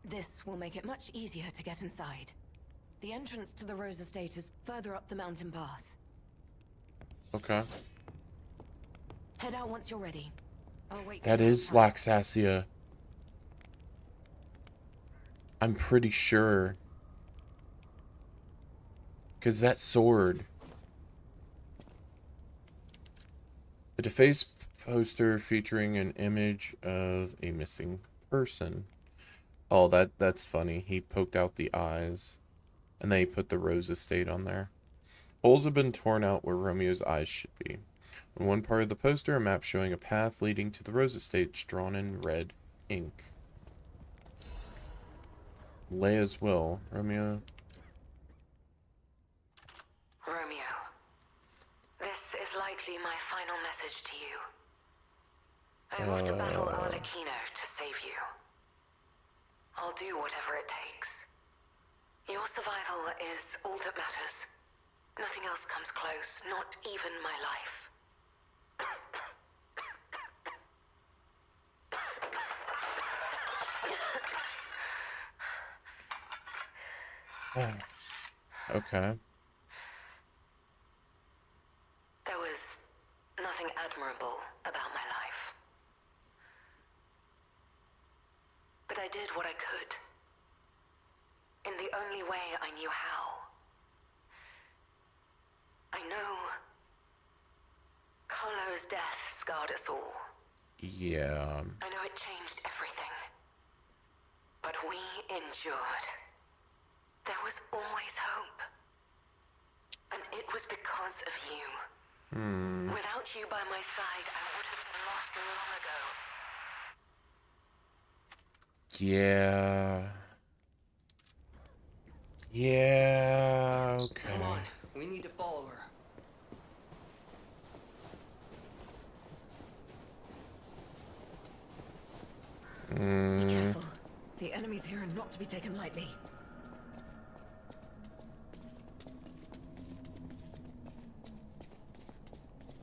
this will make it much easier to get inside. The entrance to the Rose Estate is further up the mountain path. okay. Head out once you're ready. I'll wait for That you is outside. Laxasia. I'm pretty sure. Because that sword. A defaced poster featuring an image of a missing person. Oh, that's funny. He poked out the eyes. And then he put the Rose Estate on there. Holes have been torn out where Romeo's eyes should be. On one part of the poster, a map showing a path leading to the Rose Estate drawn in red ink. Leia's will. Romeo. Romeo, this is likely my final message to you. I will have to battle Arlecchino to save you. I'll do whatever it takes. Your survival is all that matters. Nothing else comes close, not even my life. Okay. There was nothing admirable about my life. But I did what I could. In the only way I knew how. I know Carlo's death scarred us all. Yeah. I know it changed everything. But we endured. There was always hope. And it was because of you. Without you by my side, I would have been lost long ago. Yeah. Yeah, okay. Come on, we need to follow her. Be careful. The enemies here are not to be taken lightly.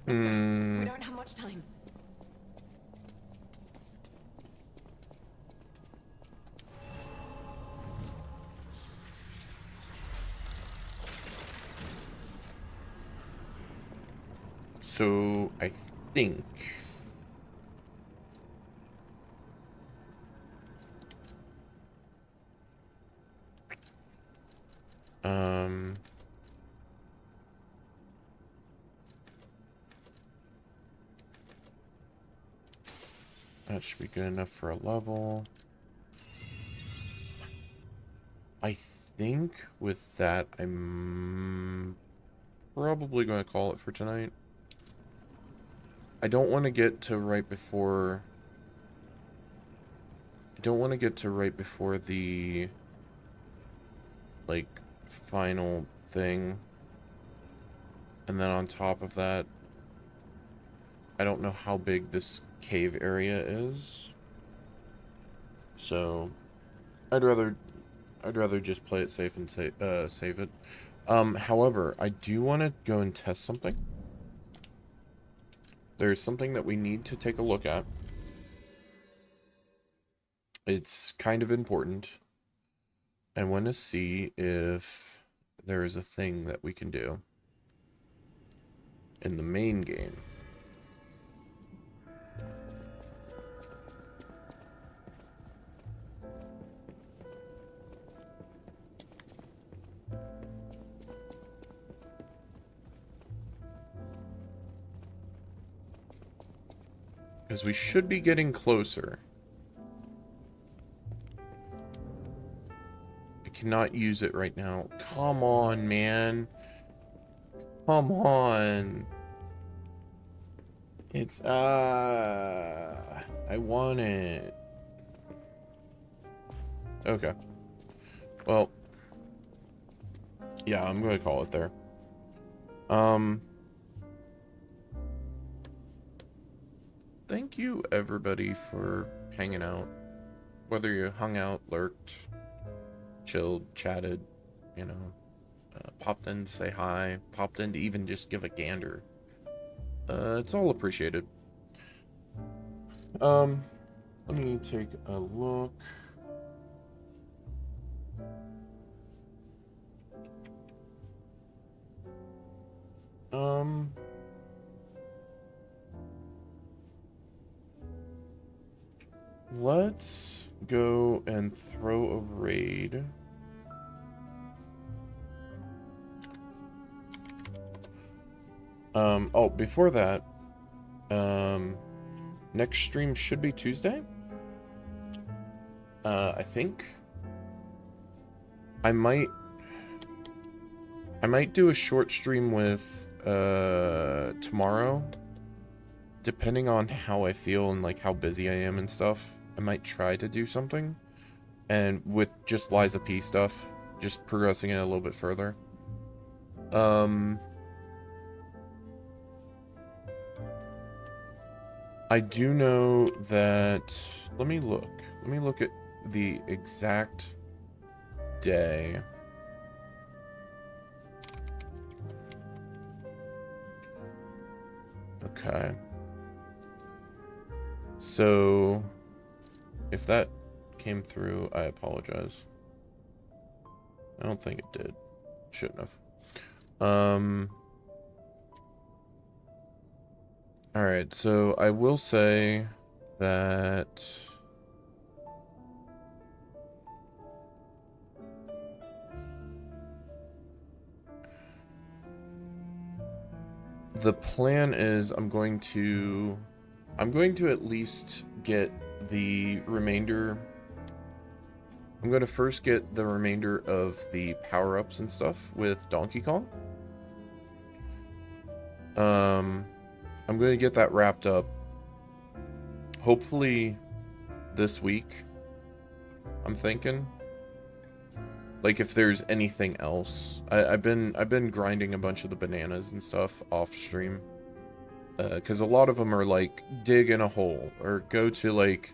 Let's go. We don't have much time. So I think that should be good enough for a level. I think with that, I'm probably going to call it for tonight. I don't want to get to right before... I don't want to get to right before the, like, final thing. And then on top of that, I don't know how big this cave area is. So, I'd rather just play it safe and save it. However, I do want to go and test something. There's something that we need to take a look at. It's kind of important. I want to see if there is a thing that we can do in the main game. Because we should be getting closer. I cannot use it right now. Come on, man. Come on. It's, I want it. Okay. Well. Yeah, I'm going to call it there. Thank you, everybody, for hanging out. Whether you hung out, lurked, chilled, chatted, you know, popped in to say hi, popped in to even just give a gander. It's all appreciated. Let me take a look. Let's go and throw a raid. Oh, before that, next stream should be Tuesday. I think. I might do a short stream with, tomorrow. Depending on how I feel and, like, how busy I am and stuff. I might try to do something. And with just Lies of P stuff. Just progressing it a little bit further. I do know that... Let me look. Let me look at the exact day. Okay. So, if that came through, I apologize. I don't think it did. Shouldn't have. Alright, so I will say that... the plan is I'm going to at least get the remainder. I'm going to first get the remainder of the power-ups and stuff with Donkey Kong. I'm going to get that wrapped up hopefully this week. I'm thinking. Like, if there's anything else. I've been grinding a bunch of the bananas and stuff off stream. Because a lot of them are like, dig in a hole. Or go to, like,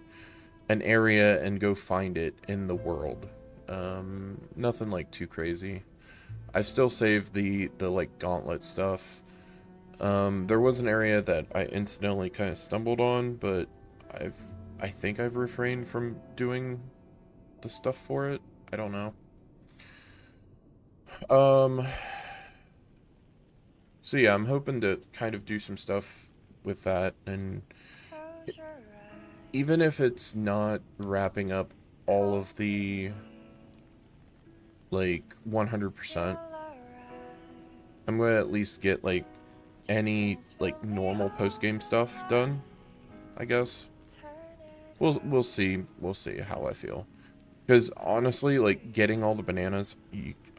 an area and go find it in the world. Nothing, like, too crazy. I've still saved the like, gauntlet stuff. There was an area that I incidentally kind of stumbled on, but I think I've refrained from doing the stuff for it. I don't know. So yeah, I'm hoping to kind of do some stuff with that, and even if it's not wrapping up all of the, like, 100%, I'm going to at least get, like, any, like, normal post-game stuff done, I guess. We'll see. We'll see how I feel. Because, honestly, like, getting all the bananas,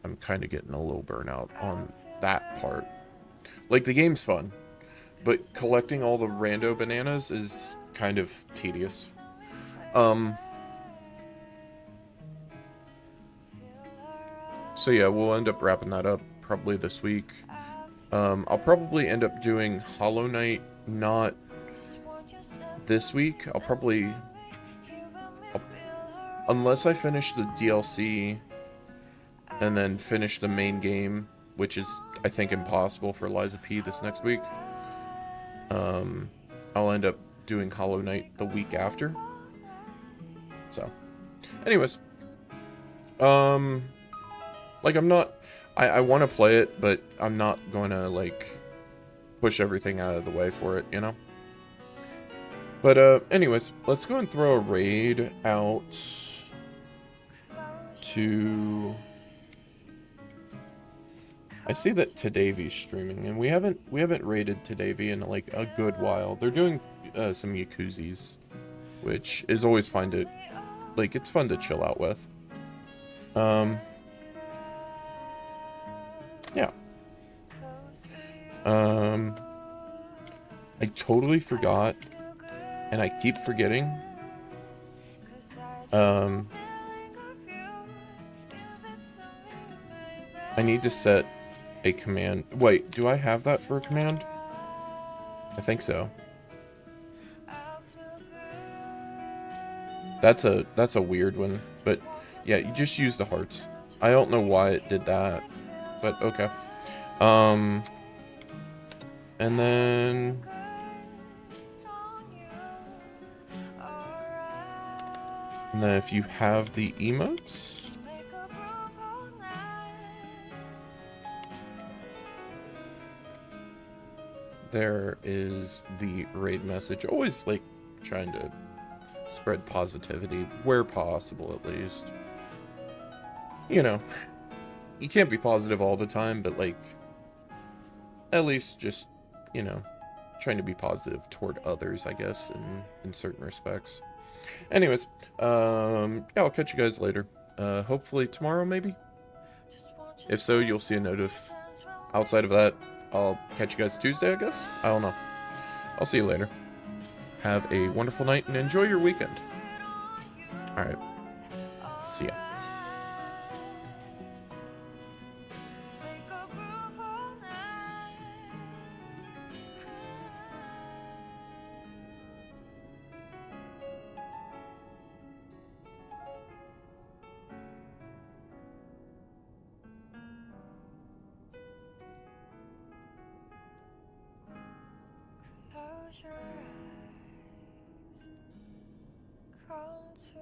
I'm kind of getting a little burnout on that part. Like, the game's fun, but collecting all the rando bananas is kind of tedious. So yeah, we'll end up wrapping that up probably this week. I'll probably end up doing Hollow Knight not this week. Unless I finish the DLC and then finish the main game, which is, I think, impossible for Lies of P this next week. I'll end up doing Hollow Knight the week after. So, anyways. Like, I'm not... I want to play it, but I'm not going to, like, push everything out of the way for it, you know? But, anyways, let's go and throw a raid out to... I see that Tadavi's streaming, and we haven't raided Tadavi in, like, a good while. They're doing some Yakuzis, which is always fun to... Like, it's fun to chill out with. Yeah. I totally forgot, and I keep forgetting. I need to set a command. Wait, do I have that for a command? I think so. That's a weird one, but yeah, you just use the hearts. I don't know why it did that, but okay. And then if you have the emotes, there is the raid message. Always, like, trying to spread positivity where possible, at least. You know, you can't be positive all the time, but, like, at least just, you know, trying to be positive toward others, I guess, in certain respects. Anyways, yeah, I'll catch you guys later. Hopefully tomorrow, maybe? If so, you'll see a notif. Outside of that, I'll catch you guys Tuesday, I guess? I don't know. I'll see you later. Have a wonderful night and enjoy your weekend. Alright. See ya. Close your eyes, come to